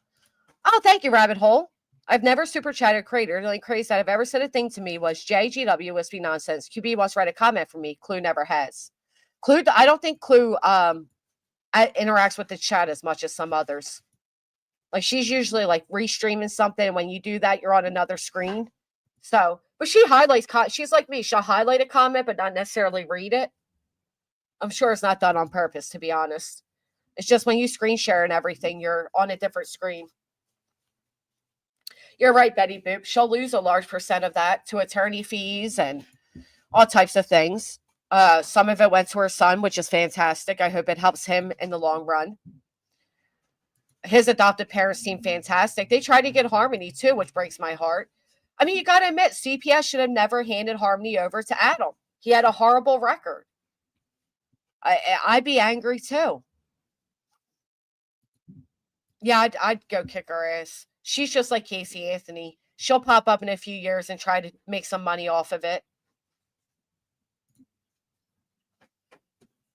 S1: Oh, thank you, Rabbit Hole. I've never super chatted Crater. The only crazy that I've ever said a thing to me was JGW Wispy Nonsense. QB wants to write a comment for me. Clue never has. Clue, I don't think Clue interacts with the chat as much as some others. Like, she's usually like restreaming something, and when you do that, you're on another screen. So, but she highlights, she's like me. She'll highlight a comment, but not necessarily read it. I'm sure it's not done on purpose, to be honest. It's just when you screen share and everything, you're on a different screen. You're right, Betty Boop. She'll lose a large percent of that to attorney fees and all types of things. Some of it went to her son, which is fantastic. I hope it helps him in the long run. His adopted parents seem fantastic. They tried to get Harmony too, which breaks my heart. I mean, you got to admit, CPS should have never handed Harmony over to Adam. He had a horrible record. I'd be angry too. Yeah, I'd go kick her ass. She's just like Casey Anthony. She'll pop up in a few years and try to make some money off of it.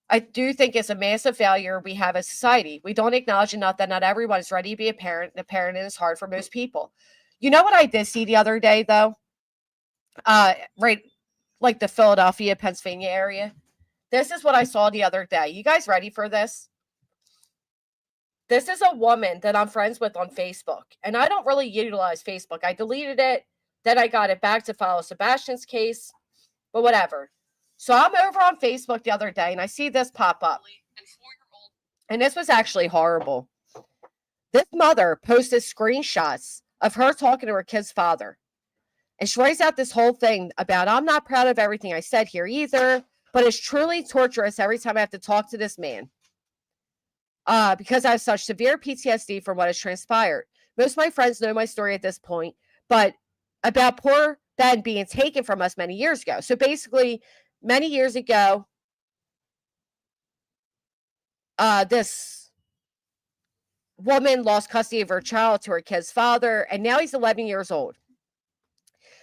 S1: I do think it's a massive failure we have as a society. We don't acknowledge enough that not everyone is ready to be a parent, and a parent is hard for most people. You know what I did see the other day, though? Right, like the Philadelphia, Pennsylvania area. This is what I saw the other day. You guys ready for this? This is a woman that I'm friends with on Facebook, and I don't really utilize Facebook. I deleted it, then I got it back to follow Sebastian's case, but whatever. So I'm over on Facebook the other day, and I see this pop up, and this was actually horrible. This mother posted screenshots of her talking to her kid's father, and she writes out this whole thing about, I'm not proud of everything I said here either, but it's truly torturous every time I have to talk to this man. Because I have such severe PTSD from what has transpired. Most of my friends know my story at this point, but about poor Ben being taken from us many years ago. So basically, many years ago, this woman lost custody of her child to her kid's father, and now he's 11 years old.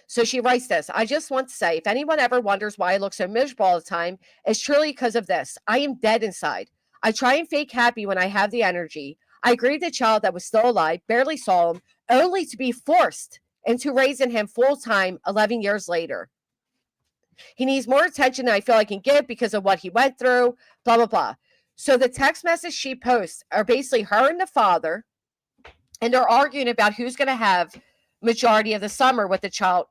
S1: So she writes this. I just want to say, if anyone ever wonders why I look so miserable all the time, it's truly because of this. I am dead inside. I try and fake happy when I have the energy. I grieved a child that was still alive, barely saw him, only to be forced into raising him full-time 11 years later. He needs more attention than I feel I can give because of what he went through, blah, blah, blah. So the text message she posts are basically her and the father, and they're arguing about who's going to have majority of the summer with the child.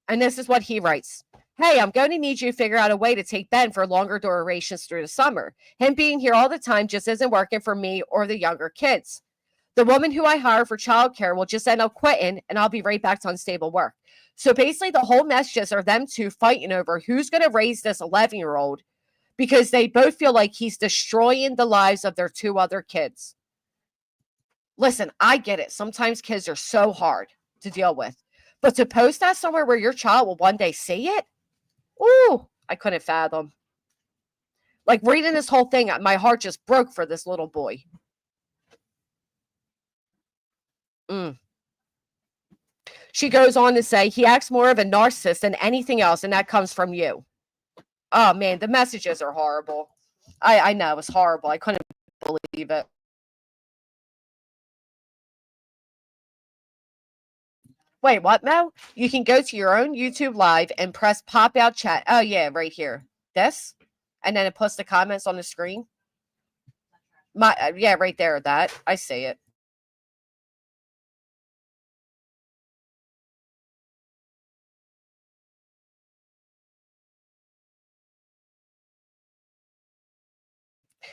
S1: And this is what he writes. Hey, I'm going to need you to figure out a way to take Ben for longer durations through the summer. Him being here all the time just isn't working for me or the younger kids. The woman who I hire for childcare will just end up quitting, and I'll be right back to unstable work. So basically, the whole messages are them two fighting over who's going to raise this 11-year-old because they both feel like he's destroying the lives of their two other kids. Listen, I get it. Sometimes kids are so hard to deal with. But to post that somewhere where your child will one day see it? Ooh, I couldn't fathom. Like, reading this whole thing, my heart just broke for this little boy. She goes on to say, he acts more of a narcissist than anything else, and that comes from you. Oh, man, the messages are horrible. I know, it's horrible. I couldn't believe it. Wait, what, Mo? You can go to your own YouTube live and press pop out chat. Oh, yeah, right here. This? And then it puts the comments on the screen. Yeah, right there, that. I see it.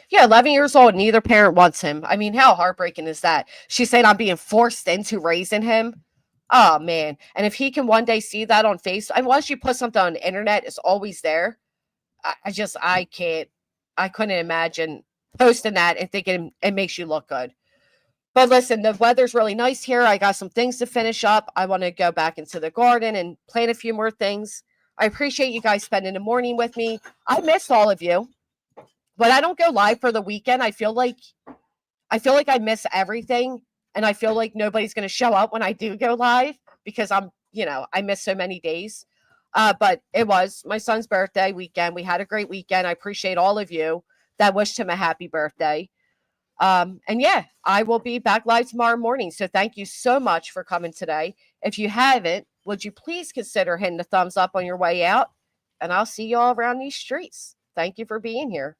S1: Yeah, 11 years old, neither parent wants him. I mean, how heartbreaking is that? She's saying I'm being forced into raising him. Oh, man. And if he can one day see that on Facebook, and once you put something on the internet, it's always there. I can't. I couldn't imagine posting that and thinking it makes you look good. But listen, the weather's really nice here. I got some things to finish up. I want to go back into the garden and plant a few more things. I appreciate you guys spending the morning with me. I missed all of you. But I don't go live for the weekend. I feel like I miss everything. And I feel like nobody's going to show up when I do go live because I miss so many days. But it was my son's birthday weekend. We had a great weekend. I appreciate all of you that wished him a happy birthday. And yeah, I will be back live tomorrow morning. So thank you so much for coming today. If you haven't, would you please consider hitting the thumbs up on your way out? And I'll see you all around these streets. Thank you for being here.